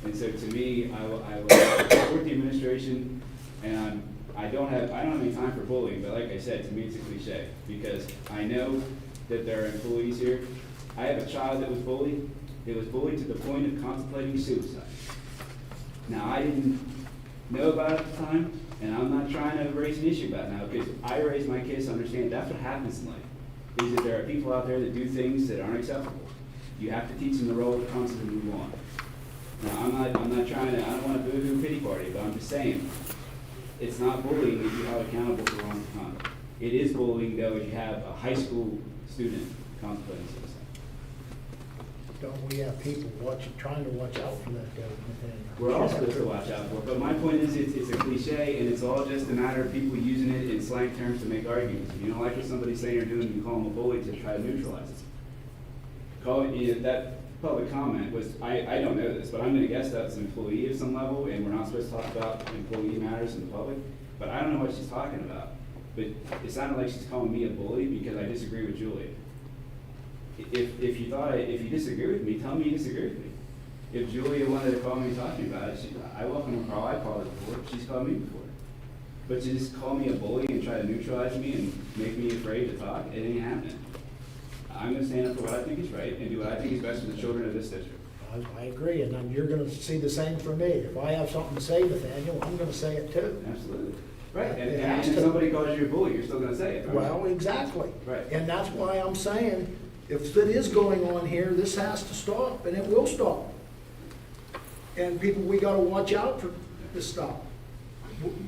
And so to me, I support the administration, and I don't have any time for bullying, but like I said, to me it's a cliche, because I know that there are employees here. I have a child that was bullied. It was bullied to the point of contemplating suicide. Now, I didn't know about it at the time, and I'm not trying to raise an issue about it now, because I raised my kids to understand that's what happens in life, is that there are people out there that do things that aren't acceptable. You have to teach them the role of concept and move on. Now, I'm not trying to, I don't want to boo-hoo pity party, but I'm just saying, it's not bullying if you're held accountable for wrong conduct. It is bullying, though, if you have a high school student contemplating suicide. Don't we have people trying to watch out for that, though? We're all supposed to watch out for it, but my point is, it's a cliche, and it's all just a matter of people using it in slang terms to make arguments. If you don't like what somebody's saying or doing, you call them a bully to try to neutralize it. That public comment was, I don't know this, but I'm gonna guess that's an employee of some level, and we're not supposed to talk about employee matters in the public, but I don't know what she's talking about. But it sounded like she's calling me a bully because I disagree with Julia. If you disagree with me, tell me you disagree with me. If Julia wanted to call me talking about it, I welcome her call. I called her before. She's called me before. But to just call me a bully and try to neutralize me and make me afraid to talk, it ain't happening. I'm going to stand up for what I think is right and do what I think is best for the children of this district. I agree, and you're gonna see the same for me. If I have something to say, Nathaniel, I'm gonna say it too. Absolutely. Right, It and has if to. somebody calls you a bully, you're still gonna say it, right? Well, exactly. Right. And that's why I'm saying, if it is going on here, this has to stop, and it will stop. And people, we gotta watch out for this stuff.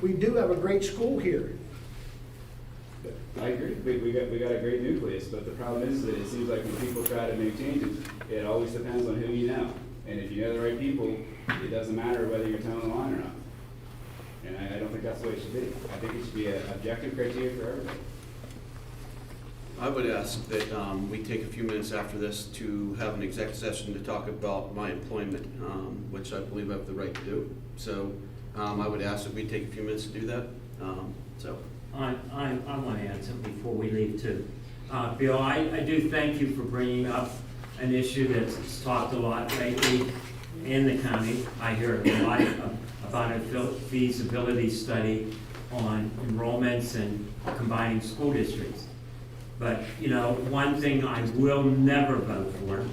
We do have a great school here. I agree. We got a great nucleus, but the problem is that it seems like when people try to make changes, it always depends on who you know. And if you know the right people, it doesn't matter whether you're telling the line or not. And I don't think that's the way it should be. I think it should be an objective criteria for everybody. I would ask that we take a few minutes after this to have an executive session to talk about my employment, which I believe I have the right to do. So I would ask that we take a few minutes to do that. I want to add something before we leave too. Bill, I do thank you for bringing up an issue that's talked a lot lately in the county. I hear a lot about a feasibility study on enrollments and combining school districts. But, you know, one thing I will never vote for,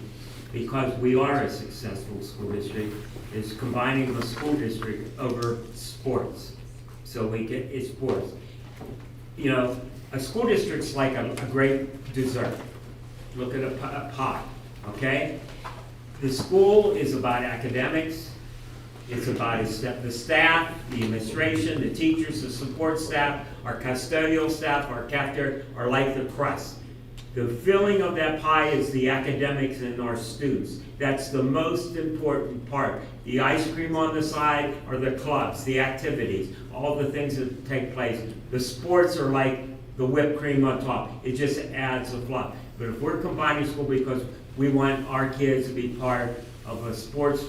because we are a successful school district, is combining the school district over sports. So we get, it's sports. You know, a school district's like a great dessert. Look at a pie, okay? The school is about academics. It's about the staff, the administration, the teachers, the support staff, our custodial staff, our cafeteria are like the crust. The filling of that pie is the academics and our students. That's the most important part. The ice cream on the side are the clubs, the activities, all the things that take place. The sports are like the whipped cream on top. It just adds a fluff. But if we're combining school because we want our kids to be part of a sports,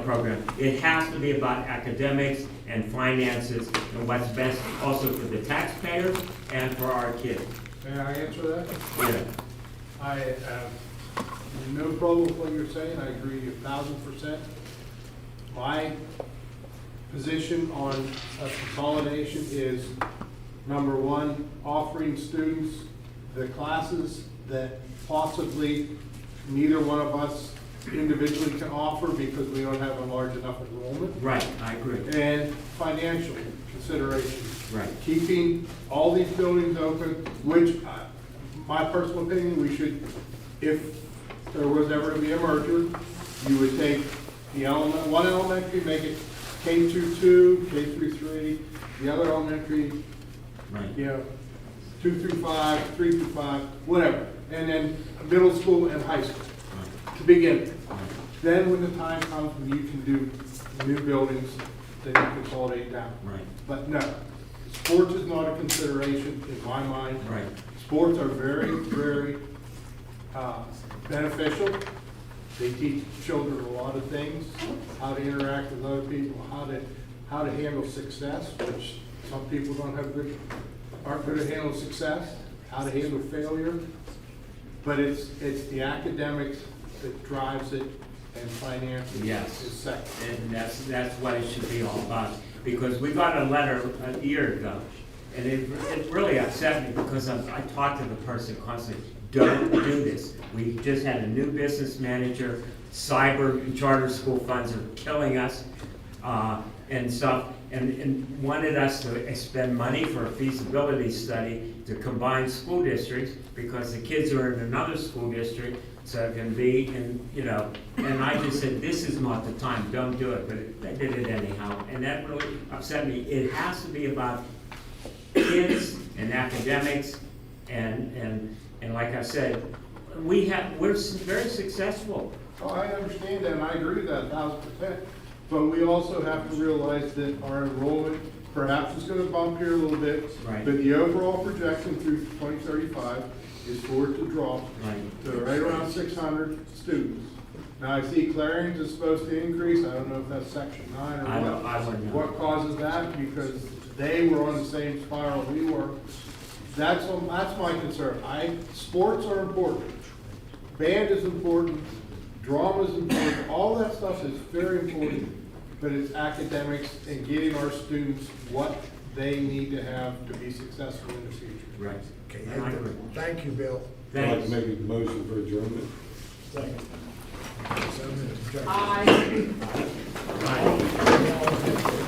program, it has to be about academics and finances and what's best also for the taxpayers and for our kids. May I answer that? Yeah. I have no problem with what you're saying. I agree 1,000%. My position on a consolidation is, number one, offering students the classes that possibly neither one of us individually can offer because we don't have a large enough enrollment. Right, I agree. And financial considerations. Right. Keeping all these buildings open, which, my personal opinion, we should, if there was ever to be a merger, you would take the one elementary, make it K-2, K-3, the other elementary, Right. 2 through 5, 3 through 5, whatever, and then middle school and high school to begin with. Then when the time comes when you can do new buildings, then you consolidate down. Right. But no, sports is not a consideration in my mind. Right. Sports are very, very beneficial. They teach children a lot of things, how to interact with other people, how to handle success, which some people aren't good at handle success, how to handle failure. But it's the academics that drives it, and finance Yes. is second. And that's what it should be all about. Because we got a letter a year ago, and it really upset me because I talked to the person constantly, don't do this. We just had a new business manager, cyber and charter school funds are killing us, and stuff, and wanted us to spend money for a feasibility study to combine school districts because the kids are in another school district, so it can be, and I just said, this is not the time, don't do it, but they did it anyhow, and that really upset me. It has to be about kids and academics, and like I said, we're very successful. Oh, I understand that, and I agree with that 1,000%. But we also have to realize that our enrollment perhaps is going to bump here a little bit. Right. But the overall projection through 2035 is for it to drop to right around 600 students. Now, I see Clarion's is supposed to increase. I don't know if that's Section 9 or what. I wouldn't know. What causes that? Because they were on the same spiral we were. That's my concern. Sports are important. Band is important. Drama is important. All that stuff is very important. But it's academics and getting our students what they need to have to be successful in the future. Right. Okay, thank you, Bill. I'd like to make a motion for adjournment. Second. Aye. Aye.